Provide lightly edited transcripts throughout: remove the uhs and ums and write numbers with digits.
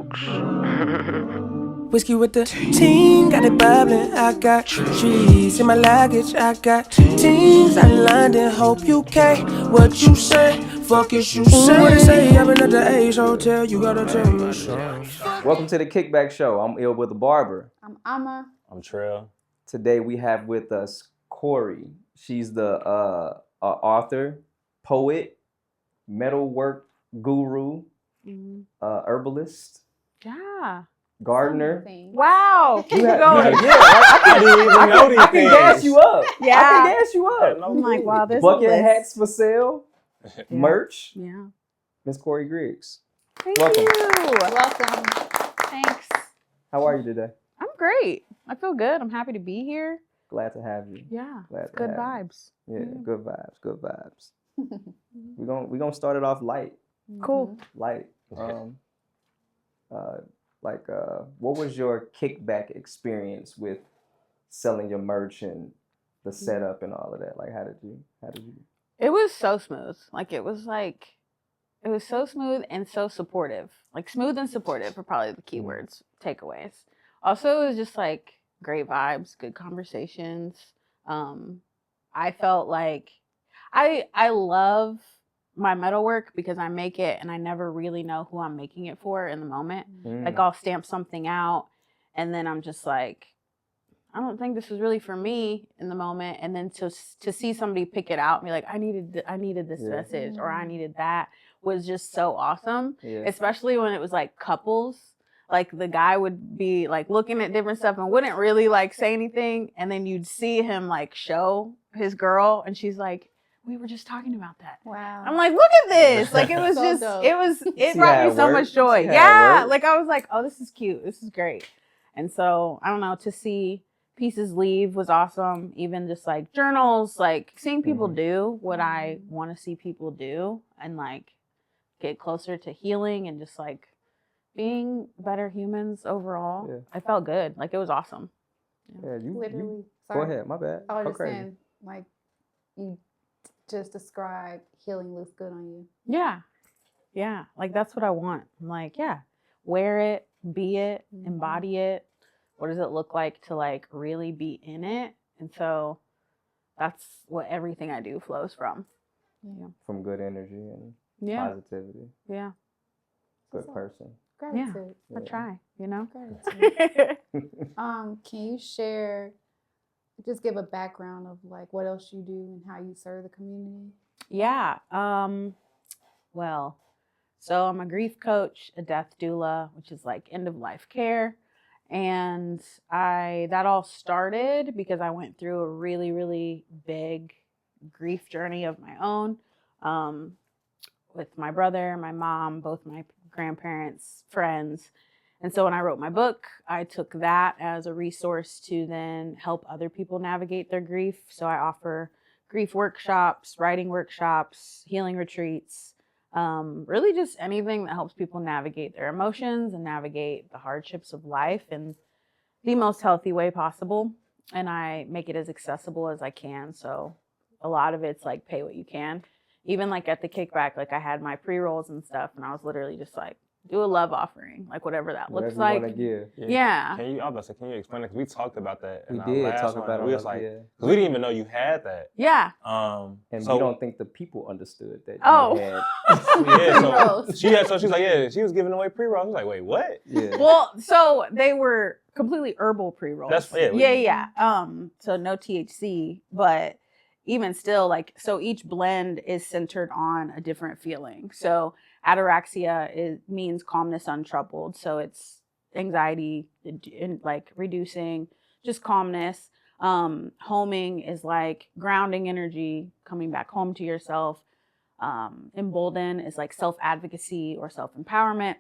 jokes. Whiskey with the team, got it bubbling. I got trees in my luggage. I got teams out in London. Hope you can. What you say? Fuck is you say? What it say? Having at the Ace Hotel. You gotta tell me. Welcome to the KickBack Show. I'm Ill with the Barber. I'm Amma. I'm Trail. Today we have with us Korie. She's the author, poet, metalwork guru, herbalist, Yeah. gardener. Wow. Keep Yeah, going. I can gas you up. Yeah. I can gas you up. I'm like, wow, this Bucket is hats for sale, merch. Yeah. Miss Korie Griggs. Thank Welcome. you. Welcome. Thanks. How are you today? I'm great. I feel good. I'm happy to be here. Glad to have you. Yeah. Glad to Good have you. vibes. Yeah, good vibes. Good vibes. We're gonna start it off light. Cool. Light. What was your kickback experience with selling your merch and the setup and all of that? Like, how did you? It was so smooth. It was so smooth and so supportive. Like, smooth and supportive are probably the keywords, takeaways. Also, it was just like great vibes, good conversations. I felt like I love my metalwork because I make it and I never really know who I'm making it for in the moment. Like, I'll stamp something out and then I'm just like, I don't think this is really for me in the moment. And then to see somebody pick it out and be like, I needed this message or I needed that was just so awesome. Yeah. Especially when it was like couples. Like, the guy would be like looking at different stuff and wouldn't really like say anything. And then you'd see him like show his girl and she's like, we were just talking about that. Wow. I'm like, look at this. Like, it was so just, dope. It brought me so much joy. Yeah. Like, I was like, oh, this is cute. This is great. And so, I don't know, to see pieces leave was awesome. Even just like journals, like seeing people do what I want to see people do and like get closer to healing and just like being better humans overall. Yeah. I felt good. Like, it was awesome. Yeah, literally. Go ahead. My bad. I was just saying, like, you just described healing looks good on you. Yeah. Yeah. Like, that's what I want. I'm like, yeah, wear it, be it, embody it. What does it look like to like really be in it? And so that's what everything I do flows from. Yeah. From good energy and positivity. Yeah. Good person. Gratitude. Yeah. I try, you know? Gratitude. Can you share, just give a background of like what else you do and how you serve the community? Yeah. Well, so I'm a grief coach, a death doula, which is like end of life care. And that all started because I went through a really, really big grief journey of my own, with my brother, my mom, both my grandparents, friends. And so when I wrote my book, I took that as a resource to then help other people navigate their grief. So I offer grief workshops, writing workshops, healing retreats, really just anything that helps people navigate their emotions and navigate the hardships of life in the most healthy way possible. And I make it as accessible as I can. So a lot of it's like pay what you can. Even like at the kickback, like I had my pre-rolls and stuff and I was literally just like, do a love offering, like whatever that looks like. Yeah. Can you explain it? Because we talked about that. We did talk about it. We was like, because we didn't even know you had that. Yeah. And so we don't think the people understood that you had. So she's like, yeah, she was giving away pre-rolls. I was like, wait, what? Yeah. Well, so they were completely herbal pre-rolls. That's Yeah. So no THC, but even still, like, so each blend is centered on a different feeling. So ataraxia means calmness untroubled. So it's anxiety and like reducing, just calmness. Homing is like grounding energy, coming back home to yourself. Embolden is like self-advocacy or self-empowerment.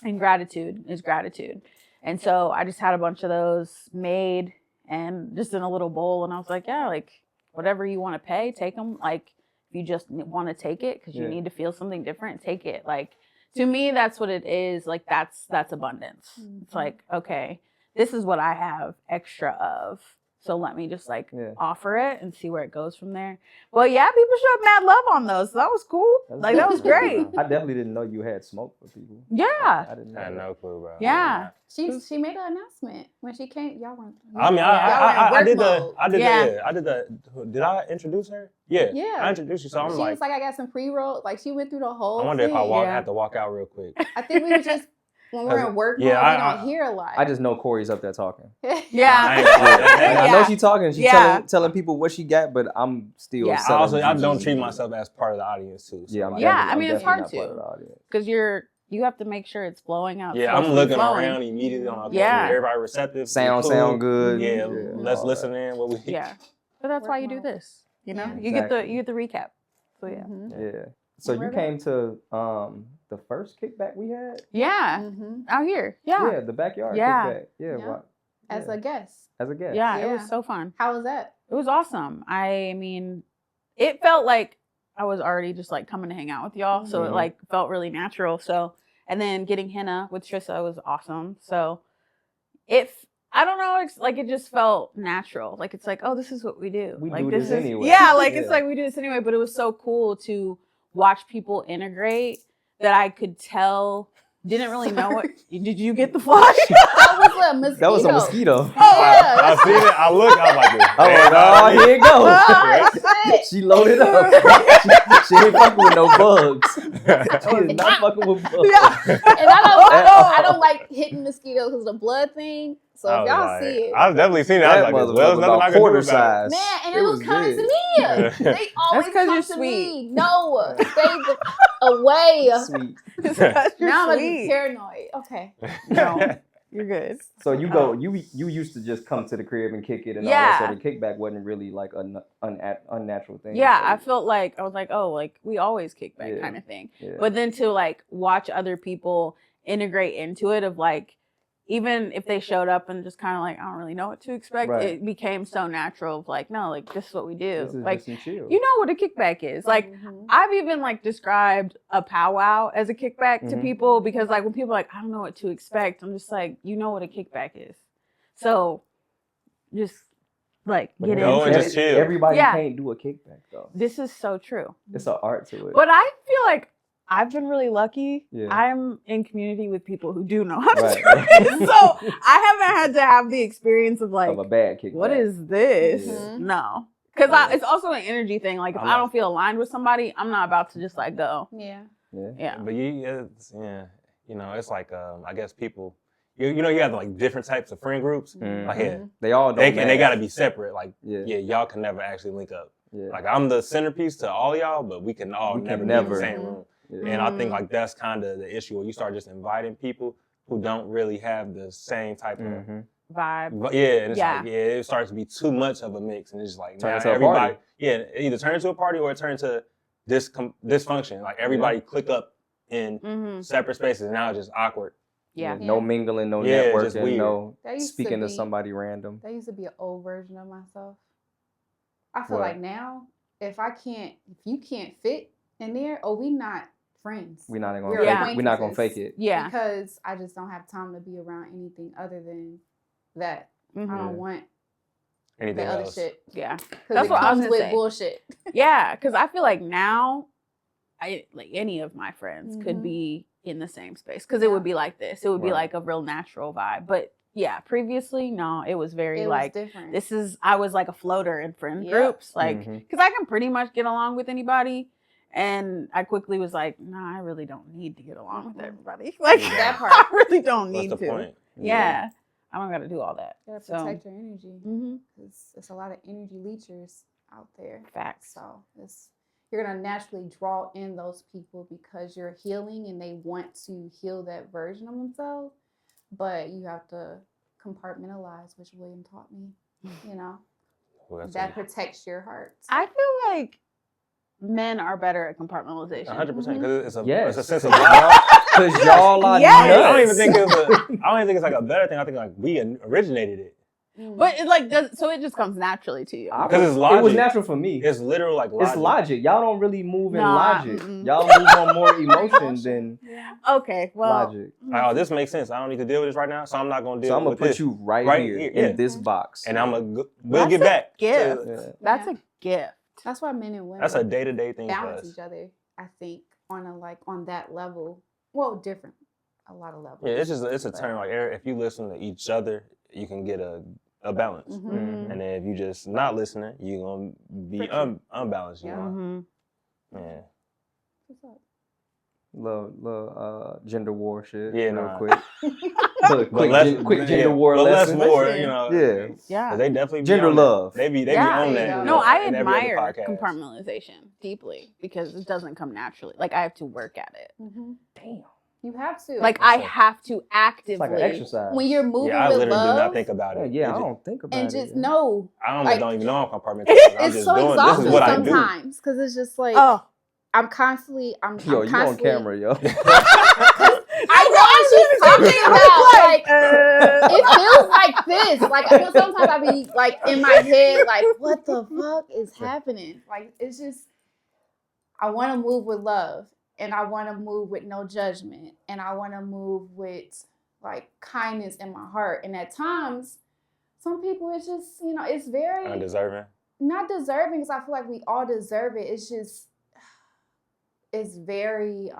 And gratitude is gratitude. And so I just had a bunch of those made and just in a little bowl. And I was like, yeah, like whatever you want to pay, take them. Like, if you just want to take it because you need to feel something different, take it. Like, to me, that's what it is. Like, that's abundance. It's like, okay, this is what I have extra of. So let me just like Yeah. offer it and see where it goes from there. Well, yeah, people showed mad love on those. So that was cool. Like that was great. I definitely didn't know you had smoke for people. Yeah. I didn't I know. had that. no clue, bro. Yeah. She made an announcement when she came. Y'all weren't. I mean, I did Did I introduce her? Yeah. Yeah. I introduced you, so I'm She was like, I got some pre-roll. Like she went through the whole. I wonder if I thing. had to walk out real quick. I think we were just when we're in work mode, we don't hear a lot. I just know Corey's up there talking. Yeah. I know she's talking. She's telling people what she got, but I'm still. Yeah. I don't treat myself as part of the audience too. So Yeah, I mean, it's hard to because you have to make sure it's flowing out. Yeah, I'm looking around immediately. Everybody receptive. Sound good. Yeah, let's listen in. What we. Yeah, but that's why you do this. You know, Yeah. you get the recap. So yeah. Yeah. So you came to the first kickback we had? Yeah. Out here. Yeah. Yeah, the backyard Yeah. kickback. Yeah. Yeah. Wow. As a guest. As a guest. Yeah, it Yeah. was so fun. How was that? It was awesome. I mean, it felt like I was already just like coming to hang out with y'all. So it like felt really natural. So, and then getting henna with Trissa was awesome. So I don't know, it's like it just felt natural. Like it's like, oh, this is what we do. We like do this anyway. Yeah, like it's like we do this anyway, but it was so cool to watch people integrate that I could tell didn't really know what. Did you get the fly? That was a mosquito. That was a mosquito. Oh, yeah. I seen it. I looked. I was like, Oh, here it goes. Oh, shit. She loaded up. she ain't fucking with no bugs. She is not fucking with bugs. Yeah. And I don't like hitting mosquitoes because of the blood thing. So if y'all see it. I've definitely seen it. I was like, well, there's nothing I can do quarter about size. Man, and it was coming to me. They always That's 'cause come you're to sweet. me. No, stay away. Sweet. Now I'm gonna be sweet. paranoid. Okay. No, you're good. So you go. You used to just come to the crib and kick it, and all Yeah. that. So the kickback wasn't really like an unnatural thing. Yeah, So I felt like I was like, oh, like we always kick back Yeah. kind of thing. Yeah. But then to like watch other people integrate into it of like, even if they showed up and just kind of like, I don't really know what to expect, Right. it became so natural of like, no, like this is what we do. This is Like, just some chill. you know what a kickback is. Like, I've even like described a powwow as a kickback to Mhm. people because like when people are like, I don't know what to expect, I'm just like, you know what a kickback is. So just like But get No, into and it. just chill. Everybody Yeah. can't do a kickback though. This is so true. It's an art to it. But I feel like I've been really lucky. Yeah. I'm in community with people who do know how to Right. do it. So I haven't had to have the experience of like, of a bad kickback. what is this? Yeah. No. Because Yeah. it's also an energy thing. Like if I don't feel aligned with somebody, I'm not about to just like go. Yeah. Yeah. Yeah. But it's like I guess people, you have like different types of friend groups. Mhm. Like They all don't. they match. got to be separate. Like Yeah. y'all can never actually link up. Yeah. Like I'm the centerpiece to all y'all, but we can all We never can be in never. the same room. Yeah. And I think like that's kind of the issue where you start just inviting people who don't really have the same type of Mhm. Vibe. But yeah, and it's Yeah. like it starts to be too much of a mix, and it's just like Turn now into a everybody, party. it either turns to a party or it turns to dysfunction. Like everybody click up in Mm-hmm. separate spaces, and now it's just awkward. Yeah. No mingling, no Yeah, just networking, weird. no That used to speaking to be- somebody random. That used to be an old version of myself. I feel What? like now, if you can't fit in there, we not friends. We're not gonna. We're Fake, we're not gonna acquaintances. fake it. Yeah. Because I just don't have time to be around anything other than that. Mhm. I Yeah. don't want Anything the other else? shit. Yeah. Because That's it what I was comes gonna with say. bullshit. Yeah. Because I feel like now, like any of my friends could Mhm. be in the same space because it would be like this. It would be Right. like a real natural vibe. But yeah, previously, no, it was very It like, was different. I was like a floater in friend Yeah. groups. Like, Mhm. because I can pretty much get along with anybody. And I quickly was like, nah, I really don't need to get along with everybody. Like, Yeah. That part. I really don't What's need the to. point? Yeah. I don't got to do all that. You gotta So, protect your energy. hmm It's a lot of energy leechers out there. facts. So you're gonna naturally draw in those people because you're healing and they want to heal that version of themselves. But you have to compartmentalize, which William taught me. You know, Well, that's that protects your heart. I feel like men are better at compartmentalization. 100% because it's a Yes. it's a sense of. Because y'all are Yes. nuts. I don't even think it's like a better thing. I think like we originated it. But it's like, so it just comes naturally to you. Because it's logic. It was natural for me. It's literal like logic. It's logic. Y'all don't really move in Nah, logic. mm-mm. Y'all move on more emotion than Okay, well, logic. Like, oh, this makes sense. I don't need to deal with this right now, so I'm not gonna deal So I'm gonna with put this. you right here yeah. in this box. And we'll That's get a back. gift. to- That's a gift. That's why men and women That's a day-to-day thing for balance us. each other. I think on that level. Well, different, a lot of levels. Yeah, it's a term like if you listen to each other, you can get a balance. Mhm. And then if you just not listening, you're gonna be Friction. unbalanced. You Yeah. know? Mm-hmm. Yeah. What's up? Little gender war shit. Yeah, real nah. quick. Quick But gender war but less lesson. more, Listen. you know. Yeah. 'cause Yeah. they definitely be Gender on that. love. They be Yeah. on There you that. go. No, I in every other admire podcast. compartmentalization deeply because it doesn't come naturally. Like I have to work at it. Mm-hmm. Damn. You have to. Like I have to actively. It's like an exercise. when you're moving Yeah, I with literally love, do not think about it. Yeah, It I just- don't think about and it. just yeah. know I almost like, don't even know I'm compartmentalized. I'm it's just so doing. This exhausting is what I do. sometimes because it's just like Oh, I'm constantly. I'm Yo, you on constantly, camera, yo. I know I'm just talking about like it feels like this. Like I feel sometimes I be like in my head, like what the fuck is happening? Like it's just I want to move with love, and I want to move with no judgment, and I want to move with like kindness in my heart. And at times, some people it's just it's very Undeserving. not deserving because I feel like we all deserve it. It's just it's very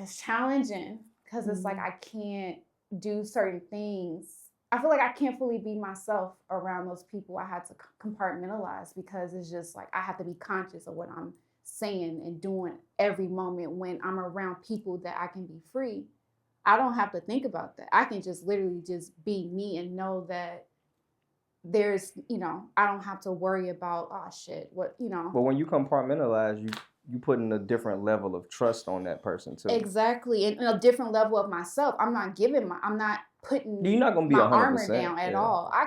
it's challenging because it's like I can't do certain things. I feel like I can't fully be myself around those people. I had to compartmentalize because it's just like I have to be conscious of what I'm saying and doing every moment when I'm around people that I can be free. I don't have to think about that. I can just literally just be me and know that there's, I don't have to worry about, oh shit, what. But when you compartmentalize, you put in a different level of trust on that person too. Exactly. And a different level of myself. I'm not putting You're not gonna be my 100%, armor down at yeah. all. I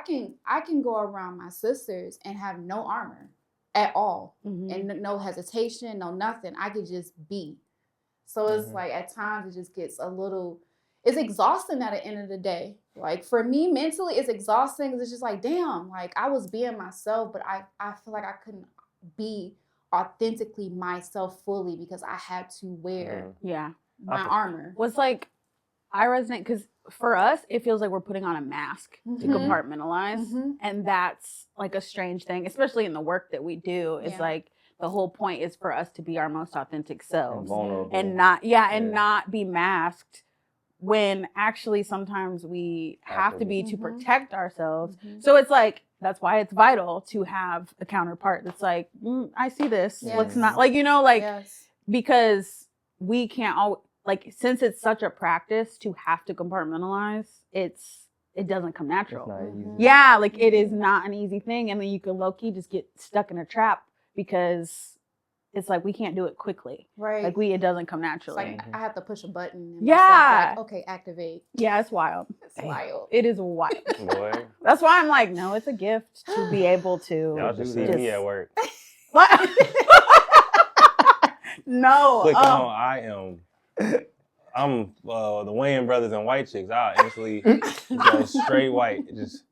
can go around my sisters and have no armor at all. Mhm. And no hesitation, no nothing. I could just be. So it's Mhm. like at times it just gets it's exhausting at the end of the day. Like for me mentally, it's exhausting because it's just like, damn, like I was being myself, but I feel like I couldn't be authentically myself fully because I had to wear yeah. my armor. What's like, I resonate because for us, it feels like we're putting on a mask to Mhm. compartmentalize. Mhm. And that's like a strange thing, especially in the work that we do. It's Yeah. like the whole point is for us to be our most authentic And selves vulnerable. and not be masked when actually sometimes we have to be to Mhm. protect ourselves. Mhm. So it's like, that's why it's vital to have a counterpart that's like, I see this. Let's Yes. not like, Yes. because we can't all like, since it's such a practice to have to compartmentalize, it doesn't come natural. It's not easy. Yeah, like it is not an easy thing. And then you can low-key just get stuck in a trap because it's like we can't do it quickly. Right. Like it doesn't come It's naturally. like I have to push a button. And Yeah. myself, like, okay, activate. Yeah, it's wild. It's wild. It is wild. Boy, That's why I'm like, no, it's a gift to be able to. y'all just see Just- me at work. What? No. Click on I'm the Wayne brothers and white chicks. I instantly go straight white. Just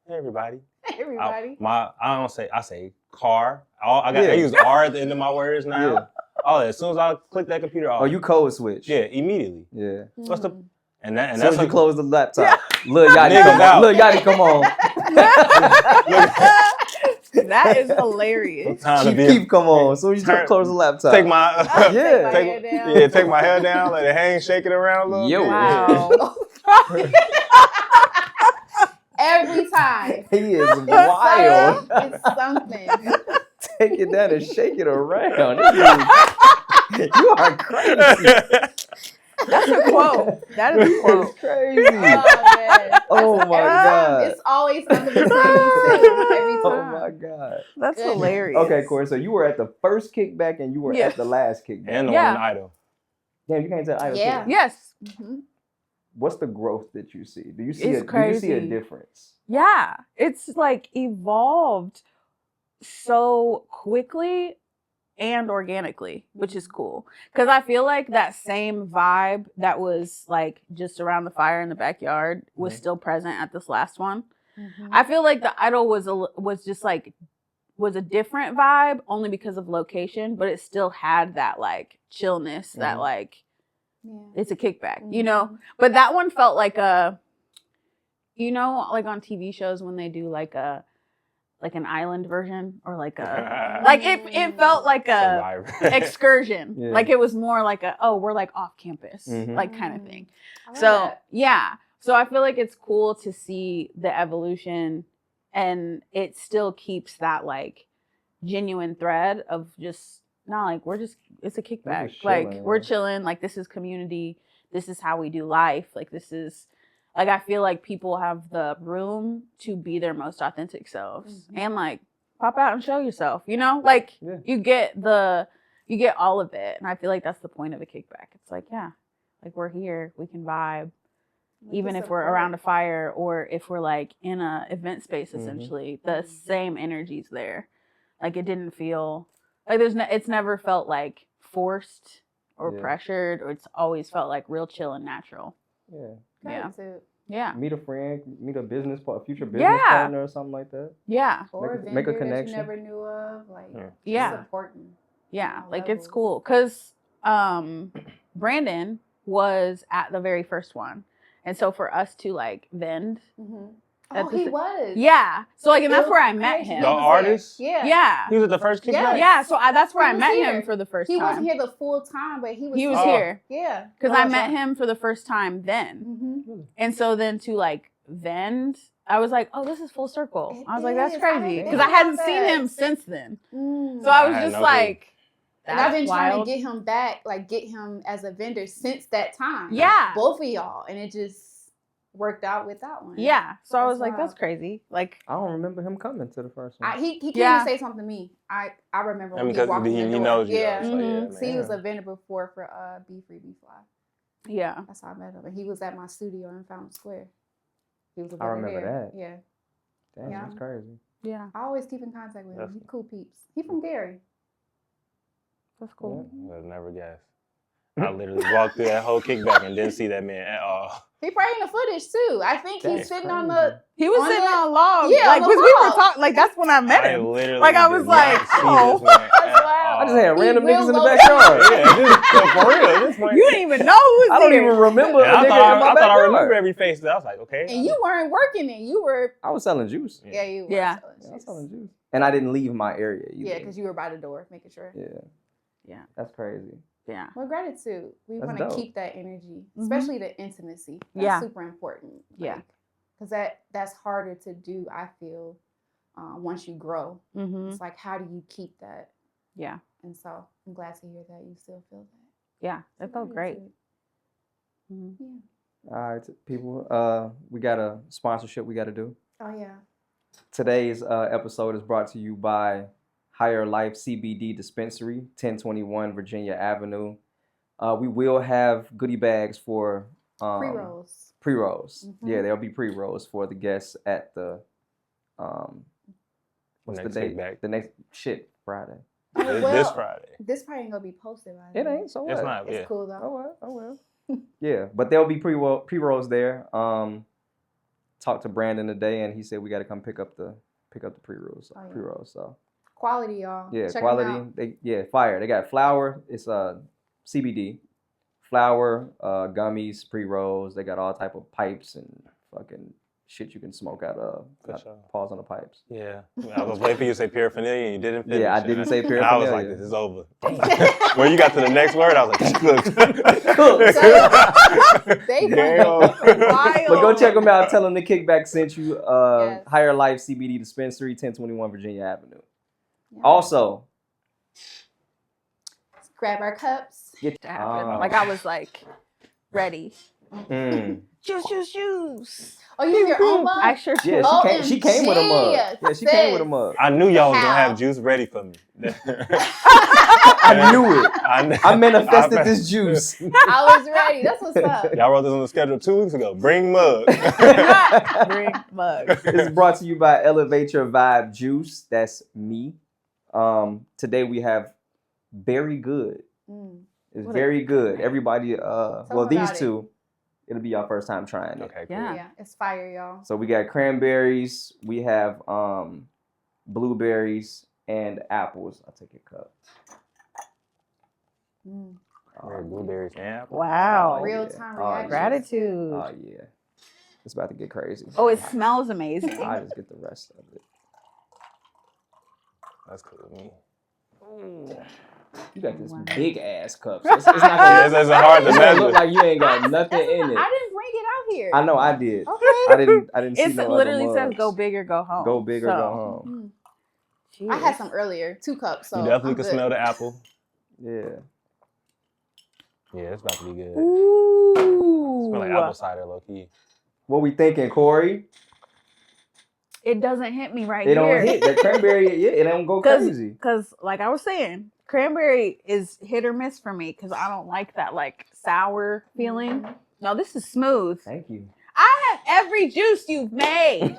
hey, everybody. Everybody. I say car. I Yeah. use R at the end of my words now. Yeah. Oh, as soon as I click that computer, Oh, you code switch. yeah, immediately. Yeah. What's the Mm. and that and As soon that's as you a- close the laptop. Lil Yachty Niggas come on. out. Lil Yachty come on. That is hilarious. time to Keep come on. As soon as you Turn- close the laptop. take my Yeah. My hair down. yeah, take my hair down, let it hang, shake it around a little Yo. bit. Wow. Every time. He is wild. It's something. Take it down and shake it around. You are crazy. That's a quote. That is a quote. It's crazy. Oh, man. Oh my God. It's always something to say every Oh time. my God. That's Goodness. hilarious. Okay, Corey. So you were at the first kickback and you were Yeah. at the last kickback. And the Yeah. one idol. Damn, you can't tell either. Yeah. too. Yes. Mhm. What's the growth that you see? Do you see It's do you see a crazy. difference? Yeah. It's like evolved so quickly and organically, which is cool. Because I feel like that same vibe that was like just around the fire in the backyard was still present at this last one. I feel like the idol was a different vibe only because of location, but it still had that like chillness that like it's a kickback, you know? But that one felt like a, you know, like on TV shows when they do like an island version or like a like it felt like a excursion. Yeah. Like it was more like a, oh, we're like off campus, like kind of thing. So yeah. So I feel like it's cool to see the evolution, and it still keeps that like genuine thread of just not like it's a kickback. just Like chilling, we're yeah. chilling, like this is community, this is how we do life. Like this is like I feel like people have the room to be their most authentic selves and like pop out and show yourself, you know? Like you get all of it. And I feel like that's the point of a kickback. It's like, yeah, like we're here, we can vibe. Even if we're around a fire or if we're like in a event space, essentially, the same energy's there. Like it didn't feel like it's never felt like forced or pressured, or it's always felt like real chill and natural. Yeah. Yeah. Meet a friend, meet a future business partner or something like that. Yeah. Or Make a vendor that connection. you never knew of. Like, supporting. Yeah. all Like levels. it's cool. Cause Brandon was at the very first one. And so for us to like vend. Oh, he was. Yeah. So like, and that's where I met him. The artist? Yeah. Yeah. He was at the first kickback? Yeah. So that's where I He was met here. him for the first time. He wasn't here the full time, but he was here. Yeah. Because I met him for the first time then. And so then to like vend, I was like, oh, this is full circle. I was like, that's crazy. Because I hadn't seen him since then. So I was just like, and I've been wild. trying to get him back, like get him as a vendor since that time. Yeah. Both of y'all. And it just worked out with that one. Yeah. So I was That's like, that's wild. crazy. Like, I don't remember him coming to the first one. He came to say something to me. I remember when he because walked in the he door. knows you. Yeah. though, so yeah, So he man. was a vendor before for Be Free, Be Fly. yeah. That's how I met him. And he was at my studio in Fountain Square. He was a I vendor remember there. that. Yeah. Damn, Yeah. that's crazy. Yeah. I always keep in contact with him. That's- He's cool peeps. He from Gary. That's cool. I would never guess. I literally walked through that whole kickback and didn't see that man at all. He probably in the footage too. I think he's That's sitting on crazy. the. He was On sitting the- on a log. Yeah, like, on the because we were log. talking, like, that's when I met I him. literally Like, I was did not like, see oh. this man at That's wild. I just all. had random real niggas in the low- backyard. Yeah, for real. At this point, You didn't even know who was I don't there. even remember And a I nigga thought in my I backyard. remember every face. I was like, okay. And you weren't working it. You were. I was selling juice. Yeah, you were. Yeah. selling I was juice. selling juice. And I didn't leave my area either. Yeah, because you were by the door making sure. Yeah. Yeah. That's crazy. Yeah. Well, gratitude. We That's want to dope. keep that energy, especially the intimacy. That's Yeah. super important. Yeah. Because that's harder to do, I feel, once you grow. Mm-hmm. It's like, how do you keep that? Yeah. And so I'm glad to hear that you still feel that. Yeah. That felt great. Gratitude. Mm-hmm. Yeah. All right, people. We got a sponsorship we got to do. Oh, yeah. Today's episode is brought to you by Higher Life CBD Dispensary, 1021 Virginia Avenue. We will have goodie bags for Pre-rolls. Pre-rolls. Mhm. Yeah, there'll be pre-rolls for the guests at the what's Next the date? kickback. The next Friday. This Friday. This probably ain't going to be posted by It then. ain't, so what? It's not. It's Yeah. cool, though. Oh well, oh well. Yeah, but there'll be pre-rolls there. Talked to Brandon today, and he said we got to come pick up the pre-rolls. Oh, yeah. Pre-rolls. So Quality, y'all. yeah, Check 'em quality. out. Fire. They got flour. It's CBD, flour, gummies, pre-rolls. They got all type of pipes and fucking shit you can smoke out of. For sure. Pause on the pipes. Yeah. I was waiting for you to say paraphernalia and you didn't finish. Yeah, I didn't say And I was paraphernalia. like, this is over. When you got to the next word, I was like, look. They Game over. wild. But go check them out. Tell them the Kickback sent you. Yes. Higher Life CBD Dispensary, 1021 Virginia Avenue. Yeah. Also, Grab our cups. get To happen. Ah. Like, I was like, ready. Mm. Juice. Oh, you have your own mug? I sure Yeah, did. she came with a mug. OMG, Yeah, she came with a mug. I knew y'all was going to How? have juice ready for me. I knew it. I manifested I- this juice. I was ready. That's what's up. Y'all wrote this on the schedule 2 weeks ago. Bring mug. Bring mug. It's brought to you by Elevate Your Vibe Juice. That's me. Today we have very good. It's What very good. okay. Everybody, Tell well, them these about it. two, it'll be your first time trying it. Okay, cool. Yeah. Yeah, it's fire, y'all. So we got cranberries, we have blueberries, and apples. I'll take your cup. Red blueberries and apple. Wow. Oh, Real yeah. time Oh, reaction. Gratitude. Oh yeah, it's about to get crazy. Oh, it smells amazing. I just get the rest of it. That's cool with me. You got this Wow. big ass cup. So it's not gonna, It's hard to it's gonna look measure. like you ain't got nothing in it. I didn't bring it out here. I know I did. Okay. I didn't see It no literally other says mugs. go big or go home. Go big or So, go home. I had jeez. some earlier, 2 cups. So You definitely I'm can good. smell the apple. Yeah. Yeah, it's about to be good. Ooh. Smell like apple cider, low key. What we thinking, Korie? It doesn't hit me right It don't here. hit the cranberry. Yeah, it don't go crazy. Because, like I was saying, cranberry is hit or miss for me because I don't like that like sour feeling. No, this is smooth. Thank you. I have every juice you've made.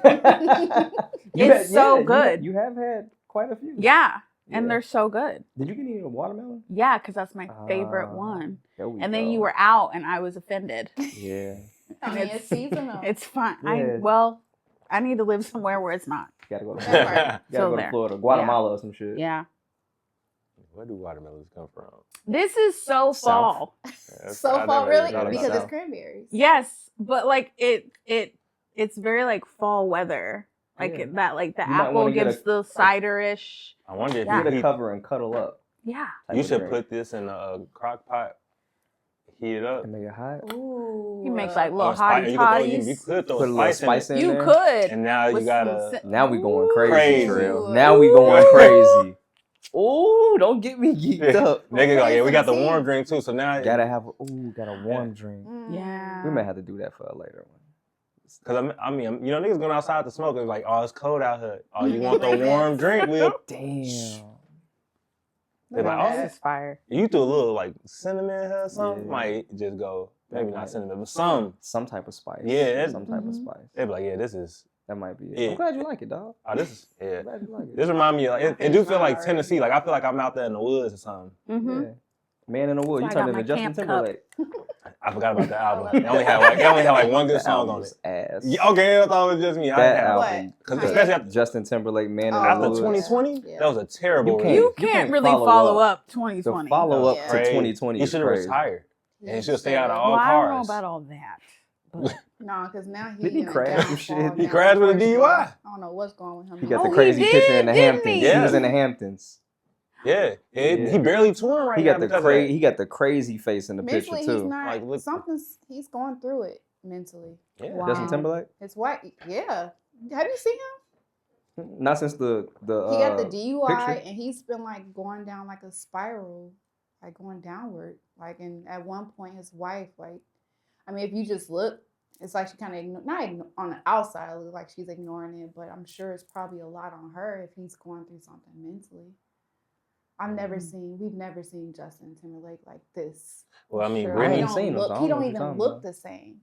You It's so good. You have had quite a few. Yeah, and Yeah. they're so good. Did you get any watermelon? Yeah, because that's my favorite Ah, one. There we And then go. you were out, and I was offended. Yeah. I mean, it's seasonal. It's fun. Yeah. I need to live somewhere where it's not. Gotta go to That Florida. part. Gotta So go to there. Florida, Guatemala or some shit. Yeah. Where do watermelons come from? This is so South. fall. Yeah, So I fall, never really? thought about Because that. it's cranberries. Yes, but like it's very like fall weather. Like Yeah. that, like the You might apple wanna get gives the cider-ish. I wonder if Yeah. Get you a cover and cuddle up. Yeah. type You of should drink. put this in a crock pot, heat it up. And make it hot. Ooh. He makes like Or little spice- hottie you could throw- totties. You could throw Put a little spice in You there. could. And now you with gotta. some Now we going Ooh. crazy, Crazy. Trail. Now we going crazy. Ooh, don't get me geeked up. Nigga, like, yeah, we got the Tea. warm drink too. So now, Got a warm drink. Yeah. We may have to do that for a later one. because I mean, you know, niggas going outside to smoke. It's like, oh, it's cold out here. Oh, you want the warm drink? We'll. Damn. They're like, This is fire. You threw a little like cinnamon here or something. Yeah. Might just go. Maybe That not might- cinnamon, but some. Some type of spice. Yeah, Some type of spice. They'd be like, yeah, this is. That might be it. Yeah. I'm glad you like it, dog. Oh, this is. Yeah. I'm glad you like it. This remind me of like it do feel like Tennessee. Like I feel like I'm out there in the woods or something. Mm-hmm. Yeah. Man in the Wood. You That's why I turned got into my Justin camp cup. Timberlake. I forgot about the album. They only had like one good That song album on was it. ass. Yeah, okay, I thought it was just me. I That didn't have album. because What? especially after, Justin Timberlake, Man in the after Woods. 2020, Yeah. that was a terrible. You can't- release. You can't really follow follow up. up 2020. The follow up Yeah. to Crazy. 2020 He is should have crazy. retired and should stay out of all Well, I don't know cars. about all that. But No, because now Did he in a crash some downfall shit? He now. crashed with a DUI. I don't know what's going with him. He got Oh, the he crazy picture in the did, didn't Hamptons. he? He Yeah. was in the Hamptons. Yeah, Yeah. he barely touring right He now got the because of crazy. that. He got the crazy face in the picture Mentally, too. he's not. Like, look- He's going through it mentally. Yeah. Wow. Justin Timberlake. His wife, yeah. Have you seen him? Not since the He got the DUI, picture. and he's been like going down like a spiral, like going downward. Like, and at one point, his wife, like, I mean, if you just look, it's like she kind of on the outside, it looks like she's ignoring it, but I'm sure it's probably a lot on her if he's going through something mentally. We've never seen Justin Timberlake like this. Well, I mean, Sure. Brittany, I ain't seen him, so I don't He know don't what you're even talking look about. the same.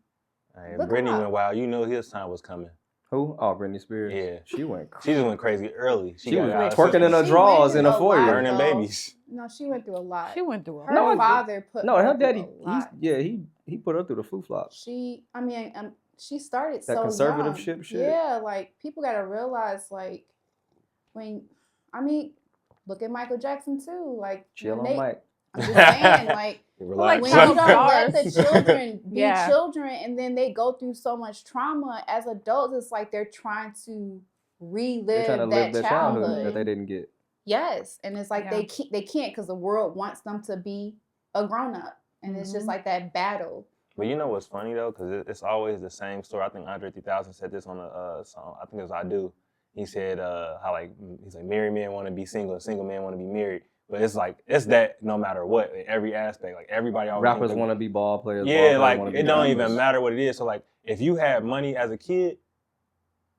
hey, Look him Brittany up. went wild. You know his time was coming. Who? Oh, Britney Spears. Yeah. She went. She just went crazy early. She got was out of twerking in her system. She drawers went in the through a lot, foyer. Burning though. babies. No, she went through a lot. she went through a Her No, lot. father put No, her through daddy. a lot. He put her through the flu flop. She started That so conservative young. shit. Yeah, like people gotta realize, like look at Michael Jackson too. Like Chill when on Mike. I'm just saying, like Relax. when Some you don't stars. let the children be Yeah. children, and then they go through so much trauma as adults, it's like they're trying to They're relive trying to that live their childhood childhood. that they didn't get. Yes, and it's like Yeah. they can't because the world wants them to be a grown up, and it's just Mhm. like that battle. But you know what's funny though, because it's always the same story. I think Andre 3000 said this on a song. I think it was I Do. He said how like he's like married men want to be single, and single men want to be married. But it's like it's that no matter what, in every aspect. Like everybody always Rappers thinks- want to be ball players. ball Yeah, players like wanna be it don't rappers. even matter what it is. So like if you had money as a kid,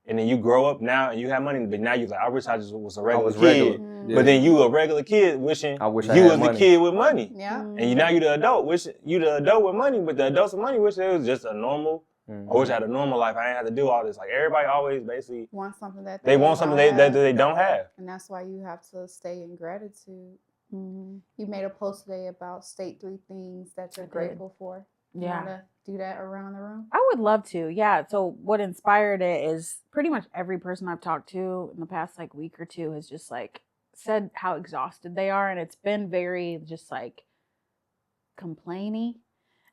and then you grow up now and you have money, but now you're like, I wish I just was a regular kid. Yeah. But then you a regular kid wishing I wish I you had was money. the kid with money. Yeah. And now you the adult, wish you the adult with money, but the adults with money wish it was just a normal. Mhm. I wish I had a normal life. I ain't have to do all this. Like everybody always basically Want something that they want something that have. they don't have. And that's why you have to stay in gratitude. You made a post today about state 3 things that you're I did. grateful for. You Yeah. want to do that around the room? I would love to. Yeah. So what inspired it is pretty much every person I've talked to in the past like week or two has just like said how exhausted they are. And it's been very just like complainy.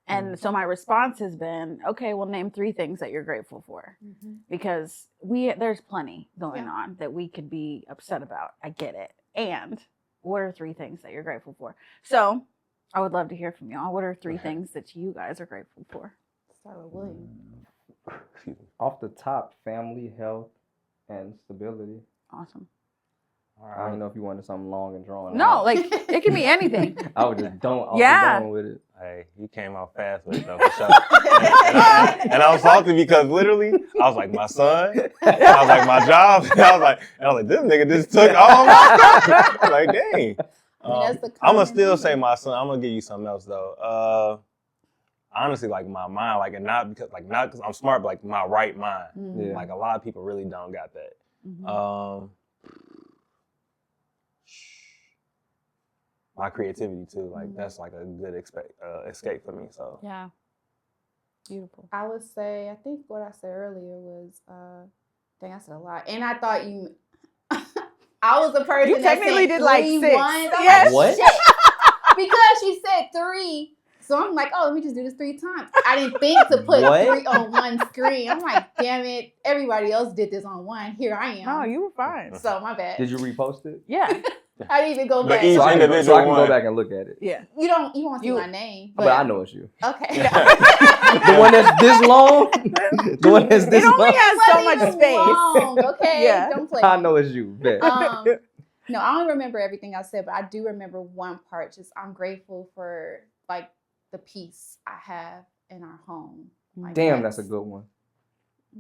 And so my response has been, okay, well, name 3 things that you're grateful for. Because there's plenty going on that we could be upset about. I get it. And what are 3 things that you're grateful for? So I would love to hear from y'all. What are 3 things that you guys are grateful for? Start with William. Off the top, family, health, and stability. Awesome. I don't know if you wanted something long and drawn No, out. like it can be anything. I would just don't off Yeah. the dome with it. Hey, you came out fast with it though, for sure. and I was salty because literally, I was like, my son. I was like, my job. I was like, this nigga just took all my stuff. Like, dang. that's the I'm gonna common still say thing. my son. I'm gonna give you something else though. Honestly, like my mind, like, and not because I'm smart, but like my right mind. Yeah. Like a lot of people really don't got that. My creativity too, like that's like a good escape for me. So Yeah. Beautiful. I would say, I think what I said earlier was, dang, I said a lot. And I thought you, I was the person You that technically said did like 3 6. ones. I'm Yes. What? Shit. Because she said 3. So I'm like, oh, let me just do this 3 times. I didn't think to put What? 3 on one screen. I'm like, damn it. Everybody else did this on one. Here I am. No, you were fine. So my bad. Did you repost it? Yeah. I didn't even go But back. each So I can individual go one. back and look at it. Yeah. You won't see You- my name. But I know it's you. Okay. The one that's this long? The one that's this It only long? has so Wasn't much even space. long, okay? Yeah. Don't play. I know it's you. Bet. No, I don't remember everything I said, but I do remember one part. Just I'm grateful for like the peace I have in our home. Like, Damn, that's a good one.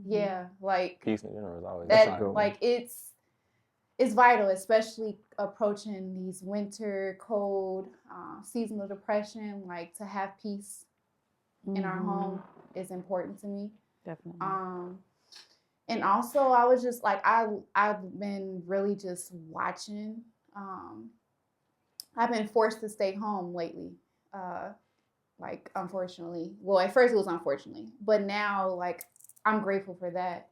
Yeah, like peace in general is always That's a that. good one. Like it's vital, especially approaching these winter, cold, seasonal depression. Like to have peace in our home is important to me. Definitely. And also I was just like, I've been really just watching. I've been forced to stay home lately. Like unfortunately, well, at first it was unfortunately, but now like I'm grateful for that.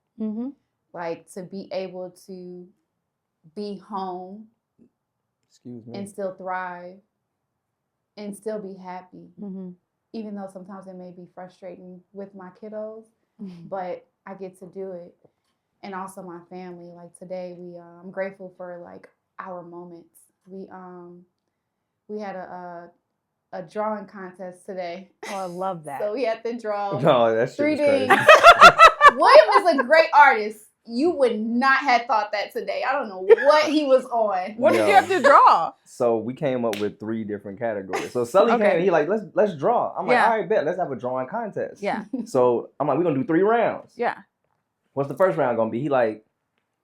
Like to be able to be home Excuse me. and still thrive and still be happy, even though sometimes it may be frustrating with my kiddos, but I get to do it. And also my family. Like today, I'm grateful for like our moments. We had a drawing contest today. Oh, I love that. So we had to draw No, that shit 3 is crazy. things. William is a great artist. You would not have thought that today. I don't know what he was on. What did Yo. you have to draw? So we came up with 3 different categories. So Sully Okay. came, he like, let's draw. I'm like, Yeah. all right, bet, let's have a drawing contest. Yeah. So I'm like, we're gonna do 3 rounds. Yeah. What's the first round gonna be? He like,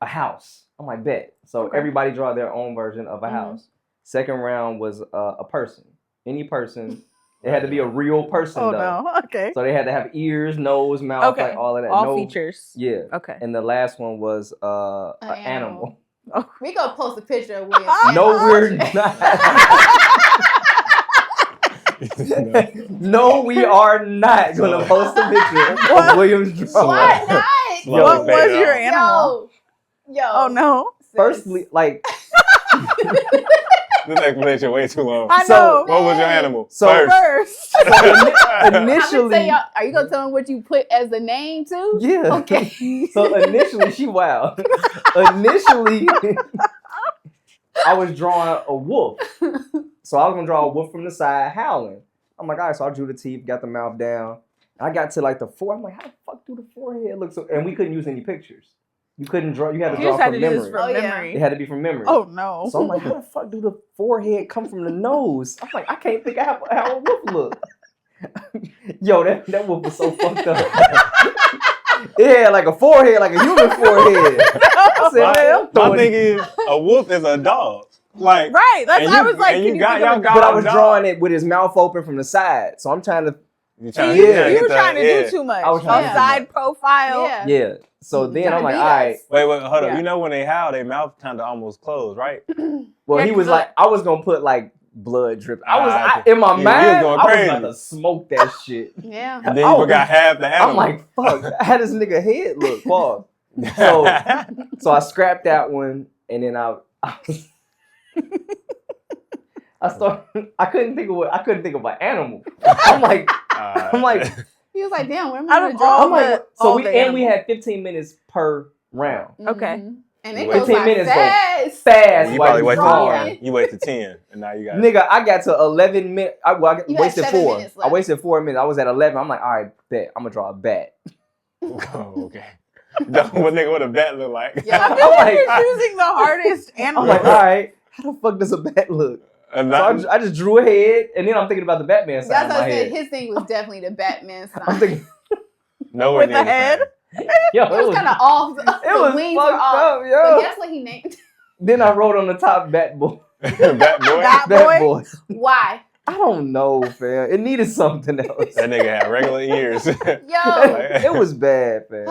a house. I'm like, bet. So Okay. everybody draw their own version of a Mhm. house. Second round was a person. Any person. It had to be a real person Oh though. no. Okay. So they had to have ears, nose, mouth, Okay. like all of that. All No- features. Yeah. Okay. And the last one was an animal. animal. We gonna post a picture of William. No, we're not. No, we are not gonna post a picture of William's drawing. Why not? Yo, What was baby, your yo. animal? Yo. Oh no. Firstly, like, This explanation way too long. I So- know. What was your animal? So- First. I'm gonna initially, tell y'all, are you gonna tell him what you put as the name too? yeah. Okay. So initially, she wild. Initially, I was drawing a wolf. So I was gonna draw a wolf from the side howling. I'm like, all right, so I drew the teeth, got the mouth down. I got to like the four. I'm like, how the fuck do the forehead look so? And we couldn't use any pictures. You couldn't draw. You had to You draw just had from to do this memory. from Oh, yeah. memory. It had to be from memory. Oh no. So I'm like, how the fuck do the forehead come from the nose? I'm like, I can't think of how a wolf look. Yo, that wolf was so fucked up. It had like a forehead, like a human forehead. I said, man, I'm My throwing thing is, a wolf is a dog. Like, Right. That's and why I you- was like, and can you got- think of y'all a got but I a was dog. drawing it with his mouth open from the side. So I'm trying to You So trying, you, Yeah. you were trying to yeah. do too much. I was trying A to do side profile. Yeah. Yeah. So then Trying I'm to like, be all right. us. Wait, hold Yeah. up. You know when they howl, their mouth kind of almost closed, right? Well, Yeah, he was 'cause like, I was gonna put like blood drip. Okay. In my You was mind, going I was crazy. about to smoke that shit. Yeah. And then you forgot half the animal. I'm like, fuck. How this nigga head look? Pause. So I scrapped that one, and then I started. I couldn't think of an animal. I'm like, He was like, damn, when am Out I of gonna draw? all I'm like, the- so all we the and we animals. had 15 minutes per round. Okay. Mhm. And it Wait. goes 15 like minutes go fast. Fast. you while probably wait drawing. to you wait to 10, and now you got Nigga, I got to 11 minutes. I You had wasted 7 4. minutes I left. wasted 4 minutes. I was at 11. I'm like, all right, bet. I'm gonna draw a bat. Oh, okay. What nigga? What a bat look like? Yeah. I feel like like- you're choosing the hardest animal. I'm like, all right, how the fuck does a bat look? And So not- I just drew a head, and then I'm thinking about the Batman side That's of what my I said. head. His thing was definitely the Batman sign. I'm thinking, nowhere with near the head? same. yo, it was kind of off. it The was wings were fucked off. up, But yo. guess what he named? Then I wrote on the top Bat Boy. Bat boy. Bat Bat Boy? Boy. Why? I don't know, fam. It needed something else. That nigga had regular ears. Yo. It was bad, fam.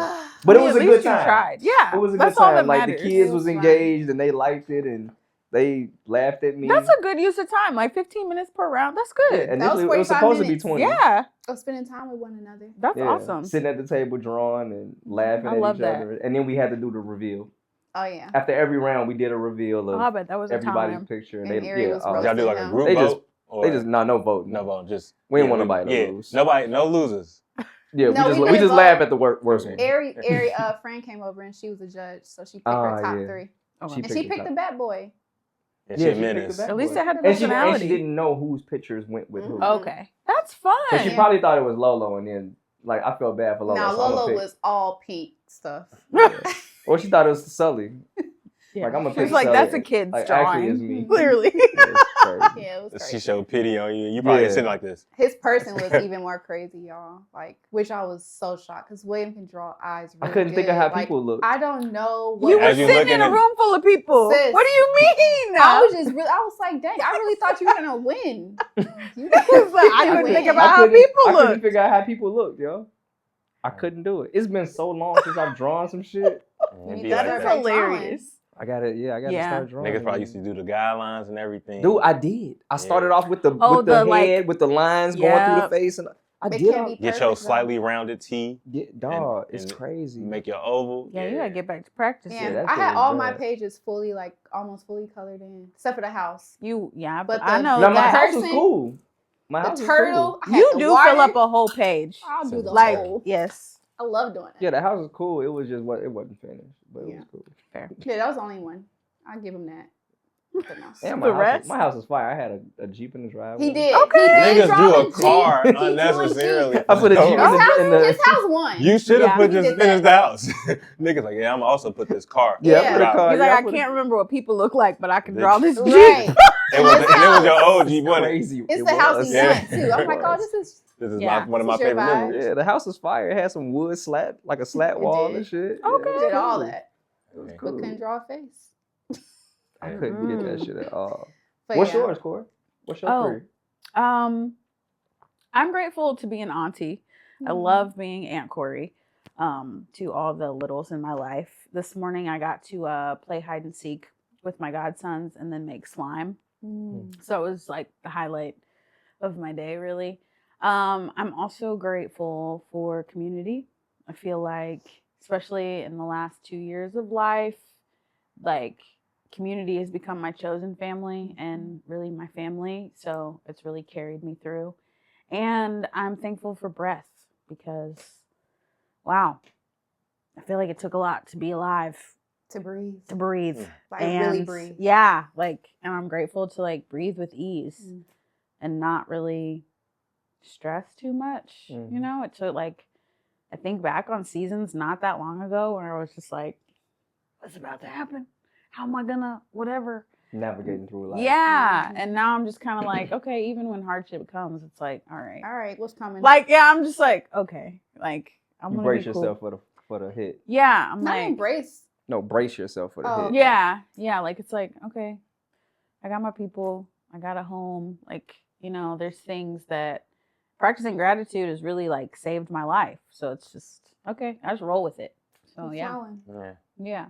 But it was At a least good you time. tried. Yeah. It was a that's good all that time. Like the matters. kids It was was fun. engaged and they liked it and they laughed at me. That's a good use of time. Like 15 minutes per round. That's yeah, good. initially it was 45 supposed to be minutes. 20. Yeah. Of spending time with one another. That's Yeah, awesome. Sitting at the table drawing and laughing I at love each that. other. And then we had to do the reveal. Oh yeah. After every round, we did a reveal Oh, I of bet that was a everybody's time. picture. And they Ari was Y'all do like a Roasting group They vote? just- Or they just no voting. no vote. Just We didn't want nobody to yeah, lose. Nobody, no losers. Yeah, No, we we just didn't laugh vote. at the worst one. Ari, friend came over and she was a judge, so she picked her top yeah. 3. Okay. And she picked the Bat Boy. Yeah, Yeah, she a she picked menace. the At least it had And she personality. didn't know whose pictures went with who. Mhm. Okay. That's fun. So she Yeah. probably thought it was Lolo, and then like I felt bad for Lolo. Now so I'ma Lolo pick- was all pink stuff. or she thought it was Sully. Yeah. Like I'm gonna She was pick like, Sully. that's a kid's Like, drawing. actually, it's me. Clearly. Yeah, it's crazy. Yeah, it was She crazy. showed pity on you. You probably Yeah. sitting like this. His person was even more crazy, y'all. Like, which I was so shocked because William can draw eyes. I Really couldn't think of good. how Like, people look. I don't know. You were As you sitting looking in a at- room full of people. Sis. What do you mean? I was just really. I was like, dang. I really thought you were gonna win. You It's like, I couldn't win. think about how people I couldn't look. figure out how people looked, yo. I couldn't do it. It's been so long since I've drawn some shit. It need be to like start that. back hilarious. I gotta Yeah. start drawing. Niggas probably used to do the guidelines and everything. Dude, I did. I started Yeah. off with the Oh, with the, the, like- head, with the lines going through Yep. the face, and I It did. can't All, be Get your perfect, though. slightly rounded T. yeah, dog, it's and crazy. Make your oval. Yeah, you gotta get back to practice. Yeah, that I shit had was all my bad. pages fully, like almost fully colored in, except for the house. Yeah, But but I the- know now my that. house was person- cool. My house The was turtle. cool. I had You the do water. fill up a whole page. I'll do the Like, whole. yes. I love doing it. Yeah, the house was cool. It was just what it wasn't finished, but it Yeah. was cool. Fair. Yeah, that was the only one. I'll give him that. Nothing else. And The my rest? my house was fire. I had a Jeep in the driveway. He did. Okay. He did Niggas draw do a Jeep. car He drew a unnecessarily. Jeep. I put a Jeep Your house, in the his house won. You should have Yeah, put he this did finished that. house. Niggas like, yeah, I'm also put this car. Yeah, Yeah. I put a car. He's yeah, like, I put a- can't remember what people look like, but I can draw this Jeep. Right. It was your old Jeep, wasn't it? Crazy. It's It the house was. he Yeah. won too. I'm like, It oh, was. this is. This is Yeah. one of my This is your favorite vibe? memories. Yeah, the house was fire. It had some wood slat, like a slat It wall did. and shit. Okay. Yeah, it Did was all cool. that, It was But but cool. couldn't draw a face. I couldn't get that shit at all. But What's yeah. yours, Korie? What's your Oh. 3? I'm grateful to be an auntie. I Mhm. love being Aunt Korie to all the littles in my life. This morning I got to play hide and seek with my godsons and then make slime. Mm. So it was like the highlight of my day, really. I'm also grateful for community. I feel like, especially in the last 2 years of life, like community has become my chosen family and really my family. So it's really carried me through. And I'm thankful for breath because, wow, I feel like it took a lot to be alive, To breathe. to breathe. Like really And breathe. yeah, like, and I'm grateful to like breathe with ease Mm. and not really stress too much. Mhm. You know, it took like, I think back on seasons not that long ago where I was just like, what's about to happen? How am I gonna, whatever. Navigating through life. Yeah. Mhm. And now I'm just kind of like, okay, even when hardship comes, it's like, all right. All right, what's coming? Like, yeah, I'm just like, okay. Like, I'm You gonna brace be cool. yourself for the hit. Yeah. I'm not like, embrace. No, brace yourself for the Oh. hit. yeah. Yeah. Like, it's like, okay, I got my people. I got a home. Like, you know, there's things that practicing gratitude has really like saved my life. So it's just okay. I just roll with it. So Keep yeah, going. yeah.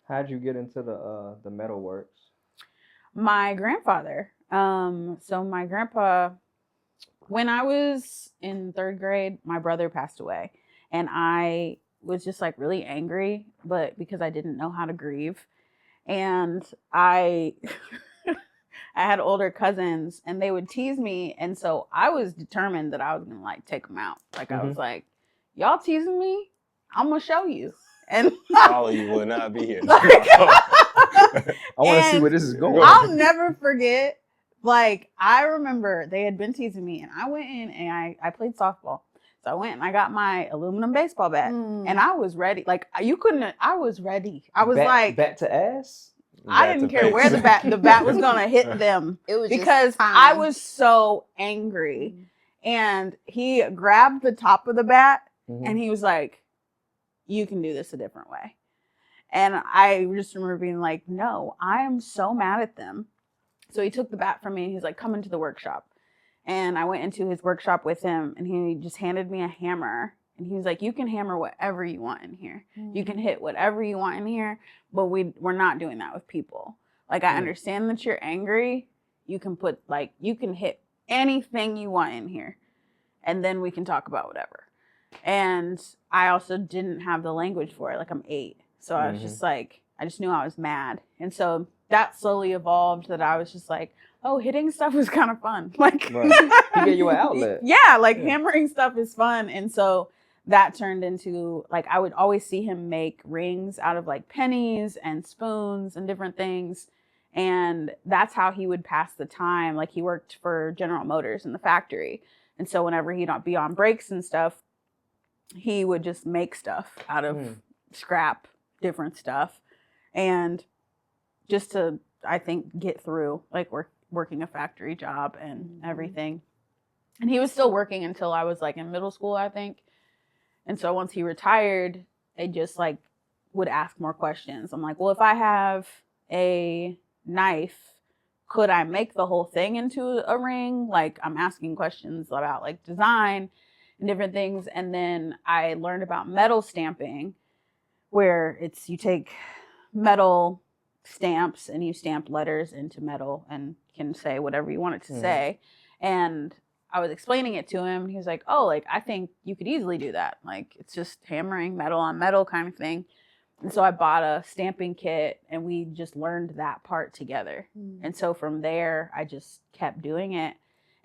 How'd you get into the metalworks? My grandfather. So my grandpa, when I was in 3rd grade, my brother passed away, and I was just like really angry, but because I didn't know how to grieve, and I had older cousins, and they would tease me, and so I was determined that I was gonna like take them out. Like I was like, y'all teasing me, I'm gonna show you. And all of you will not be here. I want to see where this is going. I'll never forget. Like, I remember they had been teasing me, and I went in and I played softball. So I went and I got my aluminum baseball bat, and I was ready. Like, you couldn't, I was ready. I was like, bat to ass? I didn't care where the bat was going to hit them. It was because just time. I was so angry. And he grabbed the top of the bat, and he was like, you can do this a different way. And I just remember being like, no, I am so mad at them. So he took the bat from me. He's like, come into the workshop. And I went into his workshop with him, and he just handed me a hammer. And he was like, you can hammer whatever you want in here. You can hit whatever you want in here, but we're not doing that with people. Like, I understand that you're angry. You can you can hit anything you want in here, and then we can talk about whatever. And I also didn't have the language for it. Like, I'm 8. So I was just like, I just knew I was mad. And so that slowly evolved that I was just like, oh, hitting stuff was kind of fun. Like, He gave you an outlet. Yeah, like hammering stuff is fun. And so that turned into, like, I would always see him make rings out of like pennies and spoons and different things. And that's how he would pass the time. Like, he worked for General Motors in the factory. And so whenever he'd be on breaks and stuff, he would just make stuff out of scrap, different stuff. And just to, I think, get through, like, working a factory job and everything. And he was still working until I was like in middle school, I think. And so once he retired, they just like would ask more questions. I'm like, well, if I have a knife, could I make the whole thing into a ring? Like, I'm asking questions about like design and different things. And then I learned about metal stamping, where you take metal stamps and you stamp letters into metal and can say whatever you want it to say. And I was explaining it to him, and he was like, oh, like, I think you could easily do that. Like, it's just hammering metal on metal kind of thing. And so I bought a stamping kit, and we just learned that part together. And so from there, I just kept doing it.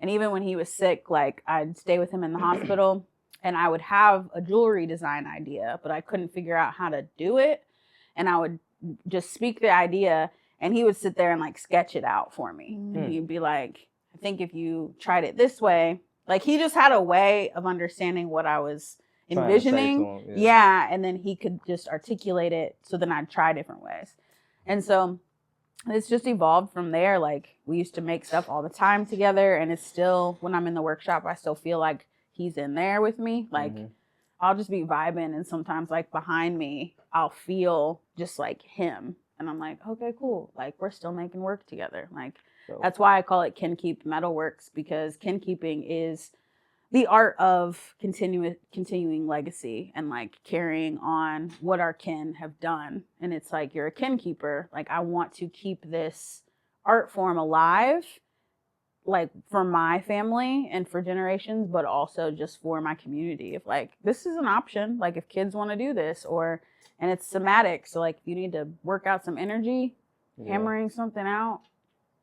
And even when he was sick, like, I'd stay with him in the hospital, and I would have a jewelry design idea, but I couldn't figure out how to do it. And I would just speak the idea, and he would sit there and like sketch it out for me. And he'd be like, I think if you tried it this way, like, he just had a way of understanding what I was envisioning. Yeah. And then he could just articulate it. So then I'd try different ways. And so it's just evolved from there. Like, we used to make stuff all the time together. And it's still, when I'm in the workshop, I still feel like he's in there with me. Like, I'll just be vibing. And sometimes, like, behind me, I'll feel just like him. And I'm like, okay, cool. Like, we're still making work together. Like, that's why I call it Kin Keep Metalworks, because kin keeping is the art of continuing legacy and like carrying on what our kin have done. And it's like, you're a kin keeper. Like, I want to keep this art form alive, like, for my family and for generations, but also just for my community. If like, this is an option, like, if kids want to do this, and it's somatic. So like, if you need to work out some energy, hammering something out,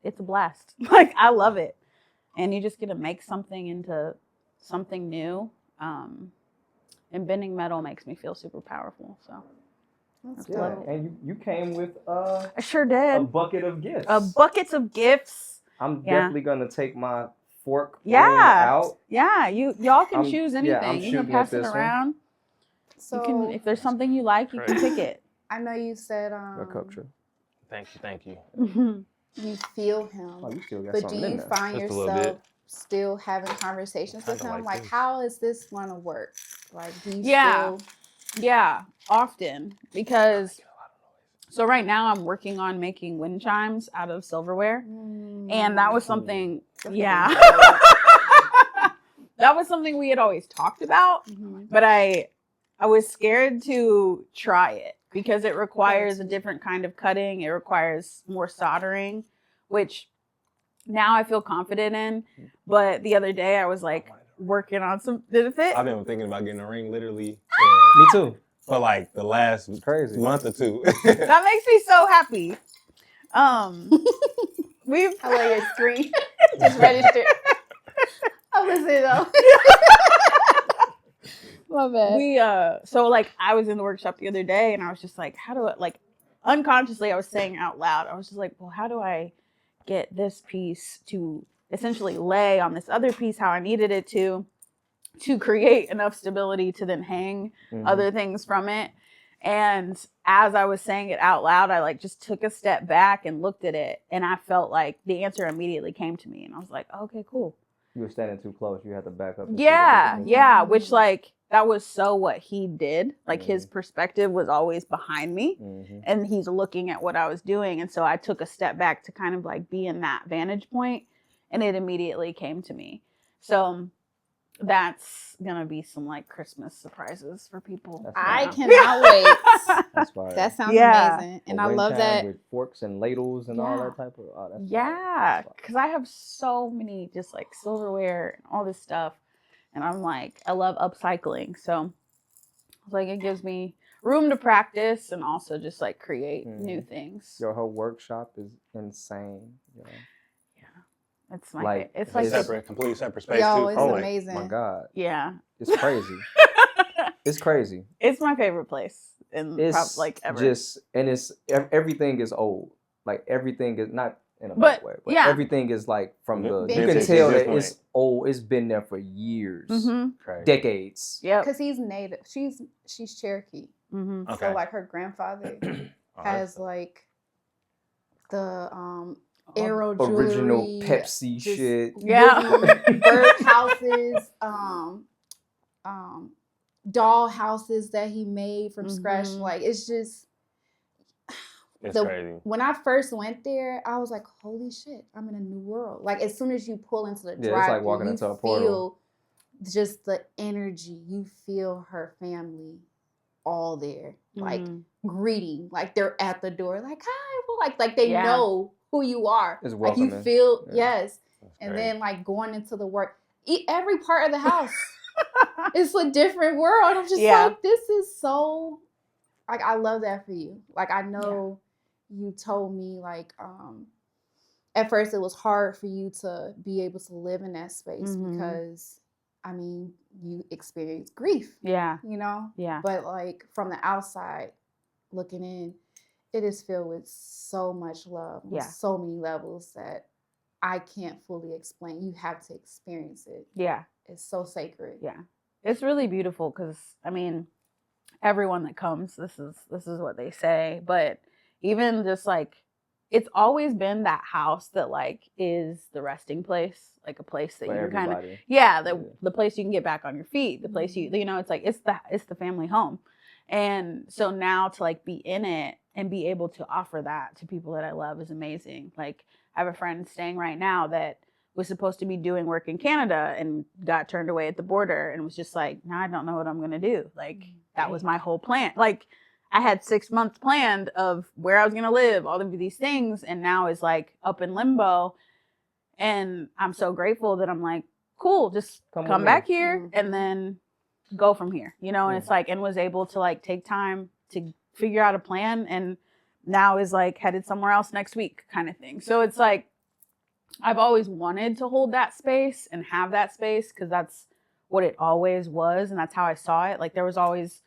it's a blast. Like, I love it. And you just get to make something into something new. And bending metal makes me feel super powerful. So That's good. And you came with I sure did. a bucket of gifts. Buckets of gifts. I'm definitely gonna take my fork out. out. Yeah, y'all can choose anything. I'm you can pass it around. So you can, if there's something you like, you can pick it. I know you said Thank you. You feel him, Oh, you still got but do something in you there. find Just a little yourself bit. still having conversations with Kinda him? like Like, this. how is this going to work? Like, do you Yeah. still... Yeah, often. Because, so right now I'm working on making wind chimes out of silverware. And that was something, yeah. that was something we had always talked about, but I was scared to try it because it requires a different kind of cutting. It requires more soldering, which now I feel confident in. But the other day I was like working on some. Did it fit? I've been thinking about getting a ring literally Me too. for like the last Crazy. month or two. That makes me so happy. We've I love your screen. Just registered. I'm listening though. My bad. we so like I was in the workshop the other day and I was just like, how do I, like, unconsciously I was saying out loud, I was just like, well, how do I get this piece to essentially lay on this other piece how I needed it to create enough stability to then hang other things from it. And as I was saying it out loud, I like just took a step back and looked at it, and I felt like the answer immediately came to me, and I was like, okay, cool. You were standing too close. You had to back up. Yeah, which like that was so what he did. Like his perspective was always behind me, and he's looking at what I was doing, and so I took a step back to kind of like be in that vantage point, and it immediately came to me. So that's gonna be some like Christmas surprises for people. I cannot wait. That's fire. That sounds Yeah. amazing, and A I love wing that. time with forks and ladles and all that type of. Oh, that's Yeah, fire. because I have so many just like silverware and all this stuff, and I'm like, I love upcycling, so it's like it gives me room to practice and also just like create new things. Your whole workshop is insane. You know? It's my Like, it's It's like separate, completely separate space Yo, too. it's I'm like, amazing. My God, yeah, it's crazy. It's crazy. it's my favorite place in It's like ever. just, and it's everything is old. Like everything is not in a But, bad way, but yeah. everything is like from the. You can Vintage. tell Vintage that it's old. It's been there for years, crazy. decades. Yep. Because he's native. She's Cherokee. Mm-hmm. Okay. So like her grandfather has like the arrow jewelry, Original Pepsi just shit. Yeah. bird houses, doll houses that he made from scratch. Like it's just It's crazy. when I first went there, I was like, holy shit, I'm in a new world. Like as soon as you pull into the Yeah, drive, it's like walking into a portal. feel just the energy. You feel her family all there, like greeting, like they're at the door, like hi, well, like they know who you are. It's like you welcoming. feel Yeah. and then like going into the work, every part of the house, it's a different world. I'm just like, this is so, like I love that for you. Like I know you told me like at first it was hard for you to be able to live in that space because I mean you experienced grief. Yeah. You know? Yeah. But like from the outside looking in, it is filled with so much love on so many levels that I can't fully explain. You have to experience it. Yeah. It's so sacred. Yeah. It's really beautiful because I mean, everyone that comes, this is what they say. But even just like, it's always been that house that like is the resting place, like a place that For you can kind of, everybody. the place you can get back on your feet, the place you know, it's like it's the family home. And so now to like be in it and be able to offer that to people that I love is amazing. Like I have a friend staying right now that was supposed to be doing work in Canada and got turned away at the border and was just like, now I don't know what I'm going to do. Like that was my whole plan. Like I had 6 months planned of where I was going to live, all of these things. And now is like up in limbo. And I'm so grateful that I'm like, cool, just come back here and then go from here, you know? And it's like, and was able to like take time to figure out a plan and now is like headed somewhere else next week kind of thing. So it's like, I've always wanted to hold that space and have that space because that's what it always was. And that's how I saw it. Like there was always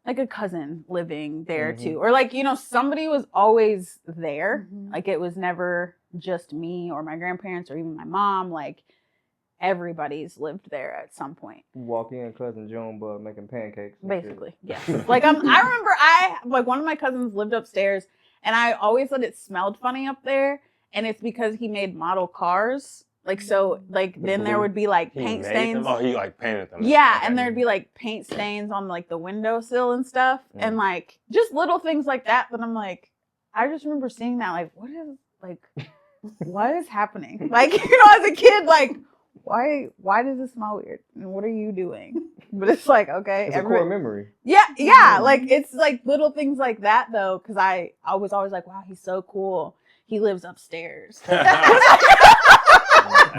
like a cousin living there too. Or like, you know, somebody was always there. Like it was never just me or my grandparents or even my mom. Like everybody's lived there at some point. You walk in, cousin Joan Bud making pancakes. Basically, yes. Like I remember one of my cousins lived upstairs and I always thought it smelled funny up there. And it's because he made model cars. Like, so, like, then there would be, like, paint stains. Oh, he, like, painted them. Yeah, and there'd be, like, paint stains on, like, the windowsill and stuff. And, like, just little things like that I'm like, I just remember seeing that, like, what is happening? Like, you know, as a kid, like, why does it smell weird? And what are you doing? But it's like, okay. It's a core memory. Yeah. Like, it's like little things like that, though, because I was always like, wow, he's so cool. He lives upstairs.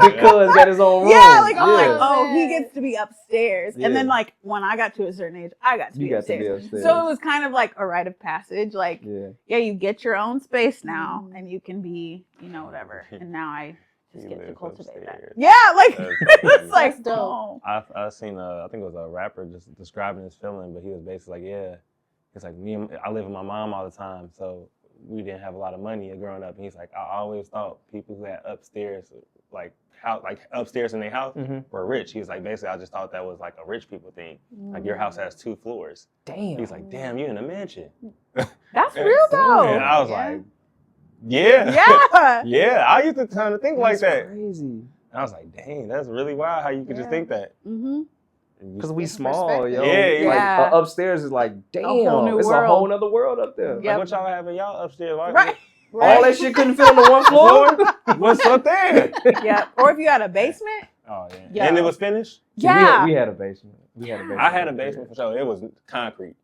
Because got his own room. Yeah, like, I'm like, Yeah. oh, he gets to be upstairs. Yeah. And then, like, when I got to a certain age, I got to be upstairs. So it was kind of like a rite of passage. Like, yeah, you get your own space now, and you can be, whatever. And now I just get to cultivate that. Yeah, like, it's like, That's dope. I seen I think it was a rapper just describing his feeling, but he was basically like, yeah, it's like I live with my mom all the time, so we didn't have a lot of money growing up. And he's like, I always thought people who had upstairs, like upstairs in their house, were rich. He's like, basically, I just thought that was like a rich people thing. Like your house has 2 floors. Damn. He's like, damn, you in a mansion. That's real though. And I was like, yeah. Yeah, I used to kind of think like that. Crazy. And I was like, dang, that's really wild how you could just think that. Mm-hmm. Because we small, yo. Yeah. Like, upstairs is like, damn, whole new it's world. a whole nother world up there. Yep. Like, what y'all have in y'all upstairs? Right. All that shit couldn't fit on the one floor? What's up there? Yeah. Or if you had a basement. Oh, yeah. Yeah. And it was finished? Yeah. We had a basement. I had a basement for sure. It was concrete.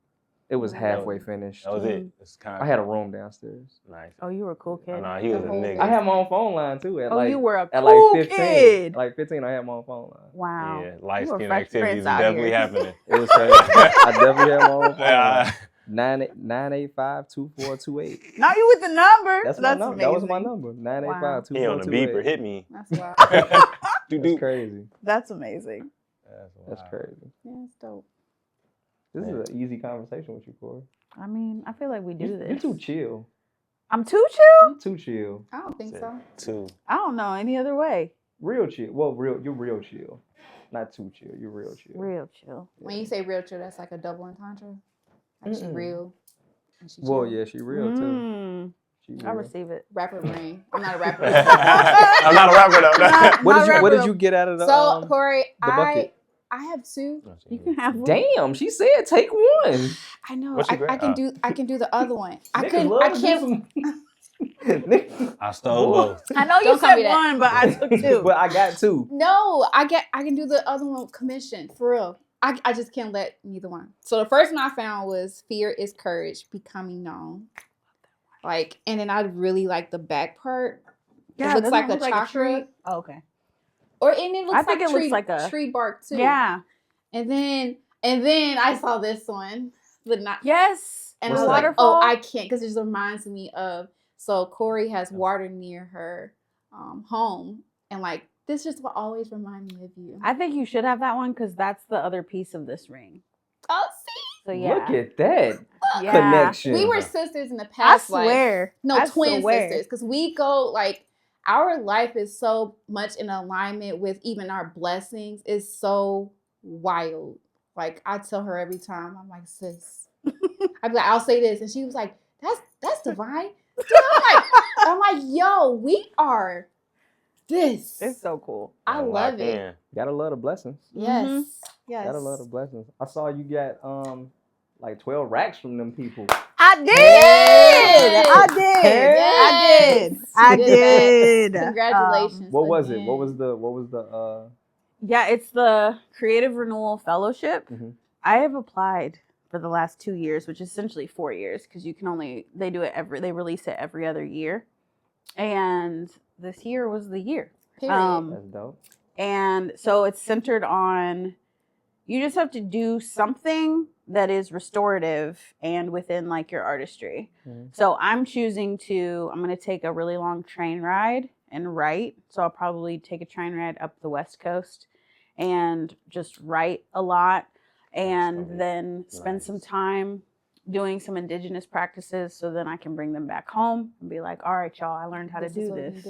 It was halfway finished. That was it. It's concrete. I had a room downstairs. Nice. Oh, you were a cool kid. No, he was a nigga. I had my own phone line too. You were a at cool like 15. kid. Like 15, I had my own phone line. Wow. Yeah, light You were skin Fresh activities Prince is out definitely here. happening. It was crazy. I definitely had my own phone line. Yeah. 985-2428. Now you with the number. That's my number. That was my number. 985-2428. He on the beeper. Hit me. That's wild. That's crazy. That's amazing. That's crazy. Yeah, it's dope. This is an easy conversation with you, Korie. I mean, I feel like we do this. You're too chill. I'm too chill? You're too chill. I don't think so. 2. I don't know any other way. Real chill. Well, you're real chill. Not too chill. You're real chill. Real chill. When you say real chill, that's like a double entendre. Like she real. And she Well, chill. yeah, she real too. She I real. receive it. Rapper brain. I'm not a rapper. I'm not a rapper though. What did you get out of the So, Korie, the bucket? I have 2. You can have one. Damn, she said take one. I know. What you I can grab? do the other one. I Niggas can't. I stole both. I know you Don't call said me that. one, but I took 2. But I got 2. No, I can do the other one commission for real. I just can't let neither one. So the first one I found was Fear is Courage, Becoming Known. Like, and then I really like the back part. Yeah, it looks like doesn't a it look chakra. tree? Oh, okay. And it looks I think like it looks like a tree bark too. Yeah. And then I saw this one, but not. Yes. And What's I was that? like, oh, I can't, because it just reminds me of. So Korie has water near her home, and like this just will always remind me of you. I think you should have that one because that's the other piece of this ring. Oh, see, So yeah. Look at that Yeah. connection. we were sisters in the I past life. swear. No, I twin swear. sisters, because we go like our life is so much in alignment with even our blessings. It's so wild. Like I tell her every time, I'm like, sis, I'd be like, I'll say this, and she was like, that's divine. I'm like, yo, we are this. It's so cool. I love it. Gotta love the blessings. Yes. Mhm. Yes. Gotta love the blessings. I saw you got like 12 racks from them people. I did. Yes. I did. Yes. I You did. did that. Congratulations. What was it? again. What was the Yeah, it's the Creative Renewal Fellowship. Mhm. I have applied for the last 2 years, which is essentially 4 years, because they release it every other year. And this year was the year. Period. that's dope. And so it's centered on, you just have to do something that is restorative and within like your artistry. Mhm. So I'm going to take a really long train ride and write. So I'll probably take a train ride up the West Coast and just write a lot, and then spend some time doing some indigenous practices, so then I can bring them back home and be like, all right, y'all, I learned how to do this.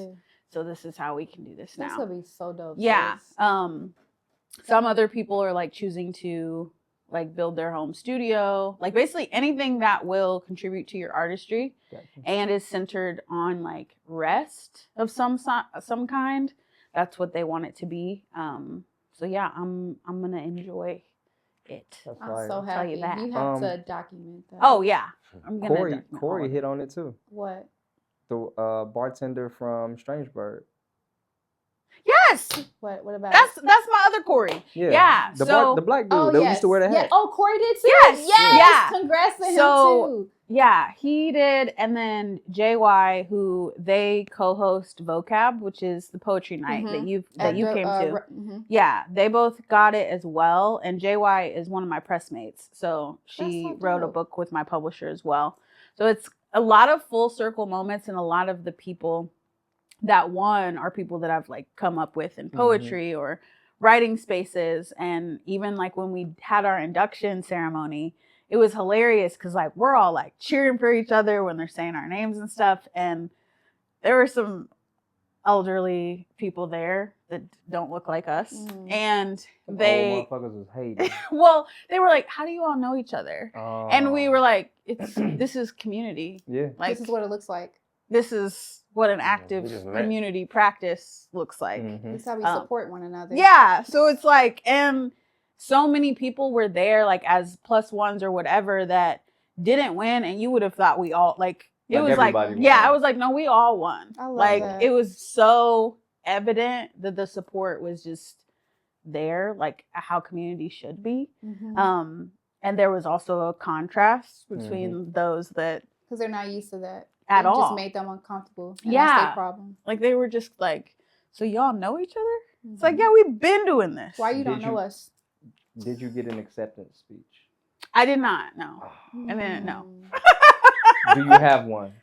So this is how we can do this now. This will be so dope. Yeah. sis. Some other people are like choosing to like build their home studio, like basically anything that will contribute to your artistry Gotcha. and is centered on like rest of some kind. That's what they want it to be. So yeah, I'm gonna enjoy it. That's I'm fire. so Tell you happy. that. You have to document that. Oh yeah, I'm gonna. Korie document all of hit it. on it too. What? The bartender from Strangeburg. Yes, What about that's my other Korie. Yeah, The so- black dude that used to wear the hat. Yeah. Oh, Korie did too. Yes. Yes. Yeah. Congrats to him So- too. Yeah, he did, and then JY, who they co-host Vocab, which is the poetry night that you came to. Yeah, they both got it as well, and JY is one of my pressmates, so she so wrote a dope. book with my publisher as well. So it's a lot of full circle moments, and a lot of the people that won are people that I've like come up with in poetry or writing spaces, and even like when we had our induction ceremony, it was hilarious because like we're all like cheering for each other when they're saying our names and stuff, and there were some elderly people there that don't look like us, and Them they old motherfuckers was hating. well, they were like, how do you all know each other? And we Oh. were like, this is community. Yeah. Like, This is what it looks like. this is what an active we just met. community practice looks like. Mhm. This is how we Um, support one another. Yeah. So it's like, and so many people were there, like as plus ones or whatever, that didn't win. And you would have thought we all, like, it Like was like, everybody yeah, won. I was like, no, we all won. I love like, that. it was so evident that the support was just there, like how community should be. Mhm. And there was also a contrast between those that Because they're not used to that. at It all. just made them uncomfortable. And Yeah. That's their problem. Like they were just like, so y'all know each other? It's like, Mhm. yeah, we've been doing this. Why you don't Did know you- us? Did you get an acceptance speech? I did not, no. And then, no. Do you have one?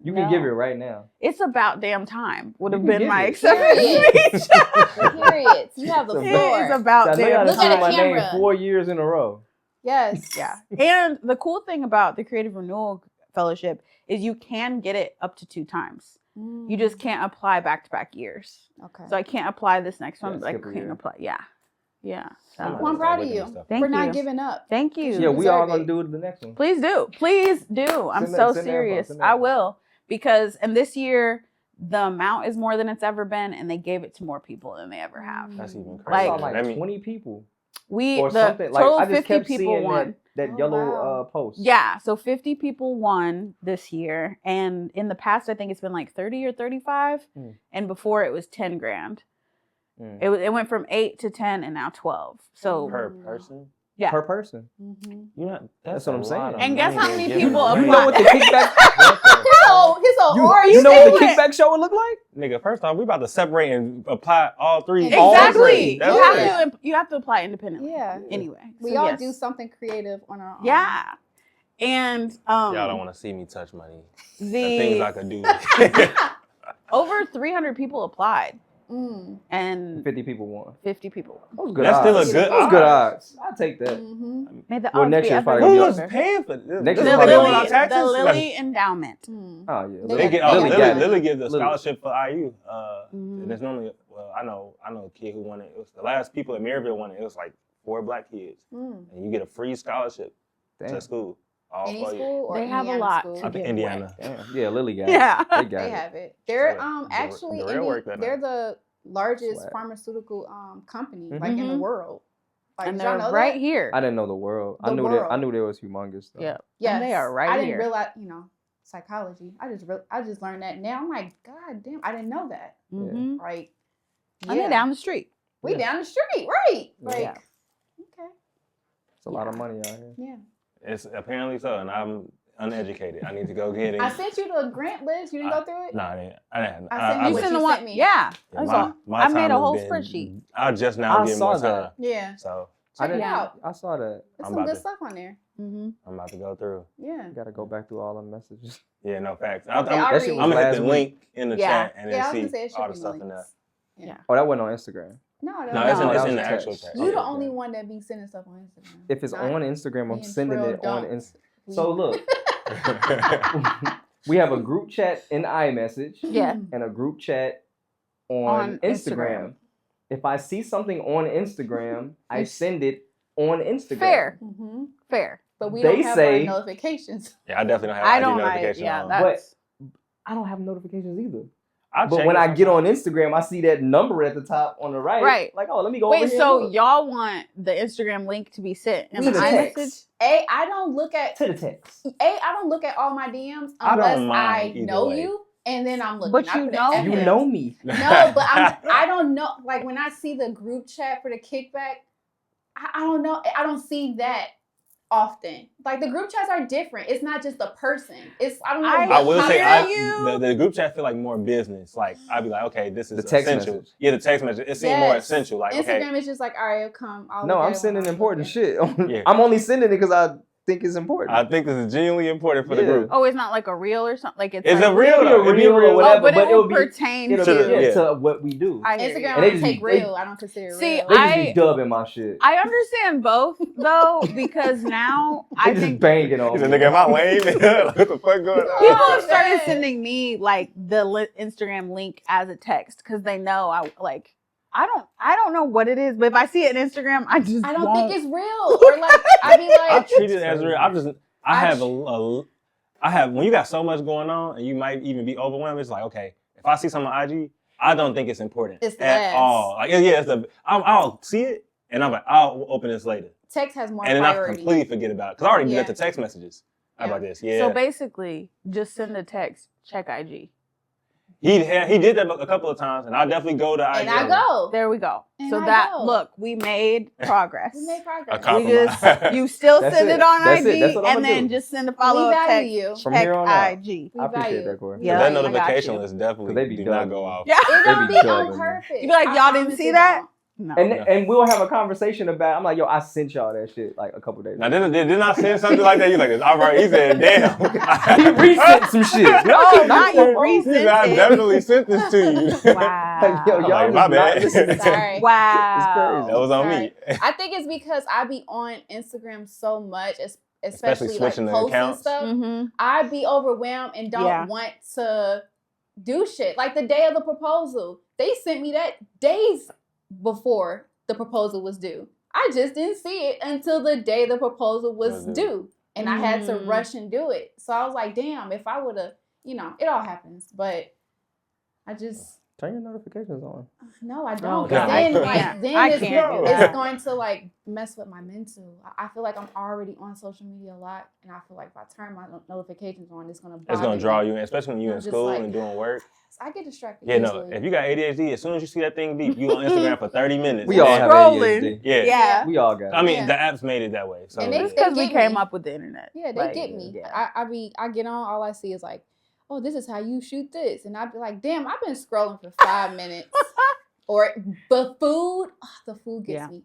You can No. give it right now. It's about damn time would You have can been give my it. acceptance Period. speech. Period. You have the It's floor. It is about I know y'all damn Look done at said the my name camera. 4 years in a row. Yes. Yeah. And the cool thing about the Creative Renewal Fellowship is you can get it up to 2 times. You just can't apply back-to-back years. Okay. So I can't apply this next one, Yeah, but I skip a can't year. apply. Yeah. Yeah. I'm So Well, I'm gonna proud start of looking you at stuff. thank for you. not giving up. Thank you. Yeah, we all deserve gonna it. do it the next one. Please do. Please do. I'm Send that- so send that info, serious. send that I info. will. Because, and this year, the amount is more than it's ever been, and they gave it to more people than they ever have. That's even I crazy. saw Like- like That mean- 20 people We, or the something. Like total I just 50 kept people seeing won. that Oh, yellow wow. post. Yeah, so 50 people won this year, and in the past, I think it's been like 30 or 35, and before it was 10 grand. Mm. It went from 8 to 10, and now 12. So Per person? yeah. Per person. Mm-hmm. You know, That's what a I'm saying. lot of And guess money how many they're giving people away. You know what the kickback? His whole you know what the saying it. kickback show would look like? Nigga, first off, we about to separate and apply all three. Exactly. Exactly. That's You right. have to. You have to apply independently. Yeah. Anyway, We so all yes. do something creative on our own. Yeah. And Y'all don't want to see me touch money. The the things I could do. over 300 people applied, Mm. and 50 people won. 50 people won. Those good That's odds. still a good Those good odds. odds. I'll take that. Mm-hmm. Made the Well, odds next be year's ever probably gonna be greater. Who's up paying for this? Next This year is probably like gonna our be- taxes? the Like, Lilly endowment. Mm. Oh yeah. They They get got- Lily they got it. Lily gives a Lily. scholarship for IU. Mhm. And there's normally, well, I know a kid who won it. It was the last people at Maryville won it. It was like 4 black kids, Mm. and you get a free scholarship Damn. to school. All Any 4 years. school or They have a Indiana lot school? to I think give Indiana. Damn. Yeah, Lily got Yeah. it. They got They it. have it. They're So, actually the real work that they're night. the largest Swag. pharmaceutical company Mhm. like in the Mhm. world. Like, And did y'all they're know right that? here. I didn't know the world. I The knew world. they was humongous though. Yeah. Yes, And they are right I here. didn't realize, psychology. I just learned that now. I'm like, God damn, I didn't know that. Mhm. Like, And they're down the street. we Yeah. down the street, right? Yeah. Like, Yeah. okay, It's a lot of money out here. yeah. It's apparently so, and I'm uneducated. I need to go get it. I sent you the grant list. You didn't go through it. No, I didn't. I didn't. I sent you You what sent you the one. sent me. Yeah. Yeah, That's all. my I made time a has whole been- spreadsheet. I just now I getting saw more that. time. Yeah, So check it didn't- out. I saw that. There's I'm some about good to- stuff on there. Mm-hmm. I'm about to go through. Yeah. Got to go back through all the messages. Yeah, no facts. Okay, I'm I That shit already- was gonna hit last the week. link in the Yeah. chat and Yeah, I then was gonna see say it should all be the stuff in there. links. Yeah. Oh, that wasn't on Instagram. No, No, it's No, in, that it's was in the a actual text. chat. You the Okay. only one that be sending stuff on Instagram. If it's Not on Instagram, I'm me and sending Trill it on don't. Instagram. So look, we have a group chat in iMessage Yeah. and a group chat on On Instagram. Instagram. If I see something on Instagram, I send it on Instagram. Fair. Mm-hmm. Fair. But we They don't have say- our notifications. Yeah, I definitely don't have I ID don't. notification Yeah. on. That's. I don't have notifications either. I'll But check when it I get on sometimes. Instagram, I see that number at the top on the right. Right. Like, oh, let me go over Wait. here. So and look. y'all want the Instagram link to be sent in To the the iMessage? text. I don't look at To the text. I don't look at all my DMs I don't unless mind I either know way. you and then I'm looking. But I you put know an F You in. know me. No, but I don't know. Like when I see the group chat for the kickback, I don't know. I don't see that often. Like the group chats are different. It's not just a person. It's I don't know. I what I will say concept- the group chat feel like more business. Like I'd be like, okay, this is The text essential. message. Yeah, the text message. It seemed more Yes. essential. Like Instagram okay, is just like, all right, come. I'll No, look at I'm it when sending I'm important looking. shit. Yeah. I'm only sending it because I think it's important. I think this is genuinely important for the Yeah. group. Oh, it's not like a reel or something. Like it's It's like, a reel It'll be though. a It'd be reel or whatever, Oh, but, but it will it'll be- pertain It'll to. be Yeah. to what we do. I hear you. Instagram, And they I just take be- they- real. I don't consider it See, real. They just I- be dubbing my shit. I understand both though, because now They I just think banging on He said, me. "Nigga, am I lame? Like, what the fuck going on?" people have Oh, started man. sending me like the Instagram link as a text because they know I don't know what it is, but if I see it on Instagram, I just I don't won't. think it's real. Or like, I be I like, treat it as real. I have when you got so much going on and you might even be overwhelmed. It's like, okay, if I see something on IG, I don't think it's important It's at less. all. Like, yeah, I'll see it and I'm like, I'll open this later, text has more and then I priority. completely forget about it because I already Yeah. did the text messages. How Yeah. about this? Yeah. So basically, just send a text, check IG. he did that a couple of times, and I definitely go to IG. And I go. There we go. And So I that go. look, we made progress. We made progress. A compromise. You still That's send it. it on That's it. IG, That's what and I'ma then do. just send a follow up value text. you. From Check here on out. IG. We I appreciate value. that, Korie. Yeah. that I got notification you. list definitely They be do not dubbing. go off. Yeah. It don't They be be dubbing on me. purpose. You be like, I y'all promise didn't see it that? don't. No. And we'll have a conversation about. I'm like, yo, I sent y'all that shit like a couple days. Now, didn't I send something like that? You like, all right? He said, damn. He resent some shit. Oh, not you He resent said, I it. definitely sent this to you. Wow. Like, yo, I'm y'all like, was my not bad. listening to Sorry. me. Wow. It's That was on Sorry. me. I think it's because I be on Instagram so much, Especially especially like switching the posting accounts. stuff. Mm-hmm. I be overwhelmed and don't Yeah. want to do shit. Like the day of the proposal, they sent me that days before the proposal was due. I just didn't see it until the day the proposal was Mhm. due. And I had to Mm. rush and do it. So I was like, damn, if I would have, it all happens. But I just, Turn your notifications on. no, I don't. Oh, 'Cause God. then, I like, can't. then I it's, can't do it's that. going to like mess with my mental. I feel like I'm already on social media a lot, and I feel like if I turn my notifications on, it's gonna It's gonna draw you in, especially when you're I'm in just school like, and doing work. I get distracted. Yeah, no. easily. If you got ADHD, as soon as you see that thing beep, you on Instagram for 30 minutes. We all And- have Scrolling. ADHD. Yeah. Yeah. We all got I it. mean, Yeah. the apps made it that way. So And they- It's because we get came me. up with the internet. Yeah, they Like, get me. yeah. I get on, all I see is like, oh, this is how you shoot this. And I'd be like, damn, I've been scrolling for 5 minutes. Or the food gets Yeah. me.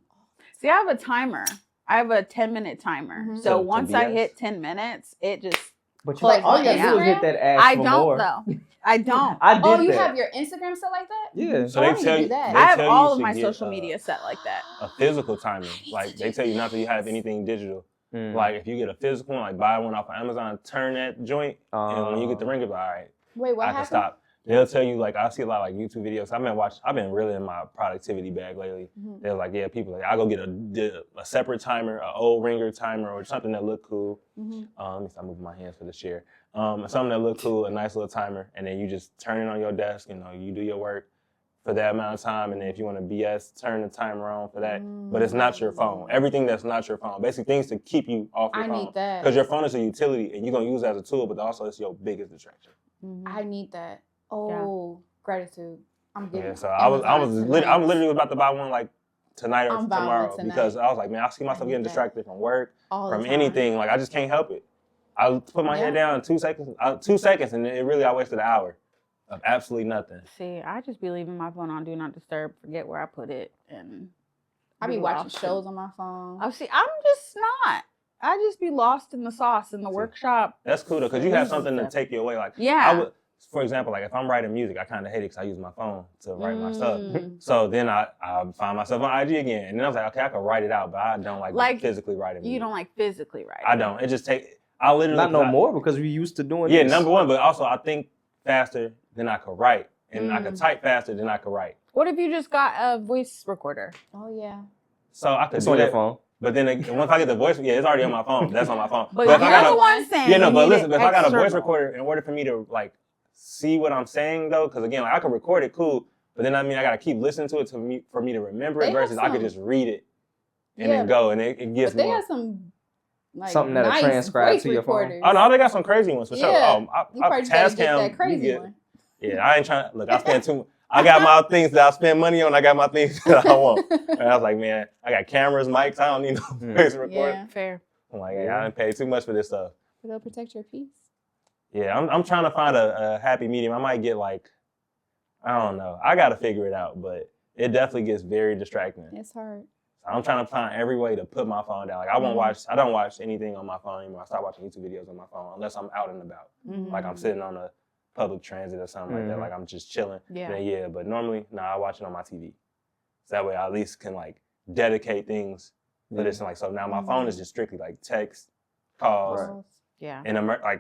See, I have a timer. I have a 10-minute timer. Mhm. So To once I BS? hit 10 minutes, it just But you Like all you on gotta do is Instagram? hit that ask I for don't more. though. I don't. I did Oh, you that. have your Instagram set like that? Yeah. So Oh, I they need tell to you, do that. they I have tell you all you of my should get, social media set like that. a physical timer. to Like do they tell you not to have anything digital. Mm. Like if you get a physical one, like buy one off of Amazon, turn that joint, and when you get the ring, it's all right. Wait, what I happened? can stop. They'll tell you like I see a lot of like YouTube videos. I've been really in my productivity bag lately. Mhm. They're like, yeah, people like I go get a separate timer, an old ringer timer, or something that look cool. Mhm. Let me stop moving my hands for the share. Something that look cool, a nice little timer, and then you just turn it on your desk. You do your work for that amount of time, and then if you want to BS, turn the timer on for that. But it's not your phone. Everything that's not your phone, basically things to keep you off your I phone. need that. Because your phone is a utility, and you're gonna use it as a tool, but also it's your biggest distraction. I need that. Oh, gratitude. I'm getting Yeah, so I'm literally about to buy one like tonight or I'm buying one tomorrow tonight. because I was like, man, I see myself need getting that. distracted from work, all the from time. anything. Like I just can't help it. I put my hand Yeah. down in 2 seconds. 2 seconds, and I wasted an hour of absolutely nothing. See, I just be leaving my phone on Do Not Disturb, forget where I put it, and I be watching lost shows on my phone. Oh, see, I'm just not. I just be lost in the sauce in the workshop. That's cool though, because you have something to Stuff. take you away. Like Yeah. I would, for example, like if I'm writing music, I kind of hate it because I use my phone to write my stuff. Mm. So then I find myself on IG again, and then I was like, okay, I can write it out, but I don't like physically writing. You don't like physically write. I don't. It just I literally Not no more because we used to doing Yeah, this. number one, but also I think faster than I could write, and I could Mm. type faster than I could write. What if you just got a voice recorder? Oh yeah. So I could It's do on your that. phone. But then once I get the voice, yeah, it's already on my phone. That's on my phone. But if I you're got the a, one saying. yeah, no, you but need listen, it if I got a voice external. recorder, in order for me to like see what I'm saying though, because again, like I can record it, cool, but then I gotta keep listening to it for me to remember They it have versus I could some- just read it and Yeah, then go, and it gives But they more. have some like Something that'll nice transcribe voice to your phone. recorders. Oh no, they got some crazy ones for sure. Yeah. Oh, You probably just gotta get that you crazy get one. Yeah, I ain't trying. Look, I spend too. I got my things that I spend money on. I got my things that I want. And I was like, man, I got cameras, mics. I don't need no place to record. Yeah. Fair. I'm like, yeah, I didn't pay too much for this stuff. It'll protect your peace. Yeah, I'm trying to find a happy medium. I might get like, I don't know. I got to figure it out, but it definitely gets very distracting. It's hard. I'm trying to find every way to put my phone down. Like I don't watch anything on my phone anymore. I start watching YouTube videos on my phone unless I'm out and about. Like I'm sitting on a public transit or something like that. Like I'm just chilling. Yeah. But normally, I watch it on my TV. So that way I at least can like dedicate things for this. And like, so now my phone is just strictly like text, calls, Yeah. and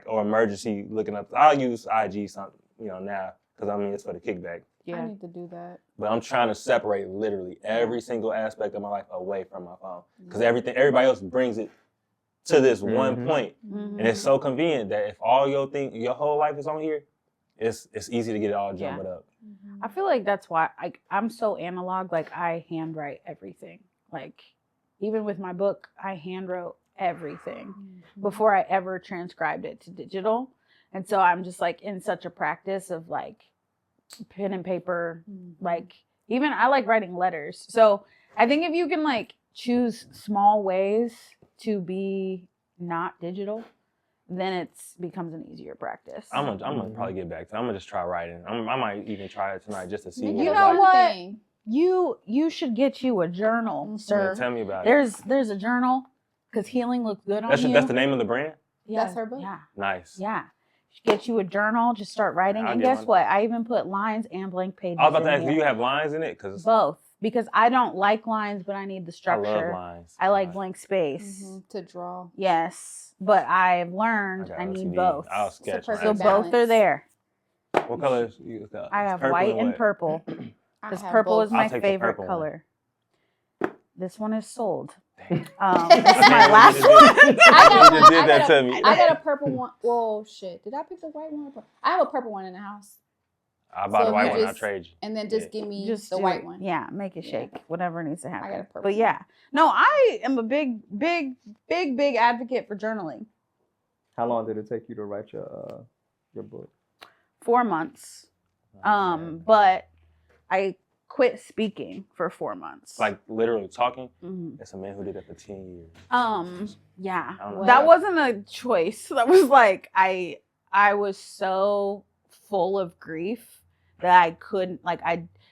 or emergency looking up. I'll use IG something, now because I mean it's for the kickback. I need to do that. But I'm trying to separate literally every single aspect of my life away from my phone. Because everybody else brings it to this one point. And it's so convenient that if all your whole life is on here, it's easy to get it all jumbled up. I feel like that's why I'm so analog. Like I handwrite everything. Like even with my book, I handwrote everything before I ever transcribed it to digital. And so I'm just like in such a practice of like pen and paper, like even I like writing letters. So I think if you can like choose small ways to be not digital, then it becomes an easier practice. I'm gonna probably get back to it. I'm gonna just try writing. I might even try it tonight just to see You what know it's like. what? You should get you a journal, sir. Yeah, tell me about it. There's a journal because healing looks good on you. That's the name of the brand? Yeah. That's her book? Yeah. Nice. Yeah. Get you a journal, just start writing. I'll And get guess one. what? I even put lines and blank pages. I was about to in ask, do here. you have lines in it? Cause Both. Because I don't like lines, but I need the I structure. love lines. I like blank space. To draw. Yes. But I've learned I got need OCD. both. I'll sketch. perfect So mine. balance. both are there. What colors you got? I have Purple white and what? purple. I Because have purple both. is my I'll take the favorite purple one. color. This one is sold. Dang. This is I my think last you one. just did- I got you one. just did that to me. I got a purple one. Whoa, shit. Did I pick the white one? I have a purple one in the house. I bought So the white you one. I'll just- trade you. And then just give me Just the do white it. one. Yeah, make it shake. Whatever needs to happen. got a purple But yeah. No, I am a big advocate for journaling. How long did it take you to write your book? 4 months. Man. But I quit speaking for 4 months. Like literally talking. Mhm. It's a man who did it for 10 years. Yeah. I don't know. That wasn't a choice. That was like I was so full of grief that I couldn't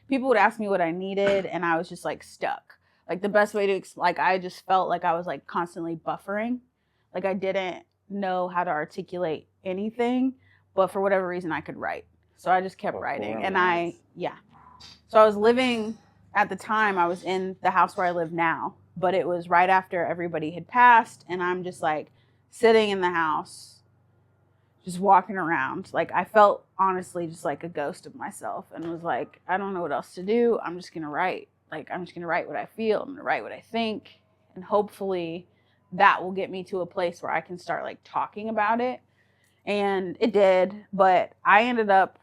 people would ask me what I needed and I was just like stuck. Like the best way to I just felt like I was like constantly buffering. Like I didn't know how to articulate anything, but for whatever reason I could write. So I just kept writing. And so I was living at the time I was in the house where I live now, but it was right after everybody had passed and I'm just like sitting in the house just walking around. Like I felt honestly just like a ghost of myself and was like, I don't know what else to do. I'm just going to write. Like I'm just going to write what I feel. I'm going to write what I think. And hopefully that will get me to a place where I can start like talking about it. And it did, but I ended up,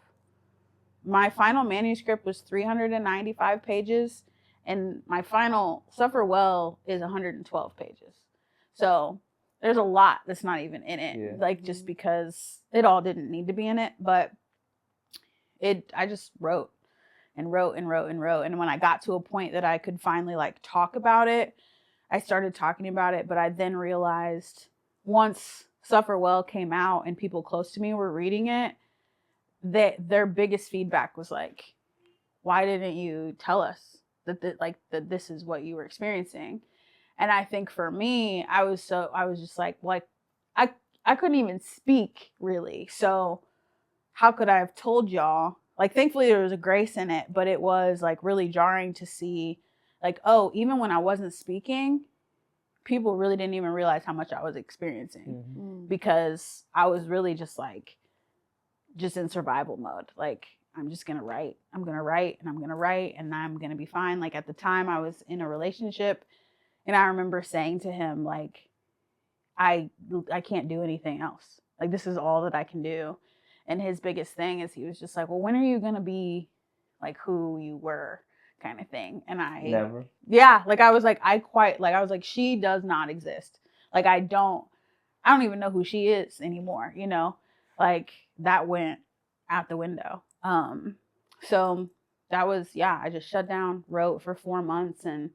my final manuscript was 395 pages and my final Suffer Well is 112 pages. So there's a lot that's not even in it, like just because it all didn't need to be in it, but I just wrote and wrote and wrote and wrote. And when I got to a point that I could finally like talk about it, I started talking about it, but I then realized once Suffer Well came out and people close to me were reading it, that their biggest feedback was like, why didn't you tell us that this is what you were experiencing? And I think for me, I was just like I couldn't even speak really. So how could I have told y'all? Like, thankfully there was a grace in it, but it was like really jarring to see like, oh, even when I wasn't speaking, people really didn't even realize how much I was experiencing because I was really just in survival mode. Like, I'm just going to write. I'm going to write and I'm going to write and I'm going to be fine. Like at the time I was in a relationship and I remember saying to him, like, I can't do anything else. Like, this is all that I can do. And his biggest thing is he was just like, well, when are you going to be like who you were kind of thing? And I Never. Yeah. Like I was like, I was like, she does not exist. Like, I don't even know who she is anymore. You know, like that went out the window. So that was, I just shut down, wrote for 4 months, and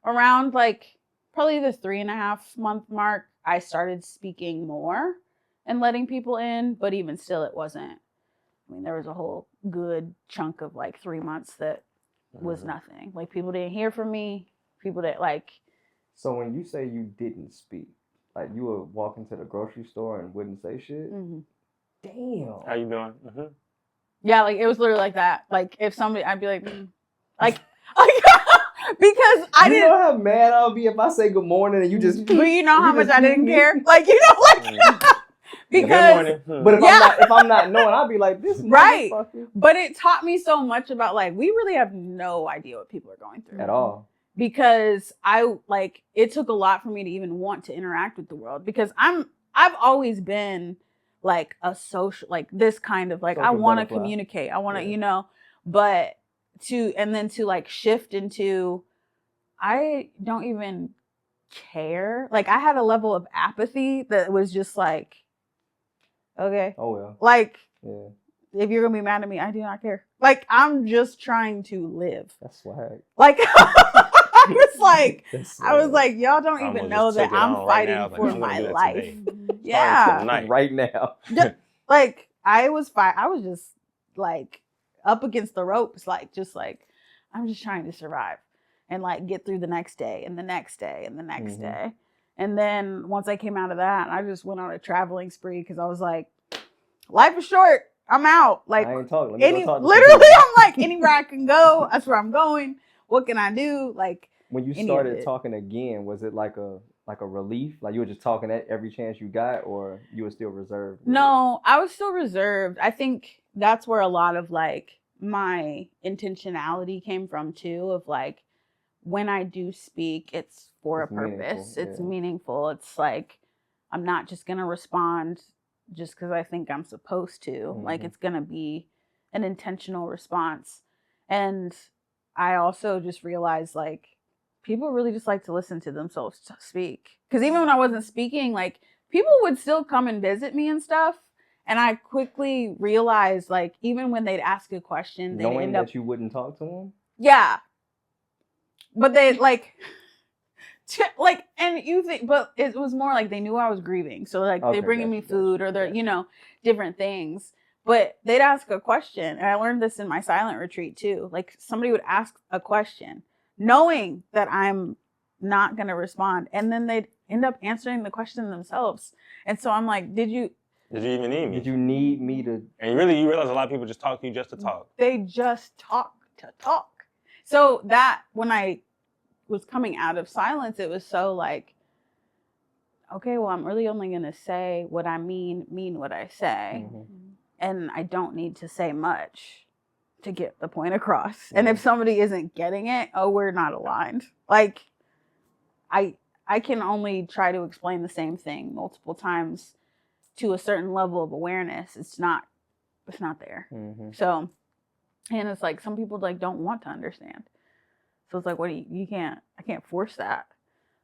around like probably the 3.5 month mark, I started speaking more and letting people in, but even still it wasn't. I mean, there was a whole good chunk of like 3 months that was nothing. Like people didn't hear from me. People that like. So when you say you didn't speak, like you would walk into the grocery store and wouldn't say shit? Mm-hmm. Damn. How you doing? Mm-hmm. Yeah, like it was literally like that. Like if somebody, I'd be like, like because I didn't. You know how mad I'll be if I say good morning and you just. But you know how much I didn't me? care. Like because. Good morning. But if I'm not knowing, I'll be like this. Right. Motherfucker. But it taught me so much about like we really have no idea what people are going through At all. Because it took a lot for me to even want to interact with the world because I've always been like a social, like this kind of like, I want to communicate. I want to, but to like shift into, I don't even care. Like I had a level of apathy that was just like, okay. Oh, yeah. Like, yeah. If you're going to be mad at me, I do not care. Like, I'm just trying to live. That's swag. Like, I was like, y'all don't even know that I'm fighting for my life. Yeah. Right now. Like, I was just like up against the ropes. Like, I'm just trying to survive and like get through the next day and the next day and the next day. And then once I came out of that, I just went on a traveling spree because I was like, life is short. I'm out. Like, I ain't talking. Literally, I'm like, anywhere I can go, that's where I'm going. What can I do? Like, when you started talking again, was it like a relief? Like you were just talking at every chance you got, or you were still reserved? No, I was still reserved. I think that's where a lot of like my intentionality came from too. Of like, when I do speak, it's for a purpose. It's meaningful. It's like, I'm not just gonna respond just because I think I'm supposed to. Like it's gonna be an intentional response. And I also just realized like people really just like to listen to themselves speak. Because even when I wasn't speaking, like people would still come and visit me and stuff. And I quickly realized like even when they'd ask a question, they'd knowing end up that you wouldn't talk to them. Yeah, but they like. And you think, but it was more like they knew I was grieving. So like they're bringing me food or they're, different things, but they'd ask a question. And I learned this in my silent retreat too. Like somebody would ask a question knowing that I'm not going to respond. And then they'd end up answering the question themselves. And so I'm like, did you even need me? Did you need me to? And you realize a lot of people just talk to you just to talk. They just talk to talk. So that when I was coming out of silence, it was so like, okay, well, I'm really only going to say what I mean what I say. And I don't need to say much to get the point across. And if somebody isn't getting it, we're not aligned. Like I can only try to explain the same thing multiple times to a certain level of awareness. It's not there. So, and it's like, some people like don't want to understand. So it's like, I can't force that.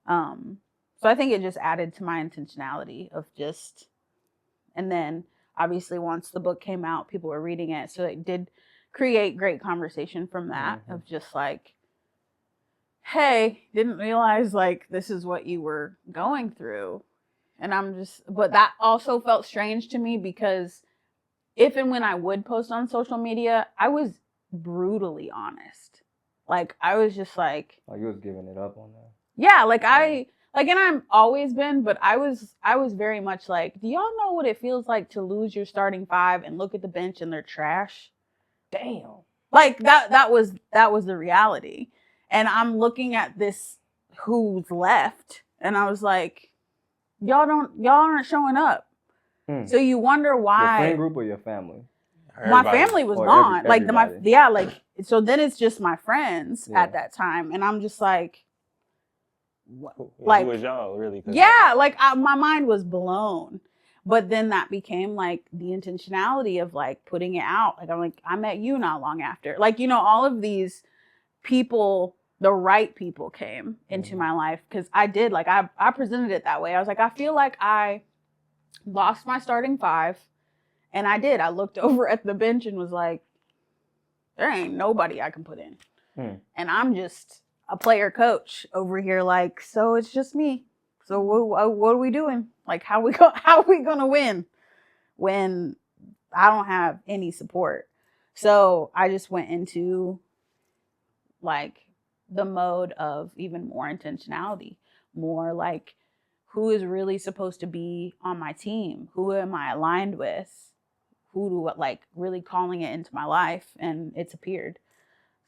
So I think it just added to my intentionality of just, and then obviously once the book came out, people were reading it. So it did create great conversation from that of just like, hey, didn't realize like this is what you were going through. And but that also felt strange to me because if and when I would post on social media, I was brutally honest. Like, I was just like... Oh, you was giving it up on that. Yeah, and I've always been, but I was very much like, do y'all know what it feels like to lose your starting five and look at the bench and they're trash? Damn. Like, that was the reality. And I'm looking at this who's left, and I was like, y'all aren't showing up. So you wonder why... Your friend group or your family? My family was gone. So then it's just my friends at that time. And I'm just like, what? Like, who was y'all really? Yeah, like my mind was blown. But then that became like the intentionality of like putting it out. Like, I'm like, I met you not long after. Like, all of these people, the right people came into my life. Cause I did, like, I presented it that way. I was like, I feel like I lost my starting five. And I did. I looked over at the bench and was like, there ain't nobody I can put in. Hmm. And I'm just a player coach over here. Like, so it's just me. So what are we doing? Like, how we gonna win when I don't have any support? So I just went into like the mode of even more intentionality, more like who is really supposed to be on my team? Who am I aligned with? Who do like really calling it into my life? And it's appeared.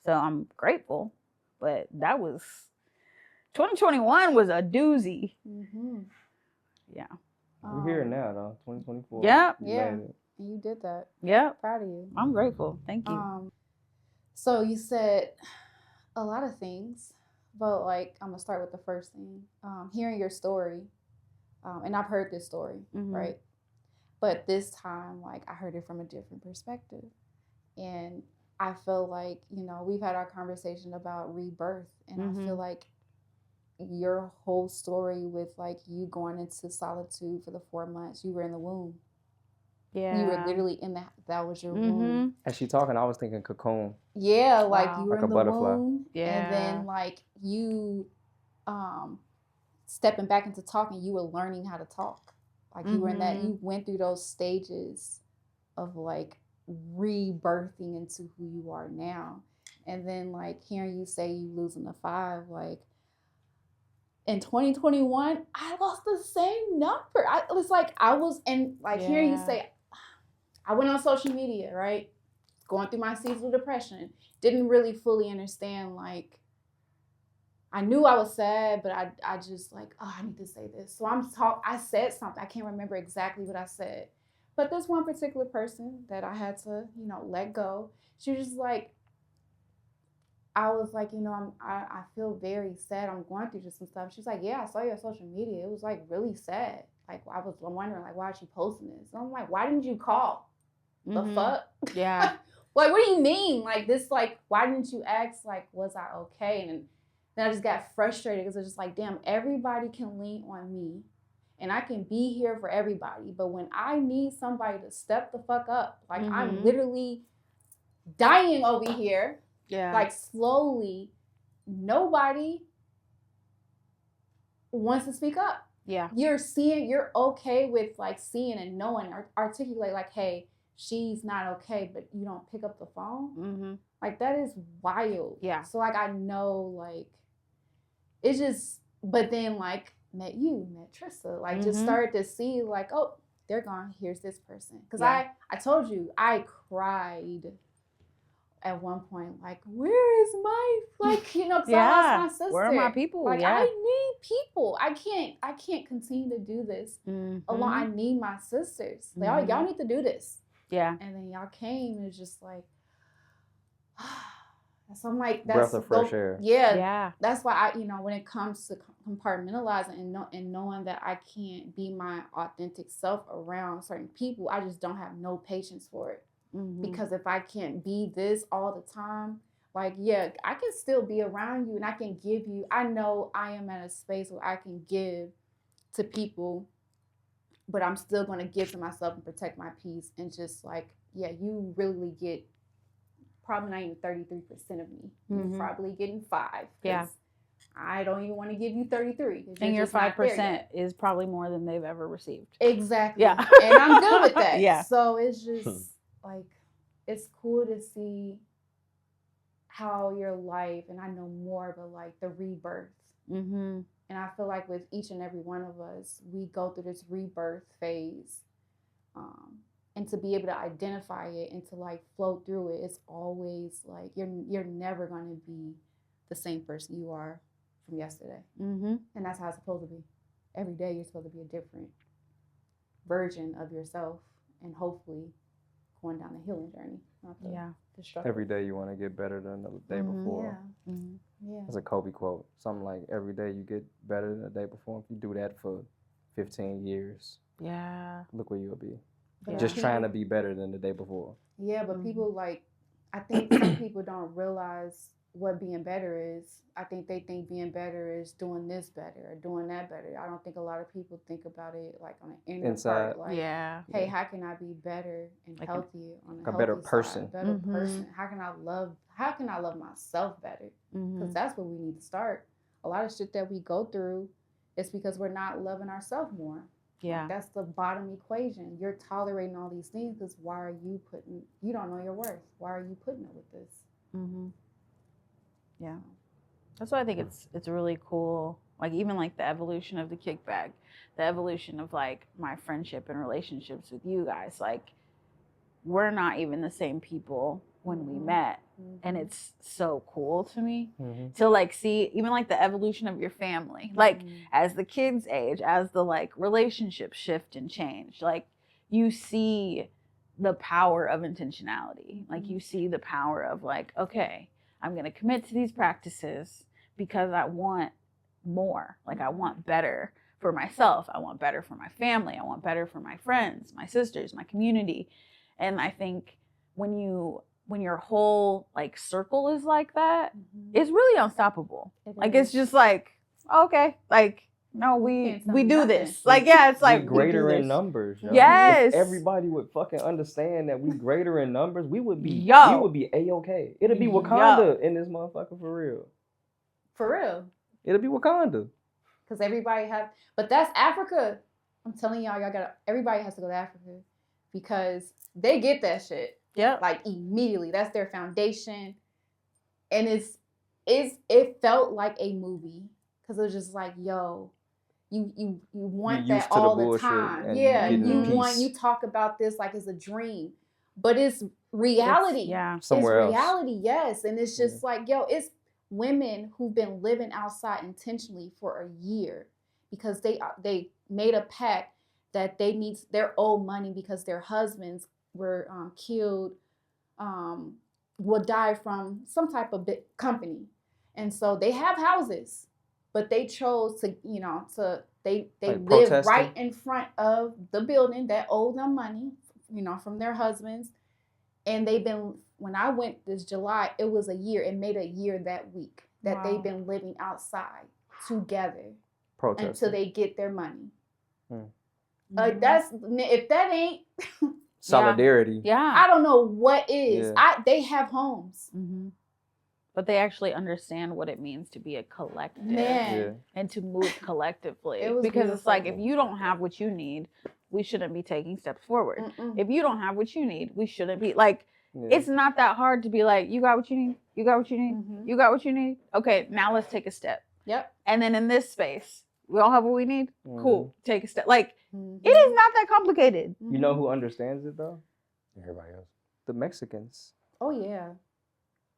So I'm grateful. But that was 2021 was a doozy. Mm-hmm. Yeah. We're here now, though. 2024. Yep. You Yeah. made it. And you did that. Yep. Proud of you. I'm grateful. Thank you. So you said a lot of things, but like I'm gonna start with the first thing. Hearing your story, and I've heard this story, Mhm. right? But this time, like I heard it from a different perspective, and I feel like we've had our conversation about rebirth, and I feel like your whole story with like you going into solitude for the 4 months, you were in the womb. Yeah. You were literally in that was your womb. As she talking, I was thinking cocoon. Yeah, like Wow. you were Like in a the butterfly. womb, Yeah. and then like you, stepping back into talking, you were learning how to talk. Like you were in that, you went through those stages of like rebirthing into who you are now, and then like hearing you say you losing the 5, like in 2021, I lost the same number. It was like I was, and like hearing you say, I went on social media, right? Going through my seasonal depression. Didn't really fully understand, like, I knew I was sad, but I just like, oh, I need to say this. So I said something. I can't remember exactly what I said. But this one particular person that I had to, let go, she was just like, I was like, I feel very sad. I'm going through just some stuff. She's like, yeah, I saw your social media. It was like really sad. Like I was wondering like, why is she posting this? And I'm like, why didn't you call? The fuck? Yeah. Like, what do you mean? Like this, like, why didn't you ask, like, was I okay? And then I just got frustrated because it's just like, damn, everybody can lean on me and I can be here for everybody. But when I need somebody to step the fuck up, like I'm literally dying over here. Yeah. Like slowly, nobody wants to speak up. Yeah. You're okay with like seeing and knowing, articulate like, hey, she's not okay, but you don't pick up the phone. Like that is wild. Yeah. So like I know like it's just, but then like met Trissa, like just started to see like, oh, they're gone. Here's this person. Because I told you I cried at one point, like, where is my, like, because I lost my sister. Where are my people? Like, I need people. I can't continue to do this alone. I need my sisters. Like, y'all need to do this. Yeah. And then y'all came and it's just like, so I'm like, that's breath of fresh air. Yeah. Yeah. That's why when it comes to compartmentalizing and knowing that I can't be my authentic self around certain people, I just don't have no patience for it. Because if I can't be this all the time, like, yeah, I can still be around you and I can give you, I know I am at a space where I can give to people, but I'm still going to give to myself and protect my peace. And just like, yeah, you really get probably not even 33% of me. You're probably getting 5. Yeah. I don't even want to give you 33. And your 5% is probably more than they've ever received. Exactly. Yeah. And I'm good with that. Yeah. So it's just like, it's cool to see how your life, and I know more, but like the rebirth. And I feel like with each and every one of us, we go through this rebirth phase. And to be able to identify it and to like float through it, it's always like you're never going to be the same person you are from yesterday. And that's how it's supposed to be. Every day you're supposed to be a different version of yourself, and hopefully going down the healing journey. Not the struggle. Every day you want to get better than the day before. Yeah. That's a Kobe quote. Something like, every day you get better than the day before. If you do that for 15 years, look where you'll be. But Just trying to be better than the day before. Yeah, but people like, I think some people don't realize what being better is. I think they think being better is doing this better or doing that better. I don't think a lot of people think about it like on the inner Inside. part. Like, Yeah. hey, how can I be better and Like healthier on a healthy better side, person. better Mhm. person? How can I love myself better? Because Mhm. that's where we need to start. A lot of shit that we go through is because we're not loving ourselves more. Yeah. That's the bottom equation. You're tolerating all these things because you don't know your worth. Why are you putting up with this? Mm-hmm. Yeah, that's why I think it's really cool. Like even like the evolution of the kickback, the evolution of like my friendship and relationships with you guys. Like we're not even the same people when we met, and it's so cool to me to like see even like the evolution of your family. Like as the kids age, as the like relationships shift and change, like you see the power of intentionality. Like you see the power of like, okay, I'm going to commit to these practices because I want more. Like I want better for myself. I want better for my family. I want better for my friends, my sisters, my community. And I think when your whole like circle is like that, it's really unstoppable. It's just like, okay, like no, we do this. Like yeah, it's like we greater we do in this. numbers. Yo. Yes. If everybody would fucking understand that we greater in numbers, we would be A-okay. It'd be Wakanda in this motherfucker for real. For real. It'll be Wakanda. Because but that's Africa. I'm telling y'all everybody has to go to Africa because they get that shit. Yeah. Like immediately. That's their foundation. And it felt like a movie. Because it was just like, yo, you want that all the time. Yeah. You talk about this like it's a dream. But it's reality. Somewhere else. It's reality, yes. And it's just like, yo, it's women who've been living outside intentionally for a year because they made a pact that they need their old money because their husbands were killed, will die from some type of big company, and so they have houses, but they chose to they like live right in front of the building that owed them money, from their husbands, and they've been. When I went this July, it was a year. It made a year that week that they've been living outside together until they get their money. If that ain't solidarity. Yeah. I don't know what is. Yeah. They have homes. Mm-hmm. But they actually understand what it means to be a collective and to move collectively. Because beautiful. It's like if you don't have what you need, we shouldn't be taking steps forward. If you don't have what you need, we shouldn't be like. It's not that hard to be like, you got what you need, you got what you need, you got what you need. Okay, now let's take a step. Yep. And then in this space, we all have what we need. Cool, take a step. Like it is not that complicated. You know who understands it though? Everybody else. The Mexicans. Oh yeah.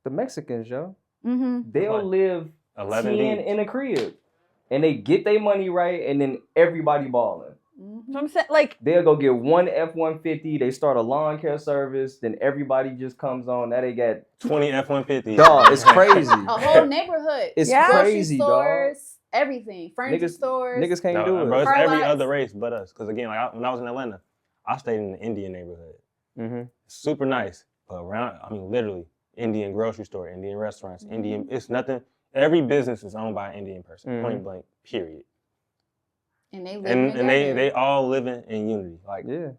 The Mexicans, yo. They'll live 10 in a crib, and they get their money right, and then everybody balling. So I'm saying, like they'll go get one F-150. They start a lawn care service. Then everybody just comes on. Now they got 20 F-150s. Dog, it's crazy. A whole neighborhood. It's crazy, stores, dog. Everything, furniture stores. Niggas can't do it. Bro, it's every other race but us. Because again, like when I was in Atlanta, I stayed in the Indian neighborhood. Super nice, but literally Indian grocery store, Indian restaurants, Indian. It's nothing. Every business is owned by an Indian person. Point blank. Period. And they live and they all living in unity, like and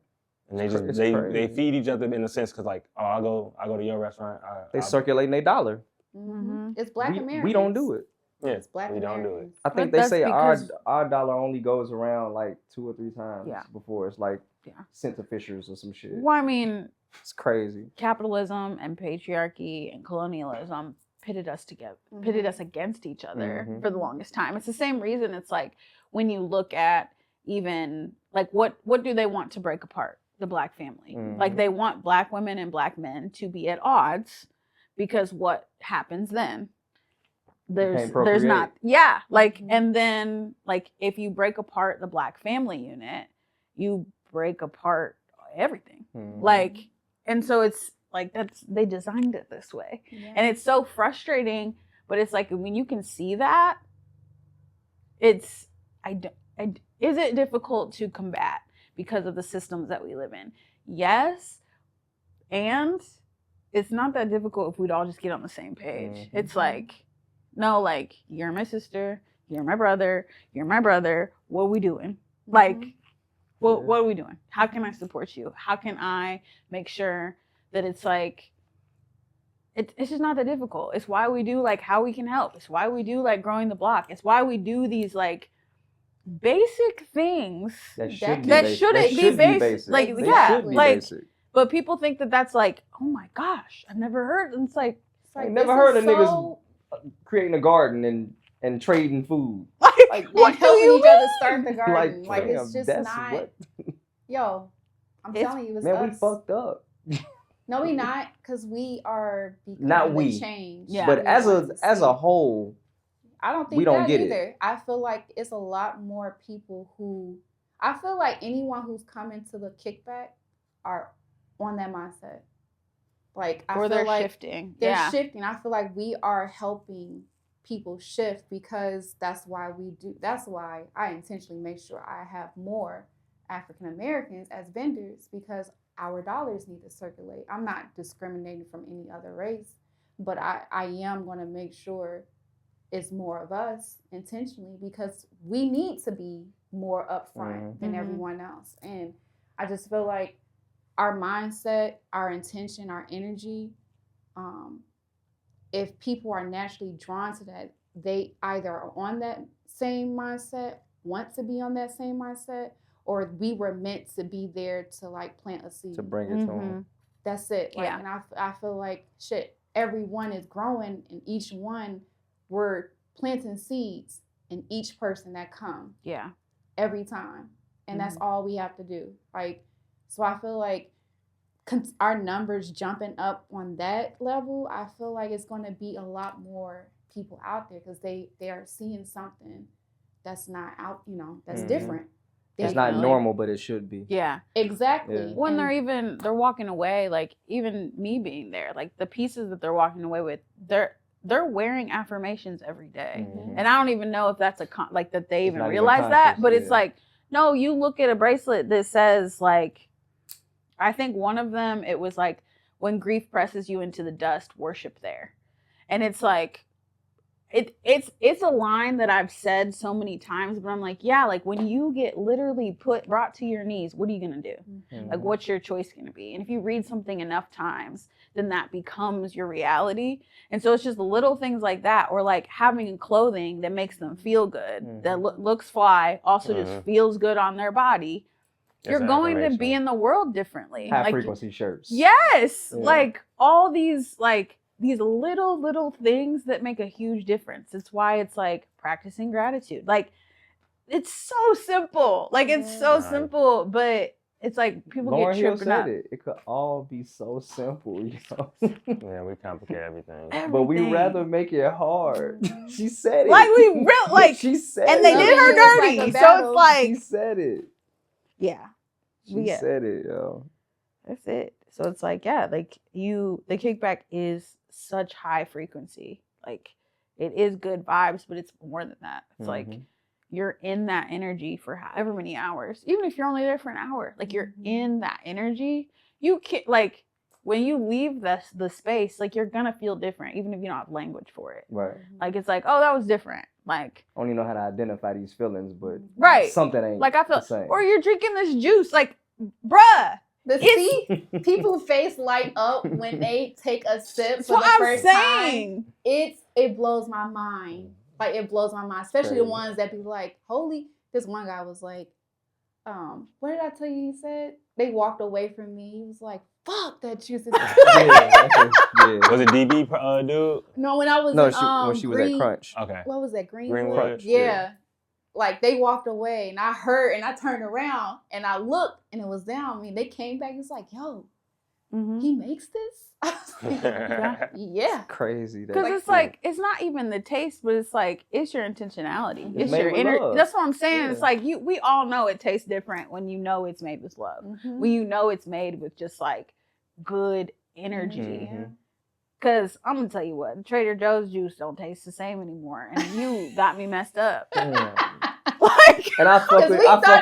they just they feed each other in a sense because like I go to your restaurant, they circulating their dollar. It's Black Americans. We don't do it. Yeah, it's Black we Americans. don't do it. I think they say our dollar only goes around like 2 or 3 times before it's like sent to Fishers or some shit. Well, I mean, it's crazy. Capitalism and patriarchy and colonialism pitted us together, pitted us against each other for the longest time. It's the same reason. It's like when you look at even like what do they want to break apart? The Black family. Like they want Black women and Black men to be at odds because what happens then? There's not like and then like if you break apart the Black family unit, you break apart everything. Like and so it's like they designed it this way. And it's so frustrating, but it's like when you can see that, is it difficult to combat because of the systems that we live in? Yes. And it's not that difficult if we'd all just get on the same page. Mm-hmm. It's like, no, like, you're my sister, you're my brother, what are we doing? Like, what are we doing? How can I support you? How can I make sure that it's like, it's just not that difficult. It's why we do like How We Can Help. It's why we do like Growing the Block. It's why we do these like basic things That shouldn't should be basic. Like, They yeah, should be like, basic. but people think that that's like, oh my gosh, I've never heard. And it's like, I never heard of niggas creating a garden and trading food. like and what do helping you each other start the garden. Like, Like, it's damn, just that's not. what- Yo, I'm telling you, it's Man, us. we fucked up. No, we not, because we are becoming Not the we. change. Yeah. But we as want to a see. whole, I don't think we don't that get it. either. I feel like it's a lot more people who. I feel like anyone who's coming to the kickback are on that mindset. Like, I or feel they're like shifting. they're Yeah. shifting. I feel like we are helping people shift, because that's why we do. That's why I intentionally make sure I have more African Americans as vendors, because our dollars need to circulate. I'm not discriminating from any other race, but I am going to make sure it's more of us intentionally, because we need to be more upfront than Mhm. everyone else. And I just feel like our mindset, our intention, our energy, if people are naturally drawn to that, they either are on that same mindset, want to be on that same mindset, or we were meant to be there to like plant a seed. to bring it to them. That's it. Like, Yeah. And I feel like shit, everyone is growing, and each one, we're planting seeds in each person that come Yeah. every time. And that's all we have to do. Like, so I feel like our numbers jumping up on that level, I feel like it's going to be a lot more people out there, because they are seeing something that's not out, that's different. It's not Definitely. normal, but it should be. Yeah. Exactly. Yeah. When And they're walking away, like even me being there, like the pieces that they're walking away with, they're wearing affirmations every day. Mhm. And I don't even know if that's like that they It's even not even realize that, conscious, but it's yeah. like, no, you look at a bracelet that says like, I think one of them, it was like, when grief presses you into the dust, worship there. And it's like, it's a line that I've said so many times, but I'm like, yeah, like when you get literally brought to your knees, what are you going to do? Mhm. Like, what's your choice going to be? And if you read something enough times, then that becomes your reality. And so it's just little things like that, or like having clothing that makes them feel good, that looks fly, also just feels good on their body. You're going to be in the world differently. High like, frequency shirts. Yes. Yeah. Like all these little things that make a huge difference. It's why it's like practicing gratitude. Like it's so simple. Like it's so simple, but it's like people Lauryn get Hill tripping said up. it could all be so simple, Yeah, we complicate everything. But we Everything. rather make it hard. She said it. Like we real like she said and it. they did her It was like dirty. a So battle. it's like She said it. yeah. She Yeah. said it, yo. That's it. So it's like, yeah, like the kickback is such high frequency. Like it is good vibes, but it's more than that. It's like you're in that energy for however many hours. Even if you're only there for an hour, like you're in that energy. You can't like when you leave the space, like you're gonna feel different, even if you don't have language for it. Right. Like it's like, oh, that was different. Like I don't even know how to identify these feelings, but right. something ain't Like I feel the same. or you're drinking this juice, like, bruh. People face light up when they take a sip That's for what the I'm first saying. time. It blows my mind. Like it blows my mind, especially the Crazy. ones that be like, holy. This one guy was like, what did I tell you? He said they walked away from me. He was like, fuck that juice is. yeah, yeah. Was it DB dude? No, when I was No, in, when she was at Crunch. Okay. What was that? Greenwood? Crunch, Yeah. yeah. Like they walked away and I heard and I turned around and I looked and it was down. I mean, they came back and was like, yo, he makes this? I was like, yeah. Crazy. Because it's like, it's not even the taste, but it's like, it's your intentionality. It's It's made your with energy. love. That's what I'm saying. Yeah. It's like, we all know it tastes different when you know it's made with love. When you know it's made with just like good energy. Mhm. Because I'm going to tell you what, Trader Joe's juice don't taste the same anymore. And you got me messed up. Like, And I fuck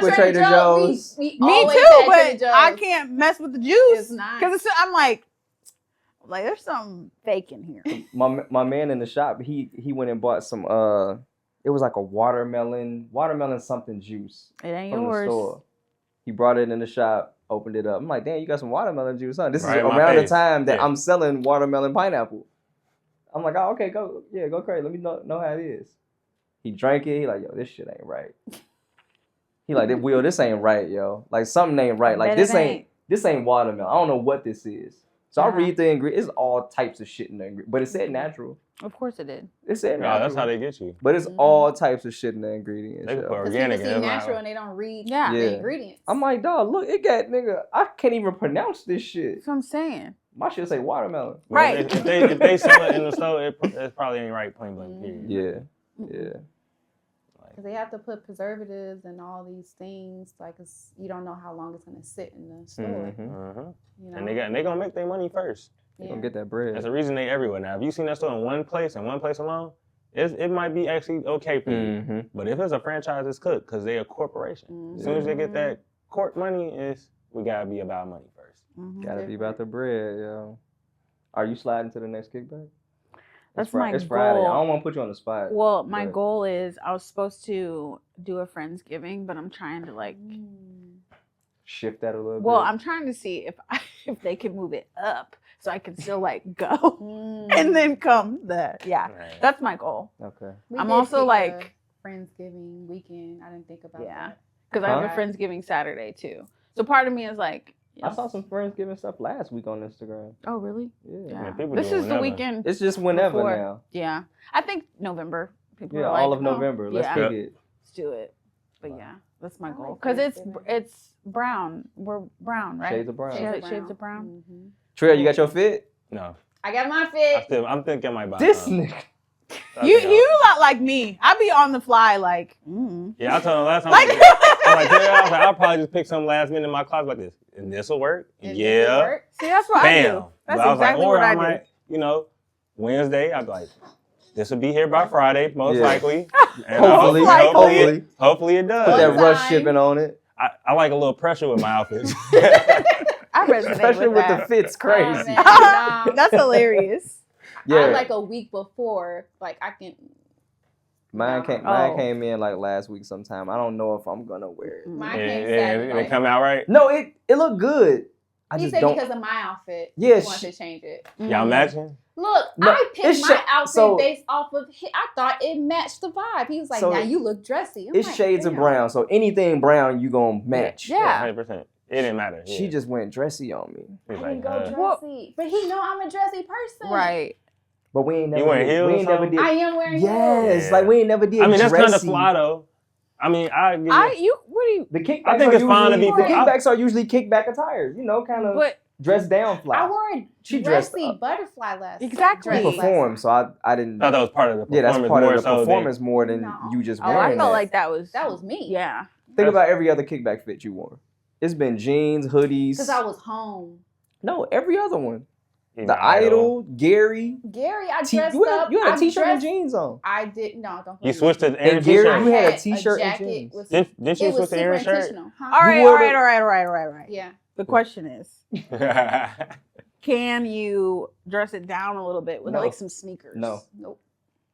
with Trader Joe's. We me always too, had but Trader Joe's. I can't mess with the juice. It's not. Because I'm like, Like there's something fake in here. My man in the shop, he went and bought some it was like a watermelon something juice It ain't from yours. the store. He brought it in the shop, opened it up. I'm like, damn, you got some watermelon juice, huh? This Right is in my around the face. time that Yeah. I'm selling watermelon pineapple. I'm like, oh, okay, go crazy. Let me know how it is. He drank it. He like, yo, this shit ain't right. He like, Will, this ain't right, yo. Like something ain't right. Like Bet this it ain't watermelon. I don't know what this is. So I Uh-huh. read the ingredients. It's all types of shit in the ingredients. But it said natural. Of course it did. It said No, natural. that's how they get you. But it's all types of shit in the ingredients. They can yo. put Because people organic see in natural it. and they don't read Yeah. the Yeah. ingredients. I'm like, dog, look, it got nigga. I can't even pronounce this shit. That's what I'm saying. My shit say watermelon. Right. If they sell it in the store, it probably ain't right. Plain blank. Period. Yeah. Because they have to put preservatives and all these things. Like, you don't know how long it's going to sit in the store. Mhm. You know? And they gonna make their money first. You gonna get that bread. That's the reason they everywhere now. If you seen that store in one place and one place alone, it might be actually okay for you. Mm-hmm. But if it's a franchise, it's cooked because they're a corporation. As soon as they get that court money, we gotta be about money first. Gotta be about the bread, yo. Are you sliding to the next kickback? That's my It's Friday. goal. I don't want to put you on the spot. Well, my but- goal is I was supposed to do a Friendsgiving, but I'm trying to like. Shift that a little Well, bit. I'm trying to see if they can move it up so I can still like go and then come yeah. Right. That's my goal. Okay. I'm also like Friendsgiving weekend. I didn't think about Yeah. that. because I have a Huh? Friendsgiving Saturday too. So part of me is like, I saw some friends giving stuff last week on Instagram. oh really? Yeah. Yeah. people This do it is the whenever. weekend. It's just whenever Before. now. Yeah, I think November. People Yeah, are like, all of oh, November. Let's yeah, kick it. let's do it. But yeah, that's my I goal like because Friendsgiving. it's brown. We're brown, right? Shades of brown. Shades of brown. Mhm. Trill, you got your fit? No, I got my fit. I'm thinking I might buy This some. nigga. You lot like me. I be on the fly like. Yeah, I told him last time. Like- I was like, I'll probably just pick some last minute in my closet like this. And this will work. If Yeah. it work, See, that's what Bam. I do. That's But I was exactly like, or what I do. might, Wednesday, I'd be like, this will be here by Friday, most Yeah. likely. And Hopefully, hopefully it does. Put that One rush time. shipping on it. I like a little pressure with my outfits. I resonate Especially with with that. the fits crazy. man, nah. That's hilarious. Yeah. I like a week before. Like I can. Mine Oh. came in like last week sometime. I don't know if I'm gonna wear it. Mine and, came and Saturday. it come out right. No, it looked good. I He just said don't. because of my outfit. Yeah, he wants to change it. Y'all matching? Look, No, I picked it's my sh- outfit so- based off of. I thought it matched the vibe. He was like, So "Now you look dressy." I'm It's like, shades of "Damn." brown, so anything brown you gonna match. Yeah. 100%. It didn't matter. Yeah. She just went dressy on me. He's I didn't go like, dressy, but he know I'm a dressy person. Right. But we ain't You never wearing did. heels We or ain't never something? did. I am wearing Yes, heels. like we ain't never did. I mean, that's kind of dressy. fly though. I mean, What do you? The kickbacks I think are it's fine to usually, be- the kickbacks are usually kickback attire. You know, kind of But dressed down fly. I wore a She dressed dressy up. butterfly last. Exactly. You dress performed, so I didn't. I thought that was part of the performance. Yeah, that's part more of the so than- performance more than No. you just oh, I wearing felt that. like that was me. Yeah. Think about every other kickback fit you wore. It's been jeans, hoodies. Because I was home. No, every other one. He's The an idol. Idol, Gary. Gary, I T- dressed you had, up. you had a I t-shirt and dressed- jeans on. I didn't. No, don't. You switched to the Aaron And Gary, t-shirt. you had a I t-shirt and jacket jeans. with- Didn't you It switch was to super Aaron shirt? intentional. Huh? All right. wore All the- right. Yeah. The question is, can you dress it down a little bit with No. like some sneakers? No. Nope.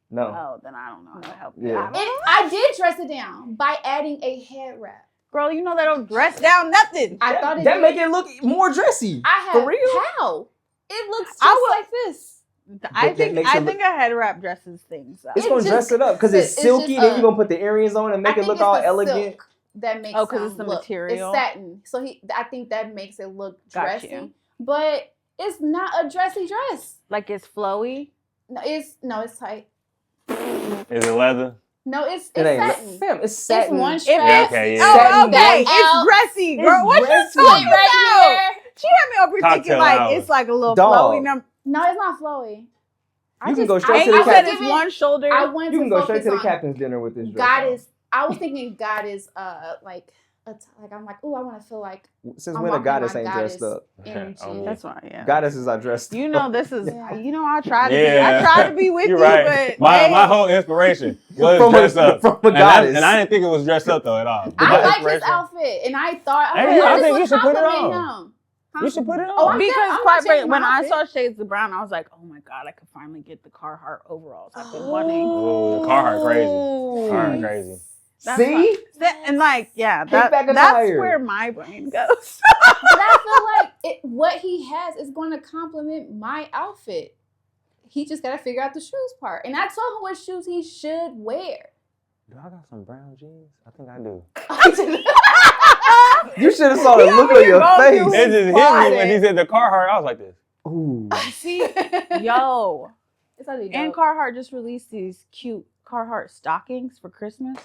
No. Oh, then I don't know how to help you. Yeah. I did dress it down by adding a head wrap. Girl, you know they don't dress down nothing. I thought it that did. make it look more dressy. I have For real? how? It looks just I will- like this. I that think makes I it think a head wrap dresses things up. It's It gonna just- dress it up because it's it's silky. just Then a- you're gonna put the earrings on and make I it think look it's all the elegant. silk that makes. Oh, 'cause it's the look. material? It's satin, so I think that makes it look Got dressy. you. But it's not a dressy dress. Like it's flowy. No, it's tight. Is it leather? No, it's It ain't. satin. Fam, it's It's satin. one It strap. Yeah, okay, yeah. Oh, Satin okay. back It's out. dressy, girl. It's What you dressy. talking right about? here. She had me over thinking Cocktail like hour. it's like a little Dog. flowy number. No, it's not flowy. You can go straight Ain't to the you said captain. it's one shoulder? You I wanted can to go straight focus to the on captain's dinner with this dress. goddess. I was thinking goddess. Like I'm like, ooh, I want to feel like on. Since I'm when a walking goddess my ain't goddess dressed up? energy. Oh, That's why, yeah. Goddesses are dressed You up. know, this is. Yeah. You know, I try to. Yeah. Be, I try to be with You're you, right. but My hey, whole inspiration was From a- dressed up. from a And goddess. I didn't think it was dressed up though at all. I like his Inspiration. outfit, and I thought, Hey, okay, I this think you would should put it compliment on. him. You should put it on. Oh, I'm Because I'm quite not changing frankly, when my I outfit. saw Shades of Brown, I was like, oh my God, I could finally get the Carhartt overalls I've been wanting. Ooh, the Carhartt crazy. Carhartt Yes. crazy. That's See? And like, yeah, Kickback that's attire. where my brain goes. But I feel like what he has is going to complement my outfit. He just got to figure out the shoes part. And I told him what shoes he should wear. Do I got some brown jeans? I think I do. You should have saw the look on your It face. just hit me when he said the Carhartt. I was like this. Ooh. See, yo, It's already and dope. Carhartt just released these cute Carhartt stockings for Christmas.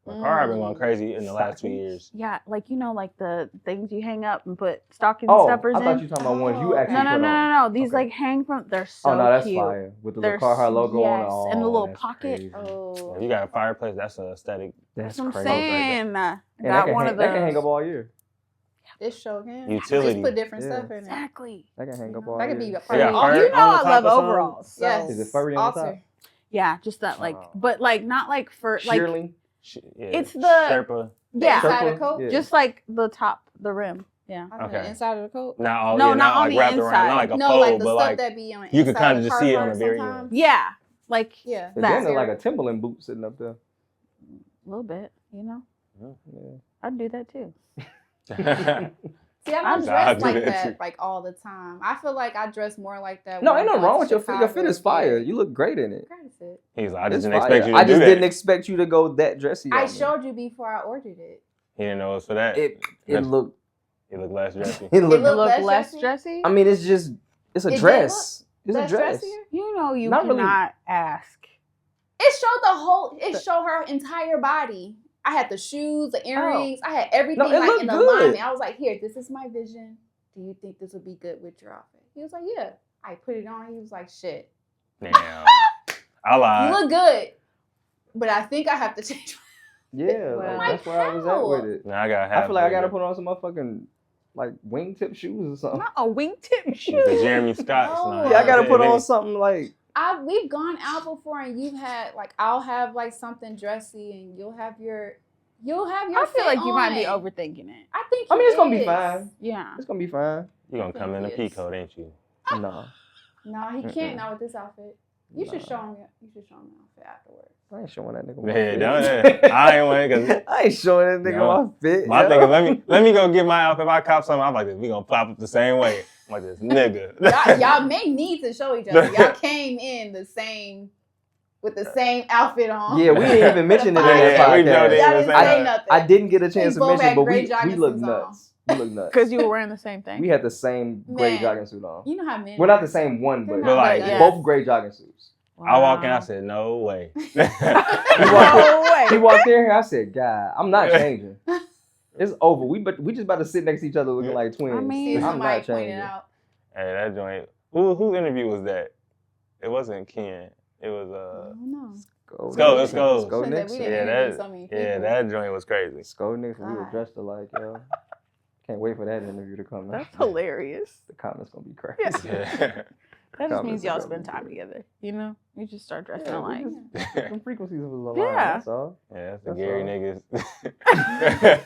Well, Carhartt been going crazy in the last 2 years. Yeah, like like the things you hang up and put stocking Oh, stuffers I thought in. you were talking about ones you Oh, actually No, put no, on. no, no. These Okay. like hang from. They're so Oh no, that's cute. fire with the They're little Carhartt logo on. yes, Oh, and the little that's pocket. crazy. Oh. If you got a fireplace, that's an aesthetic. That's That's what I'm crazy. saying. And that Got can one hang, of those. that can hang up all year. This show can. Utility. Just put different Yeah. stuff in it. Exactly. That can hang up all That could year. be a They part got of fur You know on the I top love or something? overalls. So. Yes. Is it furry on the top? Alter. Yeah, just that like, Oh. but like not like for like. Shearling? Yeah. It's the- Sherpa. Yeah, Inside Sherpa? the coat? Yeah. just like the top, the rim. Yeah. I mean, Okay. inside of the coat. Not all, No, yeah, not on like the wrapped around, inside. not like a No, fold, like the but stuff like that be on. you could inside kinda of just see it on Carhartt the very end. sometimes. Yeah, like Yeah. It that. damn look like a Timberland boot sitting up there. a little bit. You know, Yeah. I'd do that too. See, I I'm don't sorry, I dress do like that that too. like all the time. I feel like I dress more like that. No, when ain't I'm nothing going wrong to with your fit. Your fit is Chicago. fire. You look great in it. Great fit. He's like, I It's just didn't fire. expect you to I do just that. didn't expect you to go that dressy. I on me. showed you before I ordered it. He didn't know it was for that. It That's- looked. He looked less dressy. It It looked. looked Look less less dressy? dressy. I mean, it's a did dress. It's a Less dress. dressier? You know, you Not really. cannot ask. It showed it showed her entire body. I had the shoes, the earrings, I had everything No, it like looked in good. alignment. I was like, here, this is my vision. Do you think this would be good with your outfit? He was like, yeah. I put it on. He was like, shit. Damn. I lied. You look good. But I think I have to change. Yeah, Well, like, that's where I was at how? with it. Now I gotta have. I feel like I gotta put on some motherfucking like wingtip shoes or something. Not a wingtip the shoe. Jeremy Scotts. No. Nah, Yeah, I gotta put If on any- something like. We've gone out before and you've had like I'll have like something dressy and you'll have your I feel like you might be on. overthinking it. I think I mean, it's gonna be is. fine. Yeah. It's gonna be fine. You gonna come in a Yes. peacoat, ain't you? No, No, he can't not with this outfit. You should Nah. show him. You should show him the outfit afterwards. I ain't showing that nigga my Yeah, fit. don't. I ain't want it I ain't showing that nigga No. my fit. My yo. thing is, let me go get my outfit. If I cop something, I'm like this. We gonna pop up the same way. I'm like this nigga. Y'all may need to show each other. Y'all came in with the same outfit on. Yeah, we didn't even mention it in Yeah, that we podcast. know they Y'all the didn't same. say nothing. I didn't get a chance to both mention, had but gray we jogging look suits nuts. We look nuts. Because you were wearing the same thing. We had the same gray Man. jogging suit on. You know how men. Well, not the same one, but, But like, yeah. both gray jogging suits. I walk in, I said, no way. He walked No way. He walked in here, I said, God, I'm not changing. It's over. We just about to sit next to each other looking like twins. I mean, See, I'm somebody not pointed changing. out. Hey, that joint. Whose interview was that? It wasn't Ken. It was I don't know. Skulls. Skull Should've said we Nixon. didn't Yeah, interview that- so many yeah, people. that joint was crazy. Skull Nixon, we were God. dressed alike, yo. Can't wait for that interview to come. That's hilarious. The comments gonna be crazy. Yeah. Yeah. That just Comments means are y'all gonna spend be time great. together. You know, you just start dressing Yeah, alike. Some frequencies was aligned, Yeah. that's all. Yeah, that's the That's Gary all. niggas.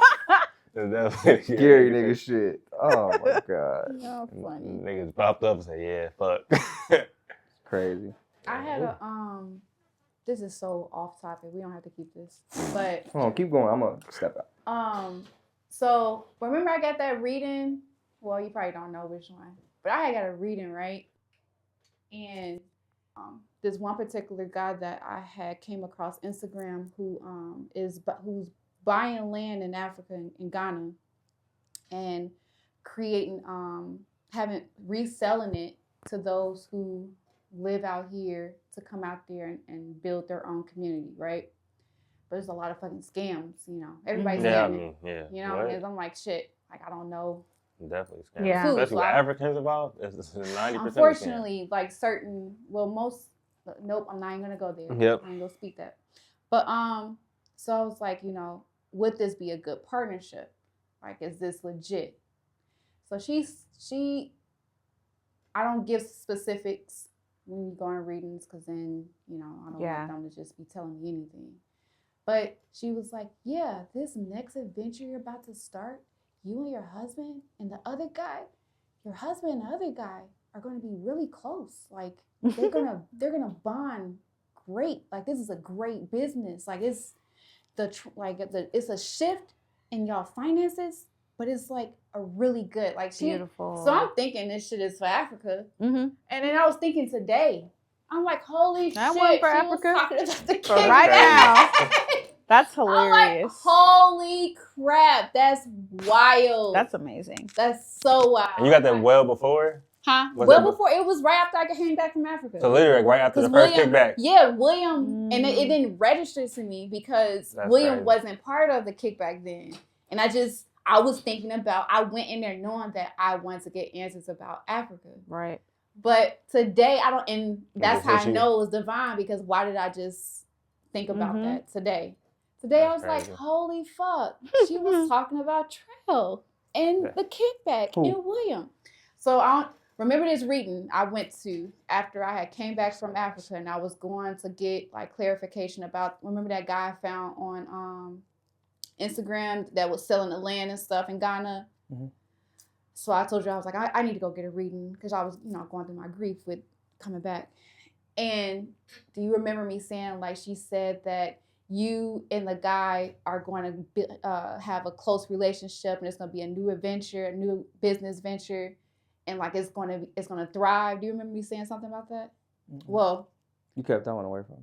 That's definitely the Gary nigga shit. Oh my god. No, funny. Niggas popped up and said, yeah, fuck. Crazy. I had a This is so off topic. We don't have to keep this, but Hold on, keep going. I'm gonna step out. So remember I got that reading. Well, you probably don't know which one, but I had got a reading, right? And this one particular guy that I had came across Instagram who's buying land in Africa in Ghana and creating reselling it to those who live out here to come out there and build their own community, right? But there's a lot of fucking scams, you know. Everybody's Yeah, I scamming, mean, yeah. you know. What? And I'm like, shit. Like I don't know. Definitely scam. Yeah. Especially with Like- Africans involved. It's 90%. Unfortunately, like nope, I'm not even gonna go there. Yep. I'm gonna speak that. But so I was like, you know, would this be a good partnership? Like, is this legit? So I don't give specifics when you go on readings because then, you know, I don't Yeah. want them to just be telling me anything. But she was like, yeah, this next adventure you're about to start, you and your husband and the other guy, your husband and the other guy are going to be really close. Like they're gonna bond great. Like this is a great business. Like it's it's a shift in y'all finances, but it's like a really good like Beautiful. So I'm thinking this shit is for Africa, Mm-hmm. and then I was thinking today, I'm like, holy That shit, one she for was Africa? talking about the For kids right now. That's I'm like, hilarious. holy crap, that's wild. That's amazing. That's so wild. And you got that well before? Huh? Was Well, that before it was right after I came back from Africa. So literally right after the first kickback. Yeah, William, and it didn't register to me because That's William crazy. wasn't part of the kickback then, and I was thinking about. I went in there knowing that I wanted to get answers about Africa. Right. But today I don't, and that's how I you. know it was divine because why did I just think about Mhm. that today? Today I was That's like, crazy. holy fuck, she was talking about Trail and the kickback Who? and William. So I don't remember this reading I went to after I had came back from Africa and I was going to get like clarification about, remember that guy I found on Instagram that was selling the land and stuff in Ghana? Mm-hmm. So I told you, I was like, I need to go get a reading because I was, going through my grief with coming back. And do you remember me saying, like, she said that you and the guy are going to have a close relationship and it's going to be a new adventure, a new business venture, and like it's going to thrive. Do you remember me saying something about that? Mm-hmm. Well, You kept that one away from me.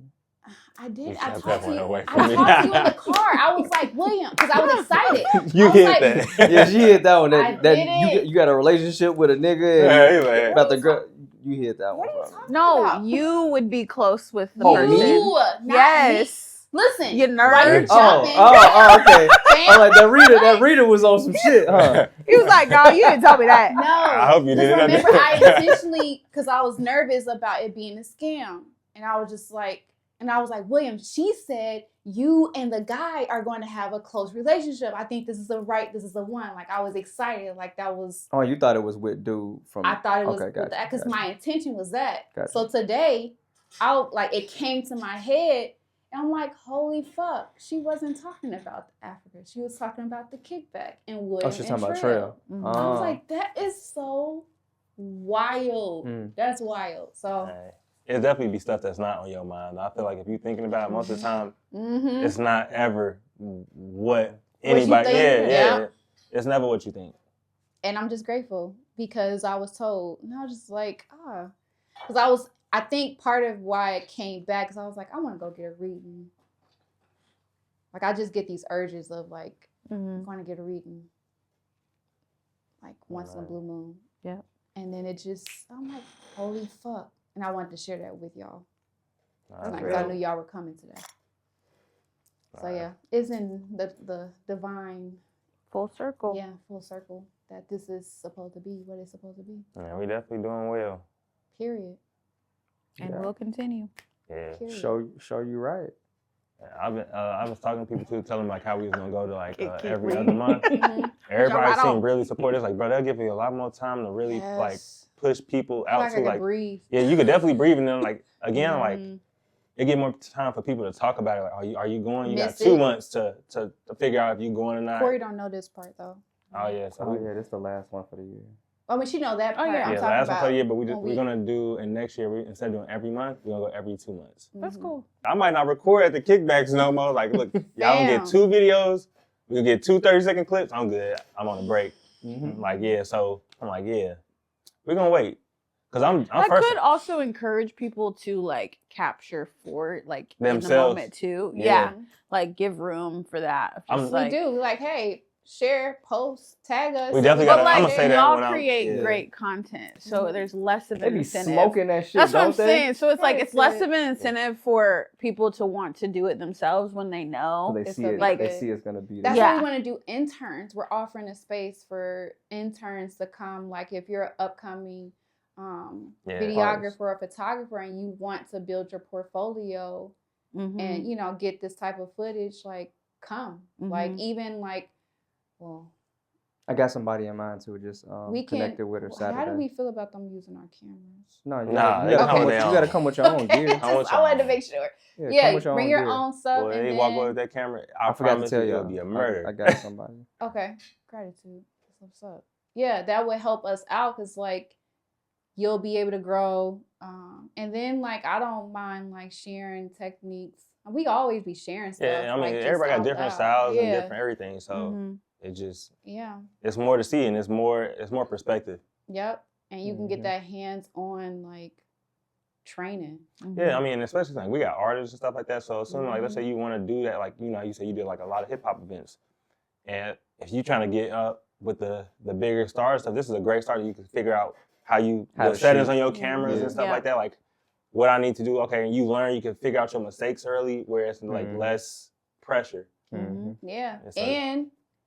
I did. You I kept talked that to you. one away I from me. talked to you in the car. I was like, William, because I was excited. You I was hit like, that. Yeah, she hit that one. I That did it. you got a relationship with a nigga and Yeah, man. about the girl. You hit that What one. are you from me. talking No, about? you would be close with the Oh, person. me? You, not Yes. me. Listen, You while you're nerd. jumping, Okay. fam, I'm like that reader was on some shit, huh? He was like, "No, you didn't tell me that." no. I hope you Because did it. remember, I intentionally, because I was nervous about it being a scam. And I was just like, William, she said you and the guy are going to have a close relationship. I think this is the one. Like, I was excited. Like, that was, Oh, you thought it was with dude from. I thought it was Okay, with that because gotcha. my intention was that. Gotcha. So today, it came to my head. And I'm like, holy fuck, she wasn't talking about Africa. She was talking about the kickback and Wood. Oh, she's and talking about Trail. Trail. Mhm. I was like, that is so wild. That's wild. So, It'll definitely be stuff that's not on your mind. I feel like if you're thinking about it, most of the time, mm-hmm. it's not ever what you anybody. think, Yeah. It's never what you think. And I'm just grateful because I was told, and I was just like, because I think part of why it came back is I was like, I want to go get a reading. Like, I just get these urges of like, I'm going to get a reading. Like, once in a blue moon. Yep. And then I'm like, holy fuck. And I wanted to share that with y'all. That's Because real. I knew y'all were coming today. So yeah, it's in the divine, Full circle. full circle that this is supposed to be what it's supposed to be. Yeah, we definitely doing well. Period. And Yeah. we'll continue. Yeah. Period. Show you right. I was talking to people too, telling them like how we was gonna go to like Kick every me. other month. Mhm. Everybody right seemed on. really supportive. Like, bro, they'll give you a lot more time to really like Yes. push people I feel out like to I can like. breathe. Yeah, you could definitely breathe, and then like again, like Mhm. it get more time for people to talk about it. Like, are you going? You got Miss 2 it. months to figure out if you going or not. Korie don't know this part though. Oh yeah, so Oh we, yeah, this is the last one for the year. I mean, she know that part. yeah. I'm yeah, talking last one about for the year, but when we're gonna do, and next year instead of doing every month, we're gonna go every 2 months. That's Mhm. cool. I might not record at the kickbacks no more. Like, look, y'all gonna Damn. get 2 videos. We'll get 2 30-second clips. I'm good. I'm on a break. Mm-hmm. Like, yeah. So I'm like, yeah, we're gonna wait. Cause I'm That first. could also encourage people to like capture for like in the Themselves. moment too. Yeah. Yeah. Like give room for that. I'm- Just We like, do. We're like, hey, share, post, tag us. We definitely But gotta- like I'ma say that y'all when I'm- create yeah. great content, so Mhm. there's less of They an be incentive. smoking that shit. That's what I'm don't they? saying. So it's like Yeah, it's less it's of an incentive for people to want to do it themselves when they know. They It's see gonna it. be Like good. they see it's gonna be. That's there. Yeah. why we want to do interns. We're offering a space for interns to come. Like if you're an upcoming Yeah. videographer or photographer and you want to build your portfolio Mhm. and get this type of footage, like come. Like Mhm. even like, well, I got somebody in mind too. Just we can. connected with her Saturday. How do we feel about them using our cameras? No, you Nah, gotta, they you, gotta come come with with, their you own. gotta come with your own gear. Just- I want I wanted to y'all. make sure. Yeah, Yeah, come with your bring own your gear. own stuff. Boy, and they walk then- away with that camera. I I forgot to promise tell you, you, it'll be a murder. I got somebody. Okay, gratitude. That's what's up. Yeah, that would help us out because like you'll be able to grow. And then like I don't mind like sharing techniques. We always be sharing stuff. Yeah, I mean, like, just everybody got out different loud. styles and Yeah. different everything. So Mhm. it just, Yeah. it's more to see and it's more perspective. Yep. And you can get that hands-on like training. Yeah, I mean, especially like we got artists and stuff like that. So assuming like let's say you want to do that, like you say you did like a lot of hip hop events, and if you're trying to get up with the bigger stars stuff, this is a great start. You can figure out how How the to settings shoot. on your cameras and stuff like that. Like what I need to do. Okay, and you learn. You can figure out your mistakes early, where it's like less pressure. Yeah. It's like-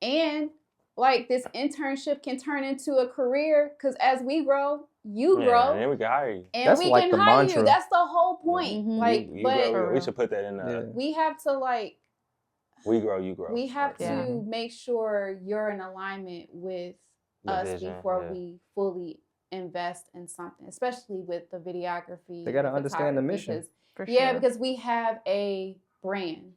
And like this internship can turn into a career because as we grow, you grow. And then we can hire you. And That's we like can the hire mantra. you. That's the whole point. Like, You but grow. We should put that in. we have to like. We grow, you grow. We have Yeah. to make sure you're in alignment with The us vision, before yeah. we fully invest in something, especially with the videography. They gotta and understand the photography, mission. because- For Yeah, sure. because we have a brand.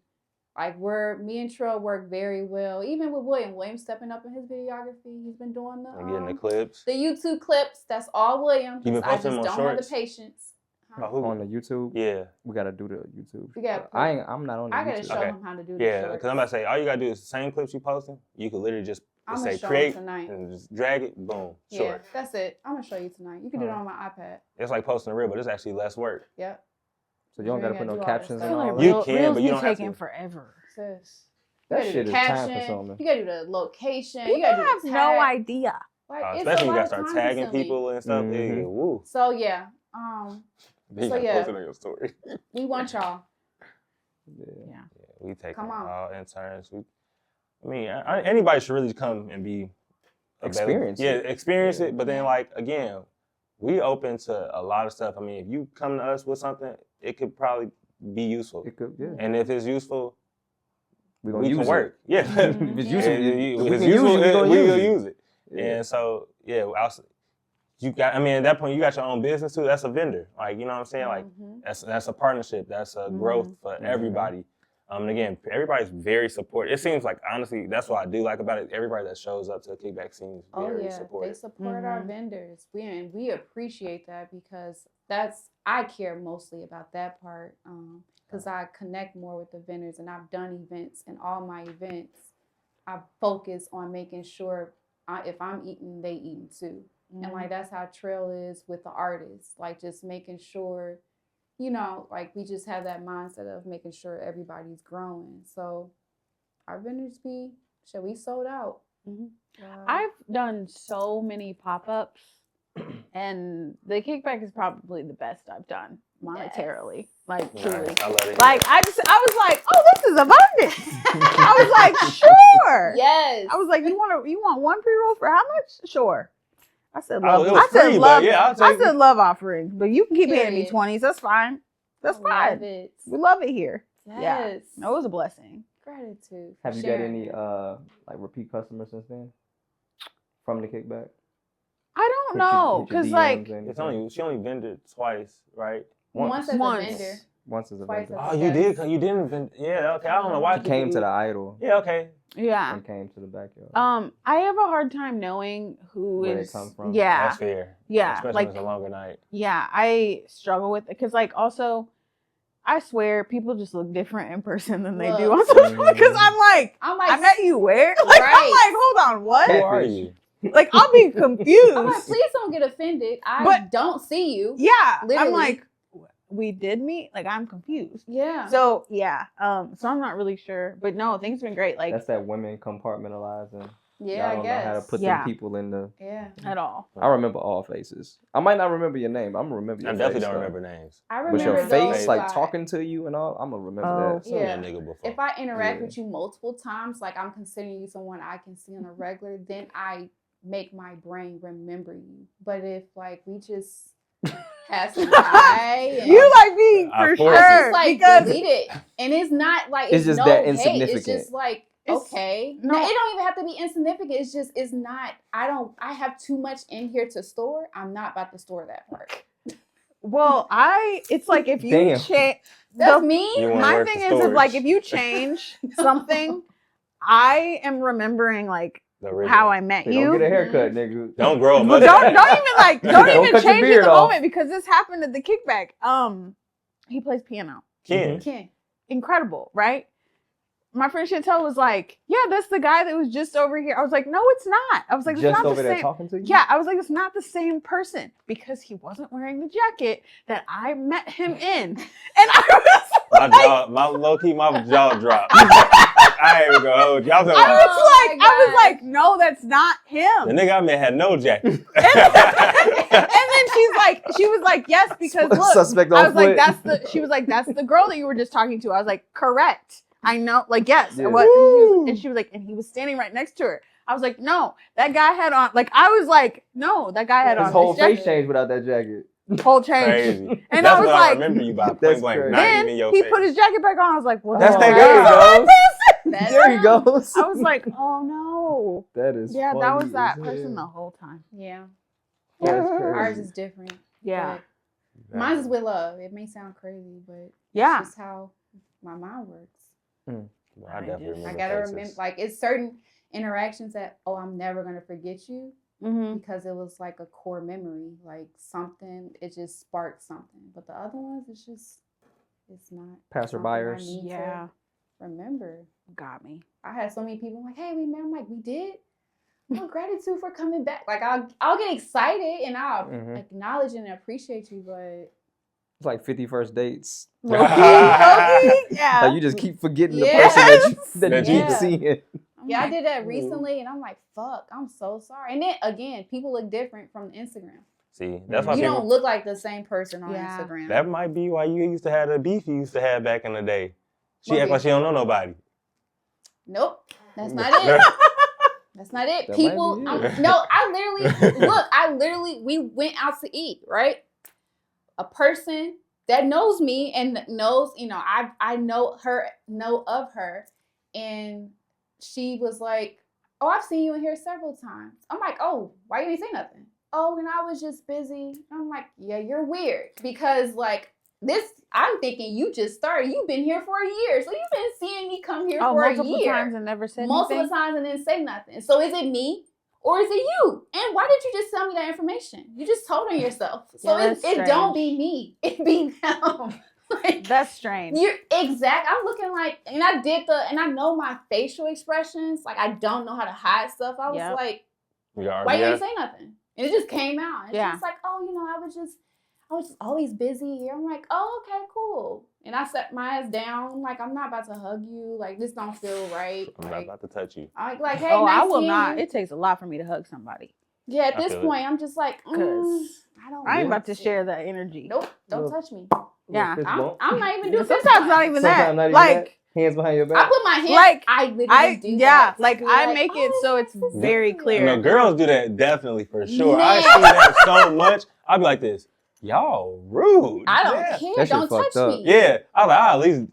Like me and Trill work very well. Even with William stepping up in his videography. He's been doing And getting the the clips. YouTube clips. That's all William. You been 'Cause I posting just them on don't have shorts? the patience. Huh? Oh, who? On the YouTube, Yeah. we gotta do the YouTube. We gotta put- I'm not on the I gotta YouTube. show Okay. him how to do the Yeah, shorts. because I'm about to say, all you gotta do is the same clips you posting. You could literally just I'm say gonna show him create tonight. and just drag it, boom, Yeah, short. that's it. I'm gonna show you tonight. You can do it on my iPad. It's like posting a reel, but it's actually less work. Yep. So you don't gotta put no do all that captions stuff. and all You that. can, reels but you be don't have taking to. forever. Sis. That You gotta shit do is time caption, consuming. You gotta do the location. People you gotta do have the no tag. idea. Like, it's Especially a when you lot gotta of start time tagging consuming. people and stuff. Mhm. Yeah, woo. So yeah, Then you So, gotta yeah. post it on your story. we want y'all. Yeah. We take Come on. all interns. I mean, anybody should really come and be available. Experience Yeah, it. experience it. But then, like again, we open to a lot of stuff. I mean, if you come to us with something, it could probably be useful. It could, yeah. And if it's useful, We we gonna can use work. it. Yeah. If it's useful, If we it's can use useful, it, we gonna we use gonna it. use it. Yeah. And so, yeah, you got. I mean, at that point, you got your own business too. That's a vendor. Like, you know what I'm saying? Like, that's a partnership. That's a growth for everybody. And again, everybody's very supportive. It seems like honestly, that's what I do like about it. Everybody that shows up to a Kickback seems very They supportive. support our vendors. We appreciate that because I care mostly about that part because I connect more with the vendors and I've done events and all my events I focus on making sure if I'm eating, they eating too. And like that's how Trail is with the artists, like just making sure, you know, like we just have that mindset of making sure everybody's growing. So our vendors we sold out. I've done so many pop-ups, and the Kickback is probably the best I've done monetarily. Like truly. Nice. I love it. Like I was like, oh, this is abundance. I was like, sure. Yes. I was like, you want one pre-roll for how much? Sure. I said Oh, love. it was I said free, but love. yeah, I'll I take it. said love offerings, but you can keep handing me Period. 20s. That's fine. That's I fine. love it. We love it here. Yes. Yeah. It was a blessing. Gratitude. Have you got any like repeat customers since then? From the Kickback? I don't know, Hit your cause like She only vended twice, right? Once as Once. a vendor. Once as a Twice vendor. as Oh, you did. You didn't vend. Yeah. Okay. I don't know why. She came to the Idol Yeah. Okay. yeah. and came to the backyard. I have a hard time knowing who Where they is. come from. Yeah. That's fair. Yeah, Especially like- when it's a longer night. Yeah, I struggle with it because, like, also, I swear people just look different in person than they do on Look. social media. Because I'm like, I met you where? Like, I'm Right. like, hold on, what? Who Catfish. are you? Like, I'll be confused. I'm like, please don't get offended. I But- don't see you. Yeah, I'm Literally. like, we did meet. Like, I'm confused. Yeah. So yeah, so I'm not really sure, but no, things have been great. Like That's that women compartmentalizing. yeah, Y'all I don't know how to guess. put Yeah. them people in the. Yeah. at all. I remember all faces. I might not remember your name. I'm gonna remember I your definitely face. don't though. remember names. I But remember your those face, like vibes. talking to you and all, I'm gonna remember Oh. that. Seen Yeah. that nigga before. If I interact Yeah. with you multiple times, like I'm considering you someone I can see on a regular, then I make my brain remember you. But if like we just passing by, and You like me I for force it. I sure just like because delete it, and it's not like It's it's just no that hate. insignificant. It's just like It's- okay, no. it don't even have to be insignificant. It's not. I have too much in here to store. I'm not about to store that part. well, it's like if you Damn. change. That's me. You wanna My work thing the is, if, like, storage. if you change something, I am remembering like how I met Hey, you. don't get a haircut, nigga. Don't grow a Well, mustache. don't Don't even cut your change it beard the off. moment because this happened at the kickback. He plays piano. Ken. Ken. Incredible, right? My friend Chantel was like, "Yeah, that's the guy that was just over here." I was like, "No, it's not." I was like, "It's Just not over the there same." talking to you? Yeah, I was like, "It's not the same person because he wasn't wearing the jacket that I met him in," and I was My low-key, my jaw dropped. I ain't even gonna hold you. I was like, "No, that's not him." The nigga I met had no jacket. And then she was like, "Yes, because look." Suspect I on was like, foot. she was like, "That's the girl that you were just talking to." I was like, "Correct. I know." Like, yes. Yeah. And she was like, and he was standing right next to her. I was like, "No, that guy had on." Like, I was like, "No, that guy had His on whole this jacket." face changed without that jacket. Whole change. Crazy. And That's I was what like, I remember you by That's point blank. crazy. Not then even your he face. put his jacket back on. I was like, "Well, That's oh, that God. guy, That's There he him. goes. I was like, "Oh no." That is Yeah, that funny was that as person hell. the whole time. Yeah. That's Ours crazy. is different. Yeah. but Mine's is with love. It may sound crazy, but Yeah. it's just how my mind works. Well, I definitely remember I gotta faces. remember, like, it's certain interactions that, I'm never gonna forget you Mm-hmm. because it was like a core memory, like something. It just sparked something. But the other ones, it's not. Passerbyers. something I need Yeah. to remember. Got me. I had so many people like, "Hey, we met." I'm like, "We did." Well, gratitude for coming back. Like, I'll get excited and I'll Mhm. acknowledge and appreciate you, but It's like 51st dates. Yeah. Like you just keep forgetting the Yes. person that you keep Yeah. seeing. yeah, I did Mm. that recently, and I'm like, "Fuck, I'm so sorry." And then again, people look different from Instagram. See, that's why You people. don't look like the same person on Yeah. Instagram. That might be why you used to have the beef you used to have back in the day. She What act like beef? she don't know nobody. Nope, that's not it. That's not it. That People, might be it. I literally, we went out to eat, right? A person that knows me and knows, I know of her. And she was like, "Oh, I've seen you in here several times." I'm like, "Oh, why you didn't say nothing?" "Oh, and I was just busy." I'm like, "Yeah, you're weird." Because I'm thinking you just started. You've been here for a year. So you've been seeing me come here for a multiple year. times and never said Multiple anything. times and didn't say nothing. So is it me or is it you? And why did you just tell me that information? You just told on yourself. So Yeah, it that's don't strange. be me. It be them. Like, That's strange. you're exact. I'm looking like, and I know my facial expressions. Like, I don't know how to hide stuff. I was Yep. like, Yeah, why you didn't say nothing? And it just came out. And Yeah. she's like, "Oh, I was just always busy here." I'm like, "Oh, okay, cool." And I set my ass down. Like, I'm not about to hug you. Like, this don't feel right. I'm not Like, about to touch you. I'm like, "Hey, Oh, nice I will seeing not. you." It takes a lot for me to hug somebody. Yeah, at I this feel it. point, I'm just like, Cause I don't. I ain't want about to share that energy. Nope, don't Look. touch me. Yeah. I'm not even doing fist Sometimes not bumps. even Sometimes that. not even like that. Hands behind your I back. put my hands. Like, I literally do that. like Be I make it "Oh, so it's this is very good." clear. You know, girls do that definitely for sure. I Man. see that so much. I'd be like this. Y'all rude. I don't Yeah. care. That shit Don't touch fucked up. me. Yeah. I was like, at least,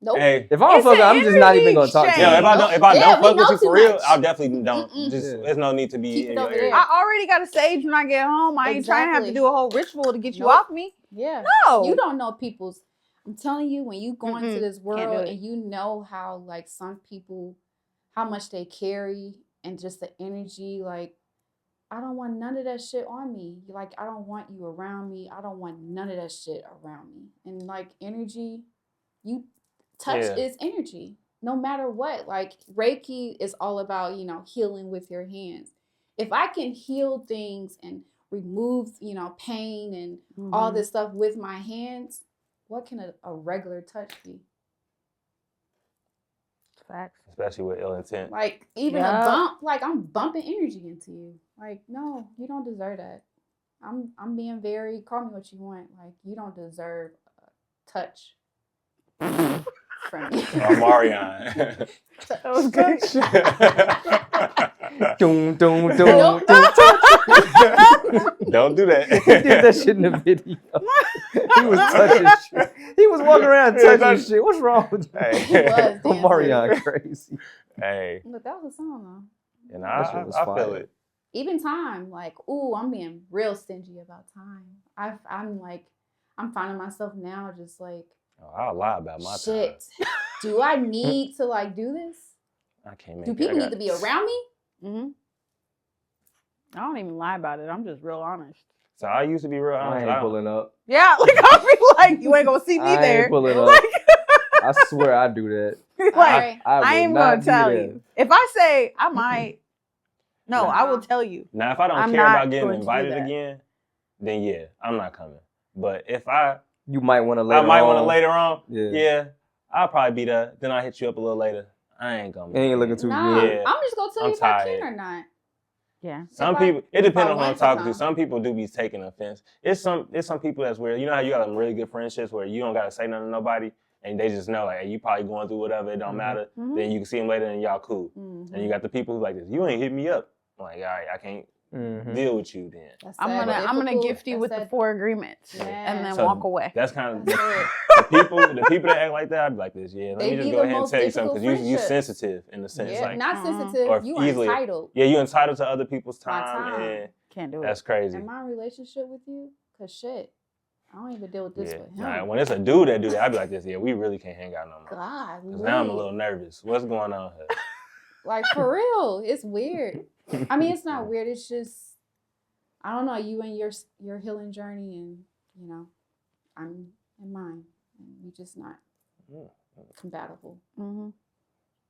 Nope. hey. If I don't It's fuck, an I'm just not even energy gonna talk to exchange. you. Yeah, if I Yeah, don't we fuck with know you too for real, much. I definitely don't. Mm-mm. Just Yeah. there's no need to be Keep it in your over area. there. I already got a sage when I get home. I ain't trying to have to Exactly. do a whole ritual to get you Nope. off me. Yeah. No. You don't know people's. I'm telling you, when you go into Mm-mm. this Can't world do it. and you know how, like, some people, how much they carry and just the energy, like, I don't want none of that shit on me. Like, I don't want you around me. I don't want none of that shit around me. And, like, energy, touch Yeah. is energy, no matter what. Like, Reiki is all about, healing with your hands. If I can heal things and remove, pain and all Mhm. this stuff with my hands, what can a regular touch be? Facts. Especially with ill intent. Like, even Yeah. a bump, like, I'm bumping energy into you. Like, no, you don't deserve that. I'm being very, call me what you want. Like, you don't deserve a touch from me. Marion. That was good. Doom, doom, doom, Nope. doom. Don't do that. He did that shit in the video. He was touching shit. He was walking around touching shit. What's wrong with you? Hey. He was dancing. Marion crazy. Hey, But that was a song, though. and That shit I was feel fire. it. Even time, like, I'm being real stingy about time. I'm finding myself now just like, Oh, I'll lie about my time. shit, do I need to, like, do this? I can't make Do it. people I need to be around me? Mm-hmm. I don't even lie about it. I'm just real honest. So I used to be real I honest. ain't pulling up. Yeah, like I'll be like, you ain't gonna see me I there. ain't pulling up. Like, I swear I do that. like Alright. I I ain't will gonna not be tell there. you. If I say I might, no, Nah. I will tell you. Now, if I don't I'm care not about getting going to do invited that. again, then yeah, I'm not coming. But if You might want to I later might on. want to later on, Yeah. yeah, I'll probably be there. Then I'll hit you up a little later. I ain't gonna. It ain't looking too Nah, good. Yeah. I'm just gonna tell I'm you if I tired. can or not. Yeah. Some If I- people, it depends if I on who I'm want to talking to. come. Some people do be taking offense. It's some people that's weird. You know how you got them really good friendships where you don't gotta say nothing to nobody, and they just know like, hey, you probably going through whatever. It don't matter. Mhm. Then you can see them later, and y'all cool. Mhm. And you got the people who like this. You ain't hit me up. I'm like, all right, I can't Mhm. deal with you then. That's I'm that gonna difficult- gift you that's with the that- 4 agreements Yeah. and then So walk away. That's kind of That's it. the people that act like that. I'd be like this. Yeah, let They me just be go the ahead and most tell you something difficult because you friendships. sensitive in the sense Yeah, like not Mhm. sensitive. Or You are easily- entitled. yeah, you entitled to other people's My time, time. and Can't do that's it. crazy. Am I in a relationship with you? Cause shit, I don't even deal with this Yeah, with him. nah, when it's a dude that do that, I'd be like this. Yeah, we really can't hang out no more. God, Because now I'm a lit. little nervous. What's going on here? Like for real, it's weird. I mean, it's not weird. It's just I don't know. You and your healing journey, and you know, I'm in mine, and we just not compatible. Mm-hmm.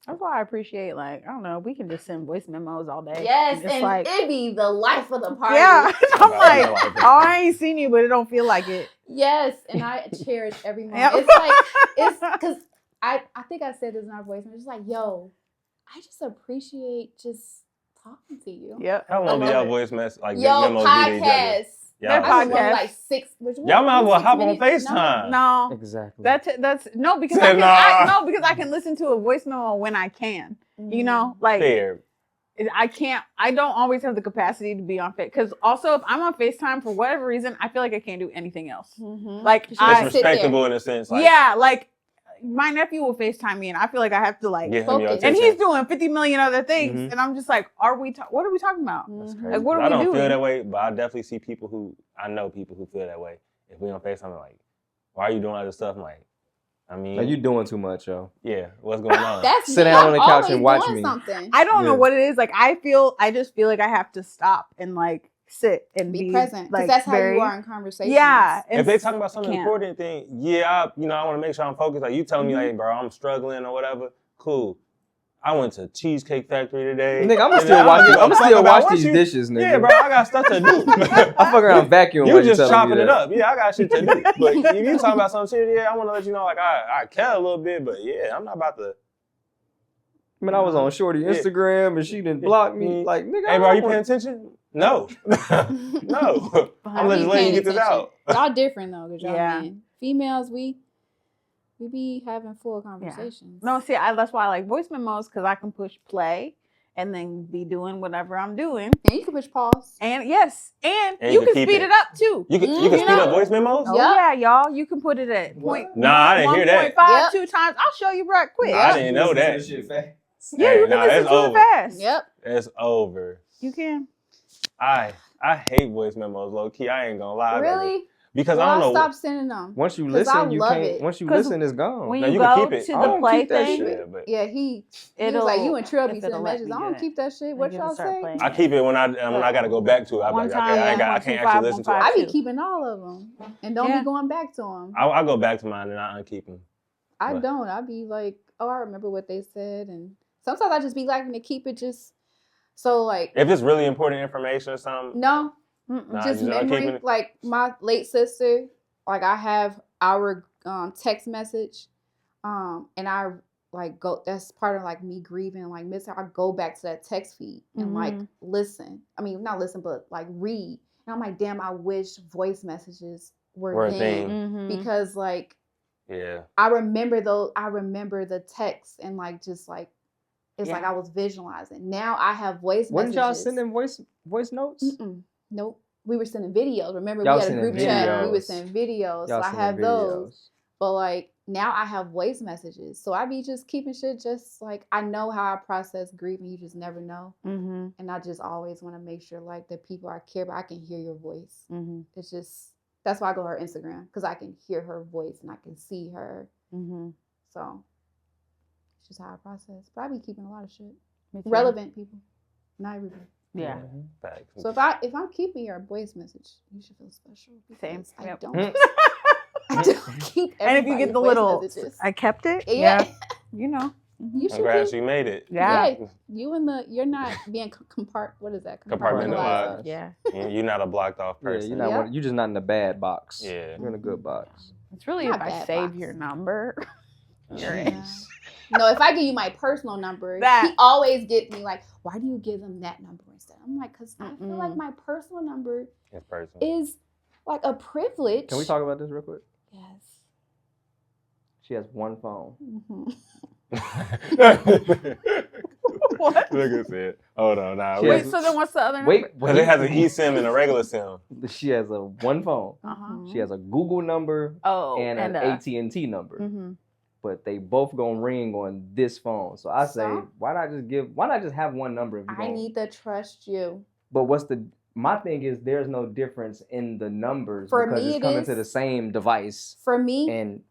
That's why I appreciate, like, I don't know, we can just send voice memos all day. Yes, It's and like, it be the life of the party. yeah. I'm Right, like, yeah, like- oh, I ain't seen you, but it don't feel like it. Yes, and I cherish every moment. Yep. It's like it's because I think I said this in our voice. It's just like, yo, I just appreciate just talking to you. Yep. How long do I love y'all it. voice mess like Yo, memos be to each other? podcast. They're Y'all- I just want Podcast. like 6. Y'all might as well 6 hop on minutes? FaceTime. No. Exactly. That's no, because Say nah. because I can listen to a voice memo when I can. You know, like Fair. I don't always have the capacity to be on Face. Because also, if I'm on FaceTime for whatever reason, I feel like I can't do anything else. Mm-hmm. Like, It's I- sit there. respectable in a sense. Like, yeah, like my nephew will FaceTime me, and I feel like I have to like, give him your Focus. and attention. he's doing 50 million other things, Mhm. and I'm just like, what are we talking about? That's Mhm. crazy. Like, what are I we don't doing? feel that way, but I definitely see people who feel that way. If we on FaceTime, I'm like, why are you doing other stuff? I'm like, I mean, Like, you doing too much, yo. yeah, what's going on? That's Sit me. down I'm on the couch always and watch doing me. something. I don't know Yeah. what it is. Like, I just feel like I have to stop and like sit and Be present, because like that's how very, you are in conversations. yeah. If they talking about something can't. important, then yeah, I want to make sure I'm focused. Like you telling me, like, bro, I'm struggling or whatever. Cool. I went to Cheesecake Factory today. Nigga, I'ma And still I watch don't these. give a I'ma fuck still about wash what these you- dishes, nigga. Yeah, bro, I got stuff to do. I fuck around vacuum You while you just telling chopping me it that. up. Yeah, I got shit to do. But if you talking about something serious, yeah, I want to let you know, like, I care a little bit, but yeah, I'm not about to. I mean, I was on Shorty Yeah. Instagram and she didn't block me. Like, nigga, Hey, bro, are you I paying want- attention? No. No. I'm I just be letting you paying get this attention. out. Y'all different though, because y'all Yeah. men. Females, we be having full conversations. No, see, that's why I like voice memos, because I can push play and then be doing whatever I'm doing. And you can push pause. And yes, and And you you can can keep speed it. it up too. You can You speed know. up voice memos? Oh Yup. yeah, y'all. You can put it at point. Nah, I didn't hear that. 1.5, Yep. 2 times. I'll show you right quick. I didn't know that. Yeah, Hey, you can nah, listen it's to over. it fast. Yep. It's over. You can. I hate voice memos, low key. I ain't gonna lie. baby. Really? Because Well, I don't know. stop sending them. Once you 'Cause I listen, you love can't. it. Once you 'Cause listen, it's gone. When No, you you can go keep it. to I the don't play keep that thing, shit. Yeah, but Yeah, he was it'll like, you and Trill if be it'll sending let messages. me I do don't it. keep that shit. Like, What it'll y'all start say? playing I keep it when I gotta go back to it. I'm One like, time, okay, I 1.25, can actually listen to it. 1.5. I be too. keeping all of them and don't Yeah. be going back to them. I go back to mine and I unkeep them. I But- don't. I be like, oh, I remember what they said, and sometimes I just be liking to keep it just so like If it's really important information or something, no, Nah, just you just memory. unkeeping it? Like my late sister, like I have our text message, and I like go. That's part of like me grieving, like miss her. I go back to that text feed and like Mhm. listen. I mean, not listen, but like read. And I'm like, damn, I wish voice messages Were were a then thing. Mhm. because like. yeah. I remember the text and like just like it's like Yeah. I was visualizing. Now I have voice What did messages. y'all send in voice notes? Nope. We were sending videos. Remember Y'all we had a sending group chat. We were videos. sending videos. Y'all So I sending have those. videos. But like now I have voice messages. So I be just keeping shit just like I know how I process grief and you just never know. Mhm. And I just always want to make sure like the people I care about, I can hear your voice. Mhm. It's just that's why I go to her Instagram because I can hear her voice and I can see her. Mhm. So it's just how I process. But I be keeping a lot of shit. Me too. Relevant people. Not everybody. Yeah. Facts. So if I'm keeping your voice message, you should feel special. Same. Because I Yep. don't. I don't keep. And if you get the voice little, messages. I kept it. Yeah. You know. You should Congrats, be. you made it. Yeah. You're not being what is that? Compartmentalized. Yeah. You're not a blocked off Yeah, person. you're not. Yeah. You're just not in the bad box. Yeah. You're in a good box. It's really Not if I bad save box. your number. You're Yeah. in. No, if I give you my personal number, That- he always gets me like, why do you give him that number instead? I'm like, because I feel like Mm-mm. my personal number It's personal. is like a privilege. Can we talk about this real quick? Yes. She has one phone. Mhm. What? Look at that. Hold on. Nah, She Wait, has- so then what's the other number? Wait, Because it has an eSIM and a regular SIM. She has a one phone. Uh-huh. She has a Google number Oh, and an AT&T number. Mm-hmm. But they both gonna ring on this phone. So I say, So? why not just have one number if you I need to trust you. But my thing is there's no difference in the numbers For because me, it's it coming is. to the same device. For me, And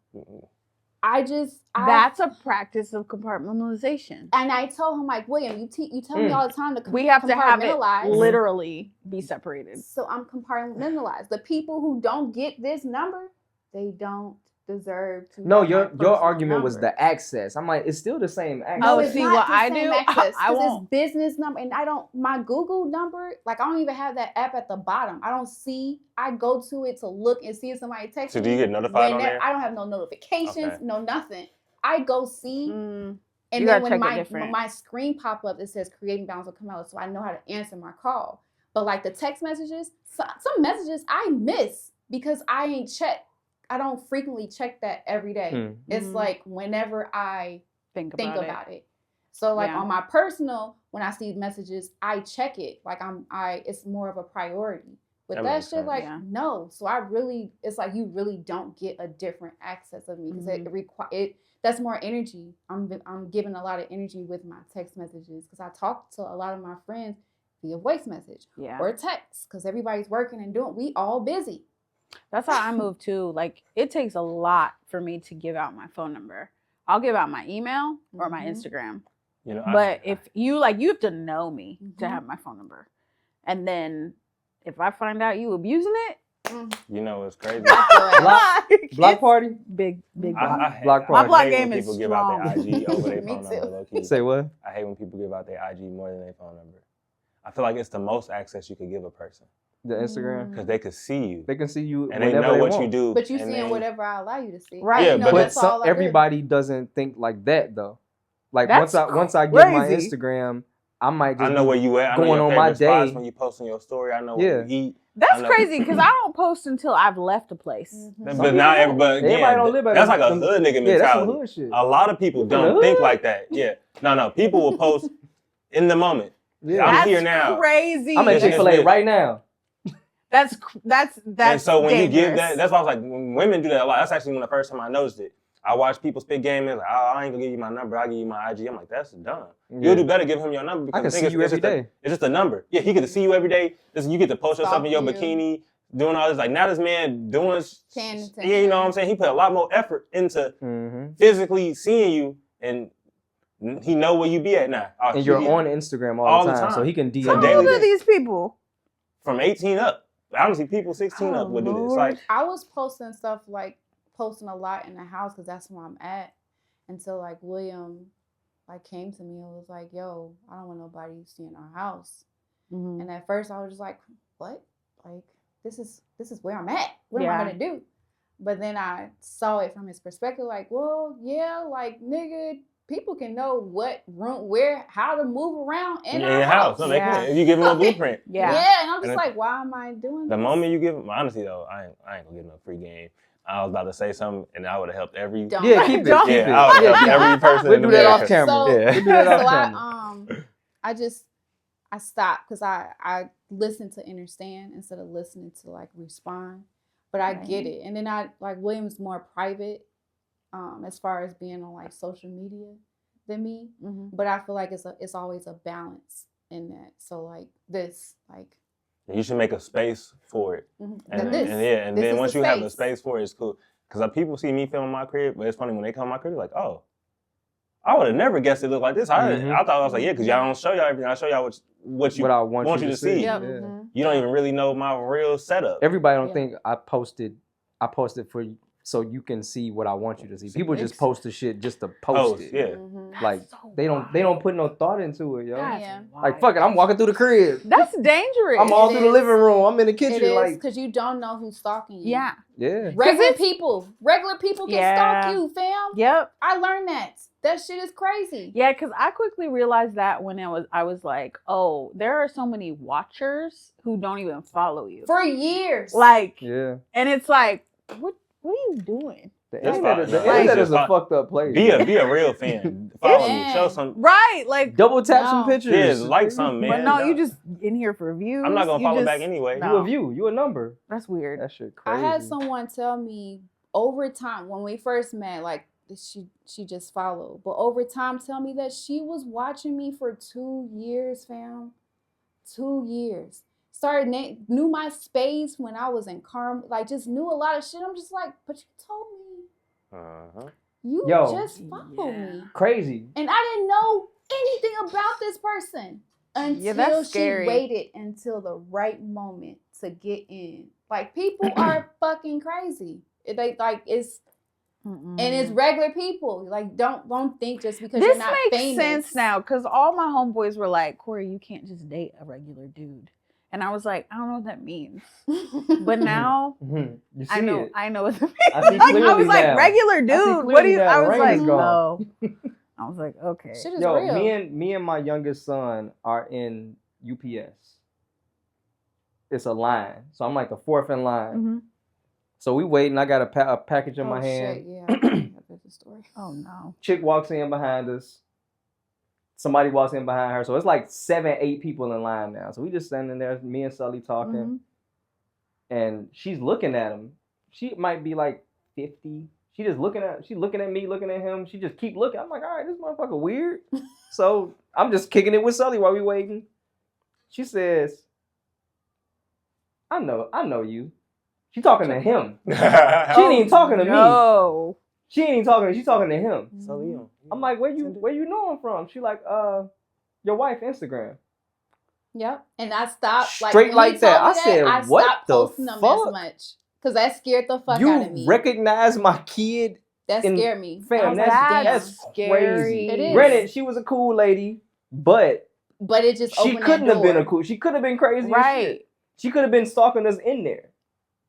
That's a practice of compartmentalization. and I told him like, William, you tell me all the time to We have to have it compartmentalize. literally be separated. So I'm compartmentalized. The people who don't get this number, they don't deserve to. no, have my your personal argument was number. the access. I'm like, it's still the same access. Oh, it's see, not what the I same do, access, I 'cause won't. it's business number, and I don't. My Google number, like I don't even have that app at the bottom. I don't see. I go to it to look and see if somebody texts So me. do you get notified on there? I don't have no notifications, Okay. no nothing. I go see, Mm. and You then gotta when check it my different. when my screen pop up, it says creating balance will come out, so I know how to answer my call. But like the text messages, some messages I miss because I ain't checked. I don't frequently check that every day. Mm. It's Mhm. like whenever I Think think about, about it. So like Yeah. on my personal, when I see messages, I check it. Like it's more of a priority. With That that makes shit, sense. like Yeah. no. So it's like you really don't get a different access of me because Mhm. it that's more energy. I'm giving a lot of energy with my text messages because I talk to a lot of my friends via voice message Yeah. or text because everybody's working and doing. We all busy. That's how I move too. Like it takes a lot for me to give out my phone number. I'll give out my email or my Mhm. Instagram. You know, But if you have to know me to Mhm. have my phone number. And then if I find out you abusing it, you know, it's crazy. Block it's party? big I block. hate, Block I party. My block hate when game is people give out their strong. IG over their Me phone too. number, low key. Say what? I hate when people give out their IG more than their phone number. I feel like it's the most access you could give a person The Instagram? because they could see you They can see you and they whenever know they what want. you do. But you and seeing they- whatever I allow you to see. Right. I didn't Yeah, know but that's all I did. everybody doesn't think like that though. Like That's once I get my crazy. Instagram, I might just I know be where you at. I know going your on my favorite spots day. when you posting your story. I know Yeah. what you eat. That's I know. crazy because I don't post until I've left a place. Mhm. But not people everybody. don't. Everybody don't live at That's them- like a them- hood nigga Yeah, that's some mentality. hood shit. A lot of people You from don't the think hood? like that. Yeah. No. People will post in the moment. Yeah. I'm That's here now. crazy. I'm at It's- Chick-fil-A it's- right now. That's And so when you give dangerous. that's why I was like, when women do that a lot. That's actually when the first time I noticed it. I watch people spit game and like, oh, I ain't gonna give you my number. I'll give you my IG. I'm like, that's dumb. You'll do better give him your number because I can the thing see is, you it's every just day. it's just a number. Yeah, he get to see you every day. You get to post yourself in your Stalk you. bikini, doing all this. Like now this man doing, Paying yeah, attention. you know what I'm saying. He put a lot more effort into Mm-hmm. physically seeing you, and he know where you be at now. Oh, And you're he- on Instagram all the time, so he can DM So How daily old you. are these people? from 18 up. Honestly, people 16 up Oh, would do this. Lord. Like, I was posting stuff like posting a lot in the house because that's where I'm at. Until like William like came to me and was like, "Yo, I don't want nobody seeing our house." Mhm. And at first I was just like, "What? Like this is where I'm at. What am Yeah. I gonna do?" But then I saw it from his perspective, like, well, yeah, like nigga, people can know what room, where, how to move around in in our your house. No, they Yeah. can. If you give them a blueprint. Yeah. And I'm just And like, why am I doing The this? moment you give them, honestly though, I ain't gonna give no free game. I was about to say something, and I would have helped every. Don't. Yeah, keep it. Don't. Keep it. Yeah, I would have Yeah, helped keep it. every person We'll in do that off America. camera. So- Yeah, we'll do that So off camera. I stopped because I listened to understand instead of listening to like respond. But I get it. And then I like William's more private, as far as being on like social media than me. Mhm. But I feel like it's always a balance in that. So like this, like You should make a space for it, mhm. and, this, and this then is once the you have a space for it, it's cool. Because people see me filming my crib, but it's funny when they come to my crib, they're like, oh, I would have never guessed it looked like this. I Mhm. thought I was like, yeah, because y'all don't show y'all everything. I show y'all what I want you to see. Yep. Yeah. Mhm. You don't even really know my real setup. Everybody don't Yeah. think I posted for you so you can see what I want you to see. People just post the shit just to post it. Yeah. Mhm. Like they don't put no thought into it, yo. That's Yeah. Like fuck it, I'm walking through the crib. That's dangerous. I'm all It through the is. living room. I'm in the It kitchen. is Like because you don't know who's stalking you. Yeah. yeah. Regular people can Yeah. stalk you, fam. Yep. I learned that. That shit is crazy. Yeah, because I quickly realized that when I was like, oh, there are so many watchers who don't even follow you. For years. Like, Yeah. and it's like, what are you doing? The That's internet, fine. the No, internet it's is a just fucked up place. Be a real fan. Follow me. Yeah. Show some. Right, like, Double tap some No. pictures. Yeah, like something, man. but no, no. you just in here for views. I'm not gonna You follow just- back anyway. You a view. You a number. That's weird. That shit I crazy. had someone tell me over time when we first met, like she just followed, but over time tell me that she was watching me for 2 years, fam. 2 years. Knew my space when I was in Carmel, like just knew a lot of shit. I'm just like, but you told me Uh-huh. you Yo. just follow me, Crazy. and I didn't know anything about this person until that's she scary. waited until the right moment to get in. Like people are fucking crazy. They like it's. Mm-mm. And it's regular people. Like, don't think just because This you're not makes famous. sense now because all my homeboys were like, Korie, you can't just date a regular dude. And I was like, I don't know what that means. But now Mhm. You see I know it. I know what that means. I see Like, I clearly was like, now. regular I see dude. What do you clearly I now. was Rain like, is no. gone. I was like, okay. Shit is Yo, real. me and my youngest son are in UPS. It's a line, so I'm like the fourth in line. Mhm. So we waiting. I got a package in my Oh, hand. shit, yeah. That's the story. Oh no. Chick walks in behind us. Somebody walks in behind her. So it's like 7, 8 people in line now. So we just standing there, me and Sully talking, Mhm. and she's looking at him. She might be like 50. She's looking at me, looking at him. She just keep looking. I'm like, all right, this motherfucker weird. So I'm just kicking it with Sully while we waiting. She says, I know you. She talking to him. She ain't even talking to me. No. She ain't even talking. She's talking to him. So you. I'm like, where you know him from? She like, your wife Instagram. Yep. And I stopped. Straight when like he that. told me I said, I what stopped the posting them fuck? as much. Because that scared the fuck You out of me. recognize my kid? That in- scared me. Fam, I was like, damn. that's scary. crazy. It is. Granted, she was a cool lady, but But it just she opened couldn't that have been door. a cool. She could have been crazy. As Right. shit. She could have been stalking us in there.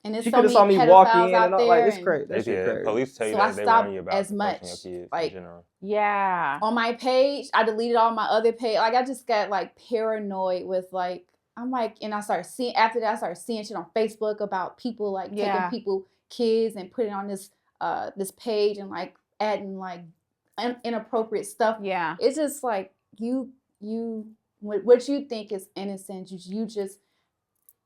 And there's She so could have many saw me walk pedophiles in out and all there. like it's and crazy. That shit Yeah, crazy. police tell you So I that they stopped warn you about as posting much, your kids like- in general. Yeah. On my page, I deleted all my other page. Like, I just got, like, paranoid with, like, I'm like, and I started seeing, after that, I started seeing shit on Facebook about people, like, Yeah. taking people, kids, and putting on this this page and, like, adding, like, inappropriate stuff. Yeah. It's just, like, what you think is innocent, you just,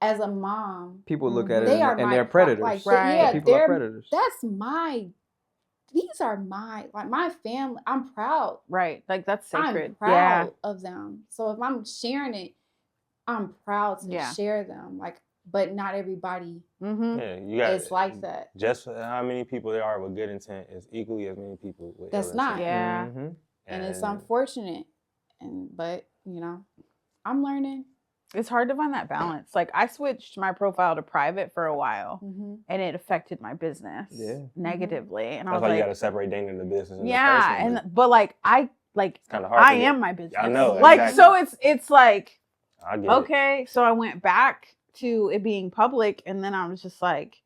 as a mom, People look at it they are and my they're predators. Like, Right. yeah, People are they're predators. these are my family. I'm proud. Right. Like that's sacred. I'm proud of them. So if I'm sharing it, I'm proud to Yeah. share them. Like, but not everybody Yeah. Mm-hmm. Yeah, you got is like that. Just how many people there are with good intent is equally as many people with That's ill not. intent. Yeah. Mhm. And it's unfortunate. But I'm learning. It's hard to find that balance. Like I switched my profile to private for a while Mm-hmm. and it affected my business Yeah. negatively. And I That's was why you like, got to separate dating and the business. And yeah. the person, And but like it's kind of hard. I to get- am my business. I know, Like exactly. so it's like I get it. okay. So I went back to it being public and then I was just like,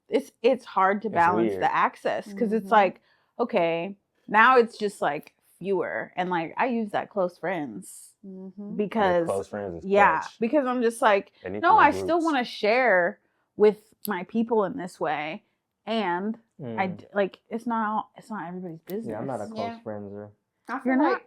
it's hard to It's balance weird. the access because it's Mhm. like, okay, now it's just like fewer. And like I use that close friends Mm-hmm. because Close friends is yeah, clutch. because I'm just like, They need no, to I be still groups. want to share with my people in this way. And Mm. like it's not everybody's business. Yeah, I'm not a close Yeah. friender. I feel You're like not?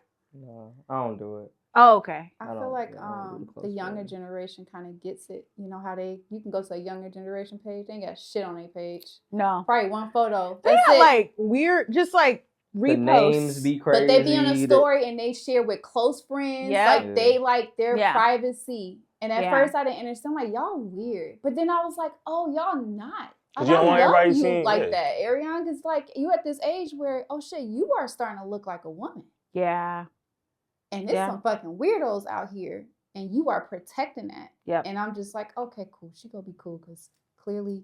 No, I don't do it. Oh, okay. I I feel don't- like yeah, I don't do the the close younger friends. generation kind of gets it. You know how you can go to a younger generation page. They ain't got shit on their page. No. Probably one photo. They That's got it. like weird just like reposts. The names be crazy. But they be on a story and they share with close friends. Yep. Like Yeah. they like their Yeah. privacy. And at Yeah. first I didn't understand. Like, y'all weird. But then I was like, oh, y'all not. 'Cause Like, you don't I want love everybody you seeing- like yeah. that, Ariane. Because like you at this age where, oh shit, you are starting to look like a woman. Yeah. And there's some fucking weirdos out here, and you are protecting that. Yep. And I'm just like, okay, cool. She gonna be cool because clearly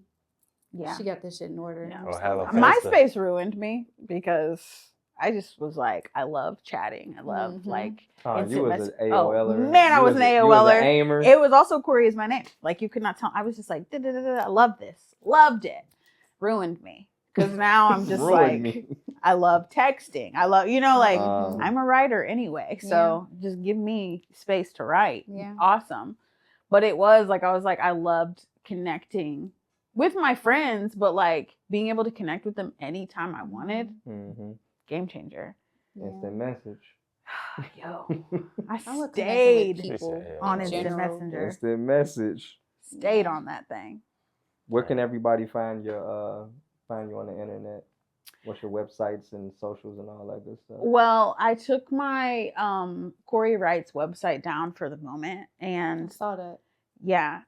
Yeah. she got this shit in order. Yeah. And Or I'm have a still like, fence. MySpace ruined me because I just was like, I love chatting. I love Mhm. like You instant was mess- an Oh AOLer. man, I You was an You was AOLer. an aimer. It was also Korie is my name. Like you could not tell. I was just like, I love this. Loved it. Ruined me. Because now I'm just Ruined like, me. I love texting. I love, like Mhm. I'm a writer anyway. So just give me space to write. Yeah. Awesome. But it was like, I was like, I loved connecting with my friends, but like being able to connect with them anytime I wanted. Mm-hmm. Game changer. Instant message. Yo, I love connecting with stayed people on in Instant general. Messenger. Instant message. Stayed on that thing. Where can everybody find you on the internet? What's your websites and socials and all that good stuff? Well, I took my Korie Wright's website down for the moment, I and saw that. yeah,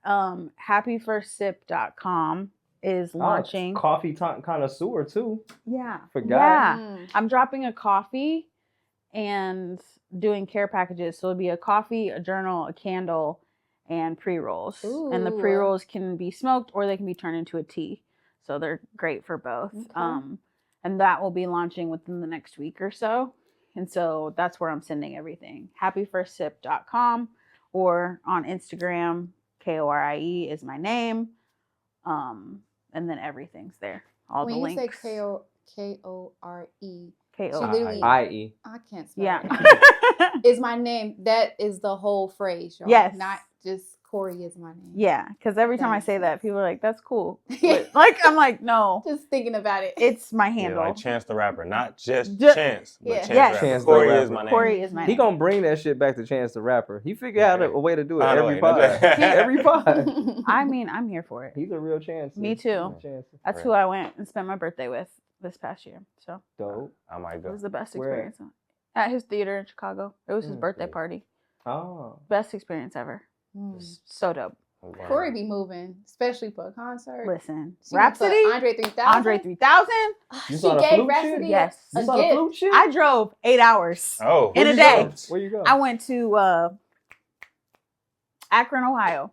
happyfirstsip.com is launching. Coffee connoisseur too. Yeah. Forgot. Yeah. Mm. I'm dropping a coffee and doing care packages. So it'll be a coffee, a journal, a candle, and pre-rolls. And the Ooh. pre-rolls can be smoked or they can be turned into a tea. So they're great for both. Okay. And that will be launching within the next week or so. And so that's where I'm sending everything. happyfirstsip.com or on Instagram, Korie is my name. And then everything's there. All When the you links. say Kore, she K-O. literally, I.E. I can't spell Yeah. it. Is my name. That is the whole phrase, y'all. Yes. Not just Korie is my name. Yeah, because every That time I makes say that, sense. people are like, "That's cool." Yeah. But, like I'm like, no, Just thinking about it. it's my Yeah, handle. like Chance the Rapper, not just Ju- Chance, but Yeah. Chance Yes. the Rapper. Chance the Korie Rapper. is my name. Korie is my He name. gonna bring that shit back to Chance the Rapper. He figured out a way to do it Find a every way. pod. Every pod. I mean, I'm here for it. He's a real chance. Me too. Chance. That's who I went and spent my birthday with this past year. So Dope. I might it go. was the best Where? experience at his theater in Chicago. It was his birthday Okay. party. Oh. Best experience ever. Mm. So dope. Korie be moving, especially for a concert. Listen, She went to Rhapsody, Andre 3000. Andre 3000. You She saw the gave flute Rhapsody shit? Yes. a You saw the gift. flute shit? I drove 8 hours Oh, in Where a you day. go? Where you go? I went to Akron, Ohio.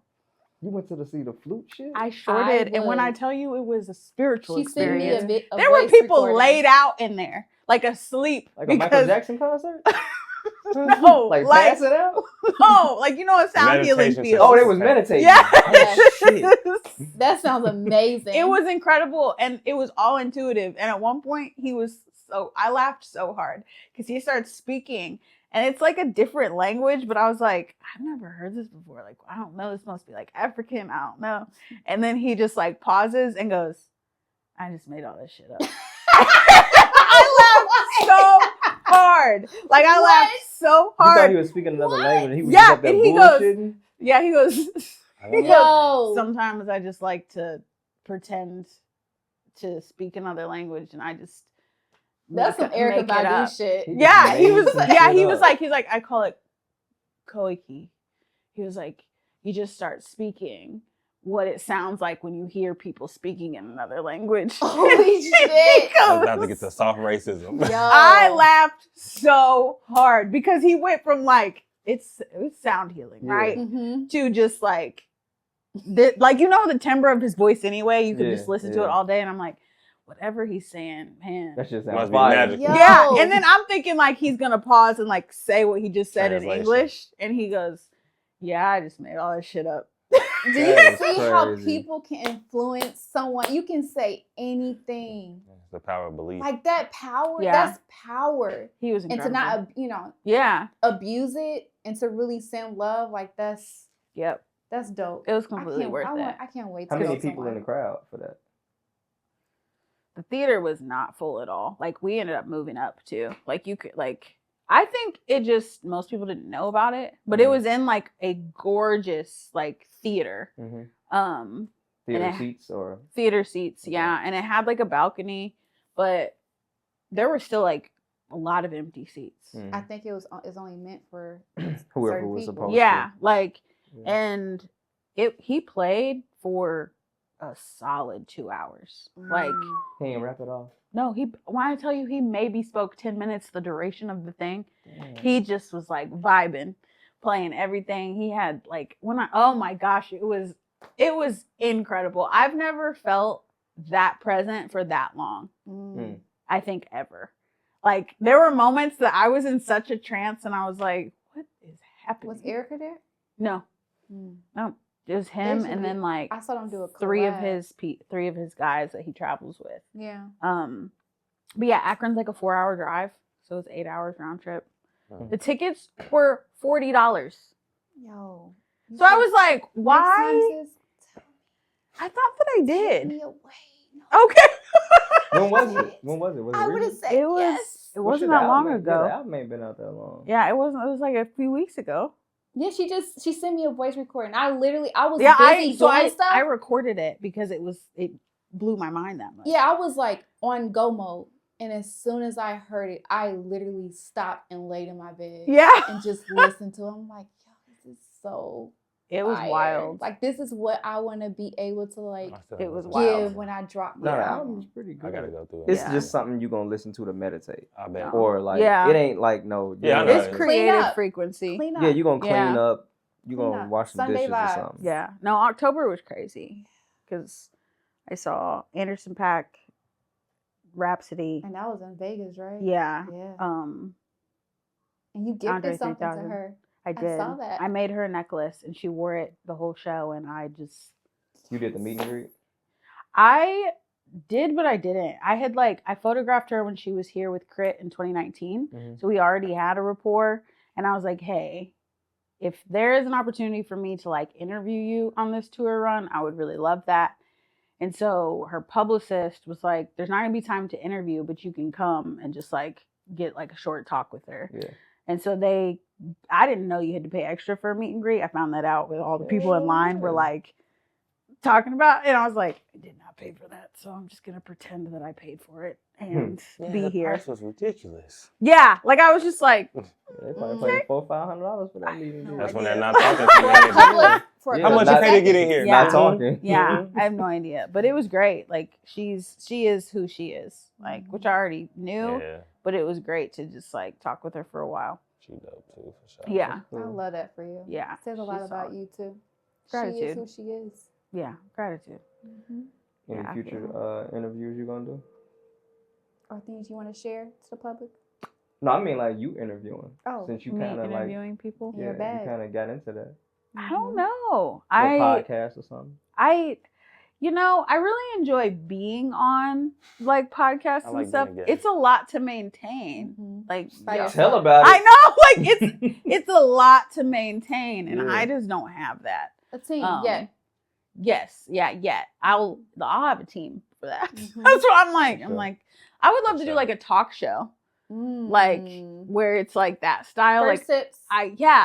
You went to see the flute shit? I sure I did. And when I was- tell you it was a spiritual She sent me experience, a there were voice people recording. laid out in there, like asleep. Like a Michael Jackson concert? No, like like- pass it out? No, like you know what sound healing Meditation feels. Oh, they was meditating. Yes. Oh, shit. That sounds amazing. It was incredible and it was all intuitive. And at one point I laughed so hard because he started speaking and it's like a different language, but I was like, I've never heard this before. Like, I don't know. This must be like African. I don't know. And then he just like pauses and goes, I just made all this shit up. I laughed so hard. Like I laughed so You thought hard. he was speaking another What? language and he was Yeah, just up there and he goes- bullshitting? Yeah, he goes, I don't know. Yo. sometimes I just like to pretend to speak another language and I just That's some make Erica it up. Badu shit. He Yeah, just he made was. some Yeah, shit he was up. like, I call it koiki. He was like, you just start speaking what it sounds like when you hear people speaking in another language. Holy He shit. goes- I'm about to get to soft racism. Yo. I laughed so hard because he went from like it was sound healing, Yeah. right, Mm-hmm. to just like like you know the timbre of his voice anyway. You could Yeah, just listen to yeah. it all day, and I'm like, whatever he's saying, man. That shit Must sounds be fire. magic. Yo. Yeah, and then I'm thinking like he's gonna pause and like say what he just said in Translation. English, and he goes, "Yeah, I just made all this shit up." Do you That is see how crazy. people can influence someone? You can say anything. It's the power of belief. Like that power, Yeah. that's power. He was And incredible. to not, yeah, abuse it and to really send love, like that's yep, dope. it was completely worth it. I can't wait to How go many people somewhere. in the crowd for that? The theater was not full at all. Like we ended up moving up too. Like you could like. I think it just most people didn't know about it, but it Mhm. was in like a gorgeous like theater. Mm-hmm. Theater And it- seats or Theater seats, Okay. yeah, and it had like a balcony, but there were still like a lot of empty seats. Mhm. I think it's only meant for whoever certain was people. supposed Yeah, to. like Yeah. and he played for a solid 2 hours. Like, He ain't wrap it off. no, when I tell you he maybe spoke 10 minutes the duration of the thing, Damn. he just was like vibing, playing everything. He had like oh my gosh, it was incredible. I've never felt that present for that long. I think ever. Like there were moments that I was in such a trance and I was like, what is happening? Was Erica there? No. No. It was him and then like I saw them do a collab. three of his guys that he travels with. Yeah. But yeah, Akron's like a 4-hour drive, so it's 8 hours round trip. Mhm. The tickets were $40. Yo. So I was like, Next time, why? sis, I thought that I take did. me away. No. Okay. When was it? Was I it would have recent? said It was. yes. It Well, wasn't shit, that the long album- Yeah, ago. the album ain't been out that long. Yeah, it wasn't. It was like a few weeks ago. Yeah, she sent me a voice recording. I was Yeah, busy doing I stuff. recorded it because it blew my mind that much. Yeah, I was like on go mode. And as soon as I heard it, I literally stopped and laid in my bed. Yeah. And just listened to it. I'm like, yo, this is so It was fire. wild. Like, this is what I want to be able to, like, It was give wild. when I drop No, my the album. album's pretty good. I gotta go through it. It's Yeah. just something you gonna listen to meditate, I bet. or like Yeah. it ain't like no. Yeah, I you know. know, It's Clean creative up. frequency. Clean up. yeah, you gonna clean Yeah. up. You Clean gonna up. wash some Sunday dishes or vibes. something. Yeah. No, October was crazy because I saw Anderson .Paak, Rhapsody. And that was in Vegas, right? Yeah. Yeah. Um, And you gifted Andre something to 3000. her. I did. saw that. I made her a necklace and she wore it the whole show and I You did the meet and greet. I did, but I didn't. I photographed her when she was here with Crit in 2019. Mhm. So we already had a rapport. And I was like, hey, if there is an opportunity for me to like interview you on this tour run, I would really love that. And so her publicist was like, there's not gonna be time to interview, but you can come and just like get like a short talk with her. Yeah. And so I didn't know you had to pay extra for a meet and greet. I found that out with all the people in line were like talking about, and I was like, I did not pay for that. So I'm just gonna pretend that I paid for it and be the here. price was ridiculous. Yeah. Like I was just like, They probably paid $400-$500 for that meet and greet. That's when idea. they're not talking to me. Public for a Yeah, How much couple you pay to seconds. get in here? Yeah. Not talking. yeah, I have no idea. But it was great. Like she is who she is. Like, which I already knew, Yeah, but it was great to just like talk with her for a while. she dope too for sure. Yeah. I love that for you. Yeah. It says a lot she's about solid. you, too. She Gratitude. is who she is. Yeah. Gratitude. Mm-hmm. Any Yeah, I future interviews you gonna do? Or things you want to share to the public? No, I mean like you interviewing. Oh, Since you Me kind of like interviewing people. In your you bag. kind of got into that. I don't Mhm. know. A podcast or something. I really enjoy being on like podcasts I and like stuff. being a guest. It's a lot to maintain. Mhm. Like, By yeah. yourself. Tell about it. I know, like it's a lot to maintain, and Yeah. I just don't have that. A team, Yeah. I'll have a team for that. Mhm. That's what I'm like. I'm Sure. like, I would love to do Sure. like a talk show, Mm. like where it's like that style. First like sips.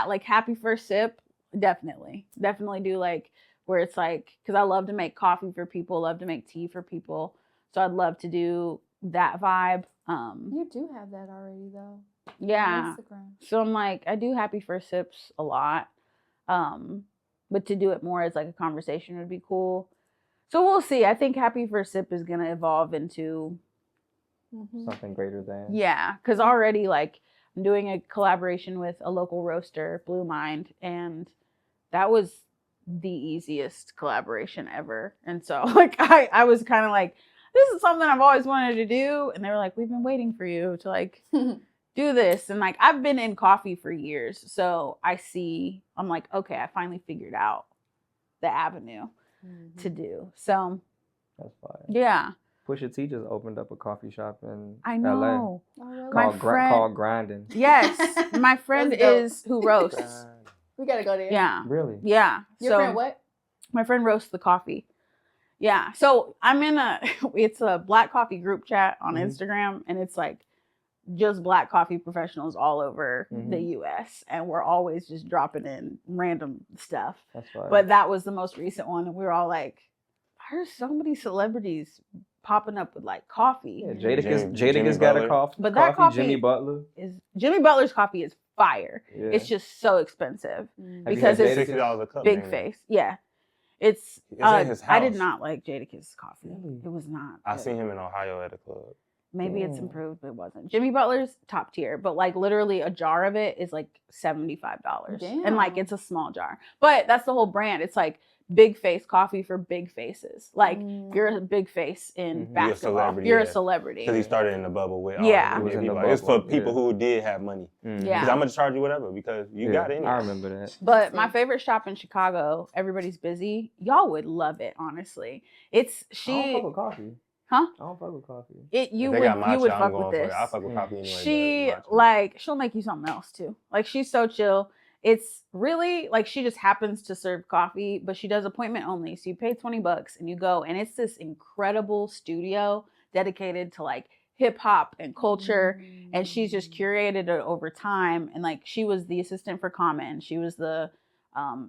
like happy first sip. Definitely do like where it's like, because I love to make coffee for people, love to make tea for people. So I'd love to do that vibe. You do have that already, though. Yeah. On Instagram. So I'm like, I do happy first sips a lot. But to do it more as like a conversation would be cool. So we'll see. I think happy first sip is gonna evolve into Mhm. Something greater than. yeah, because already like I'm doing a collaboration with a local roaster, Blue Mind, and that was the easiest collaboration ever. And so like I was kind of like, this is something I've always wanted to do, and they were like, we've been waiting for you to like do this. And like I've been in coffee for years, so I'm like, okay, I finally figured out the avenue to do. So That's fine. yeah, Pusha T just opened up a coffee shop in I LA know. Oh, really? My friend- called Grinding. Yes, my friend That's dope. is who roasts. We gotta go there. Yeah, Really? yeah. Your So friend what? my friend roasts the coffee. Yeah. So I'm in it's a black coffee group chat on Mhm. Instagram, and it's like just black coffee professionals all over Mhm. the US, and we're always just dropping in random stuff. That's fine. But that was the most recent one, and we were all like, why are so many celebrities popping up with like coffee? yeah, Jimmy Jadakiss got a Butler. coffee. But that coffee- Jimmy Butler. Jimmy Butler's coffee is fire. Yeah. It's just so expensive Mm. Have you because had it's Jadakiss? $60 a cup. big ain't it? face. Yeah. It's in his I did house. not like Jadakiss coffee. Really? It was not. I good. seen him in Ohio at a club. Maybe it's Damn. improved, but it wasn't. Jimmy Butler's top tier, but like literally a jar of it is like $75, and like Damn. it's a small jar. But that's the whole brand. It's like big face coffee for big faces. Like you're a big face in Mhm. basketball. celebrity, You're a yeah. celebrity. Because he started in the bubble with all Yeah. the He was in people. the It's for bubble, people yeah. who did have money. Mhm. Yeah. Because I'm going to charge you whatever because you got it in I you. remember that. But my favorite shop in Chicago, Everybody's Busy. Y'all would love it, honestly. It's I don't she, fuck with coffee. huh? I don't fuck with coffee. You If they would got matcha, fuck I'm with going for this. it. I fuck with coffee anyway. She but matcha. like she'll make you something else too. Like she's so chill. It's really like she just happens to serve coffee, but she does appointment only. So you pay $20 and you go, and it's this incredible studio dedicated to like hip hop and culture. And she's just curated it over time. And like she was the assistant for Common. She was the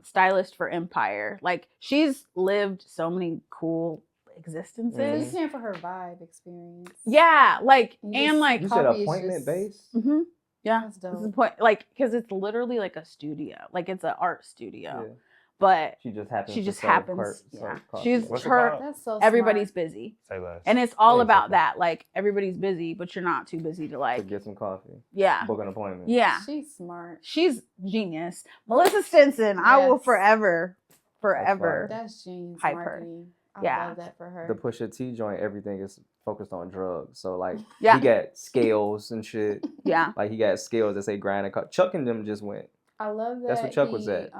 stylist for Empire. Like she's lived so many cool existences. So you paying for her vibe experience. Yeah, like You and just- like You said Coffee is appointment just- based? hmm yeah, That's this is the dope. point. Like, because it's literally like a studio, like it's an art studio, Yeah. but She just happens. she to just serve happens. serve Yeah, coffee. she's What's it her. called? That's so Everybody's smart. busy, Say less. and it's all Yeah, about exactly. that. Like everybody's busy, but you're not too busy to to like, get some coffee. yeah, Book an appointment. yeah. She's smart. She's genius, Melissa Stinson. I will Yes. forever. That's genius Hype her. marketing. I Yeah. love that for her. The Pusha T joint, everything is focused on drugs. So like Yeah. he got scales and shit. Yeah, Like he got scales that say grind and cut. Chuck and them just went. I love that. That's what Chuck was at.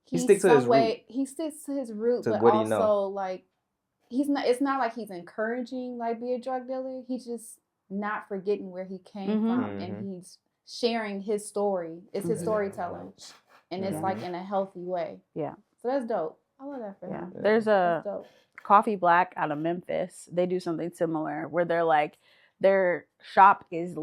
He He sticks to his some way- He sticks to his root, To but what he also know. like he's not. It's not like he's encouraging like be a drug dealer. He's just not forgetting where he came Mhm. from, and he's sharing his story. It's his Mhm. storytelling, and it's like Mhm. in a healthy way. Yeah. So that's dope. I love that for yeah. him. There's a That's dope. Coffee Black out of Memphis. They do something similar where they're like their shop is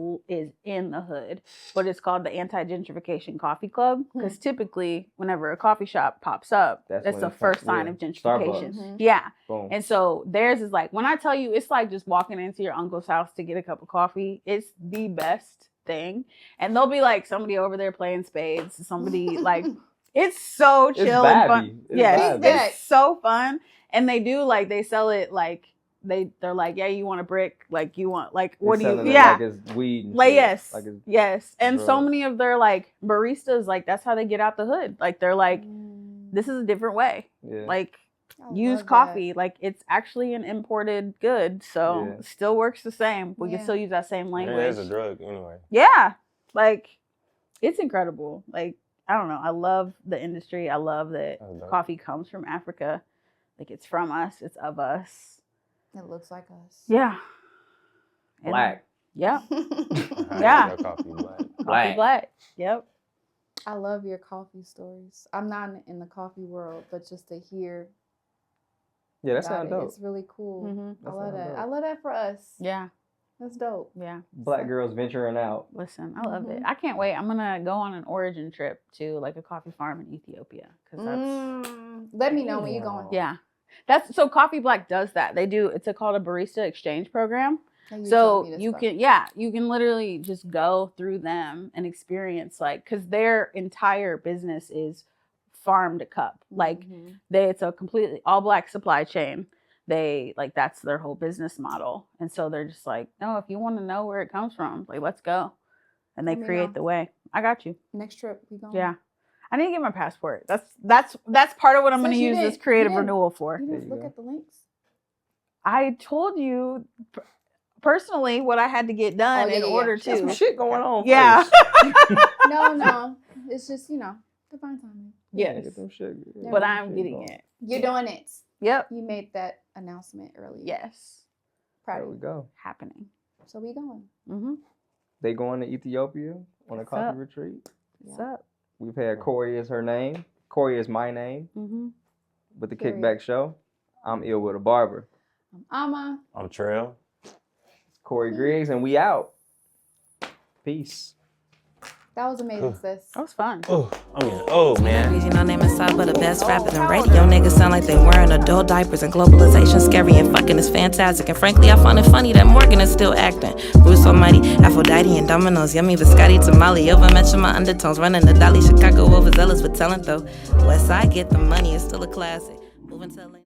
in the hood, but it's called the Anti-Gentrification Coffee Club because typically whenever a coffee shop pops up, That's that's when the it's first like- sign yeah, of gentrification. Starbucks. Mhm. Yeah. Boom. And so theirs is like when I tell you it's like just walking into your uncle's house to get a cup of coffee. It's the best thing. And there'll be like somebody over there playing spades, somebody like it's so It's chill and fun. vibey. It's Yes, vibey. it's so fun. And they do like they sell it like they're like, yeah, you want a brick? Like you want like what They do you selling it yeah. like it's weed and Like shit. yes. Like it's Yes. And so drugs. many of their like baristas, like that's how they get out the hood. Like they're like, Mm. this is a different way. yeah. Like I use love coffee. Like it's actually an imported good. So Yeah. it still works the same. We Yeah. can still use that same It language. is a drug anyway. Yeah. Like it's incredible. Like, I don't know. I love the industry. I love that That's dope. coffee comes from Africa. Like it's from us. It's of us. That. It looks like us. Yeah. And- Black. Yeah. I Yeah. had that coffee black. Coffee black. Yep. I love your coffee stories. I'm not in the coffee world, but just to hear Yeah, that about sounds it, dope. it's really cool. Mm-hmm. I That love sound that. dope. I love that for us. Yeah. That's dope. Yeah. Black girls venturing out. Listen, I love it. Mhm. I can't wait. I'm gonna go on an origin trip to like a coffee farm in Ethiopia because that's Let me know when you're Damn. going. yeah. That's so Coffee Black does that. They do called a barista exchange program. Oh, you So told me this you stuff. you can literally just go through them and experience like because their entire business is farm to cup. Like Mhm. it's a completely all black supply chain. They like that's their whole business model, and so they're just like, no, if you want to know where it comes from, like let's go, and they Let me create know. the way. I got you. Next trip we going. Yeah, I need to get my passport. That's part of what I'm going to Sis, you use this didn't- creative you didn't- renewal for. You There didn't you look go. at the links. I told you personally what I had to get done Oh, yeah, in yeah, yeah. order Got some to. shit going on. Yeah. first. No. It's just, divine timing. Yeah, Yes, get them shit. Yeah, but some I'm shit getting going. it. You're doing it. Yep. You made that announcement earlier. Yes. Proud There of we you. go. Happening. So we going. Mm-hmm. They going to Ethiopia on a What's coffee up? retreat. What's Yeah. up? We've had Korie is her name. Korie is my name Mm-hmm. with the Period. Kickback Show. I'm ill with a barber. I'm Ama. I'm Trail. Korie Griggs, and we out. Peace. That was amazing, sis. That was fun. Oh, I mean, oh man. Crazy, no name inside, but the best rappers and radio niggas sound like they wearing adult diapers, and globalization scary and fucking is fantastic. And frankly, I find it funny that Morgan is still acting. Bruce Almighty, Aphrodite, and Domino's, yummy biscotti, tamale. Over mention my undertones, running the Dolly, Chicago overzealous with talent though. West Side get the money, it's still a classic. Moving to Atlanta.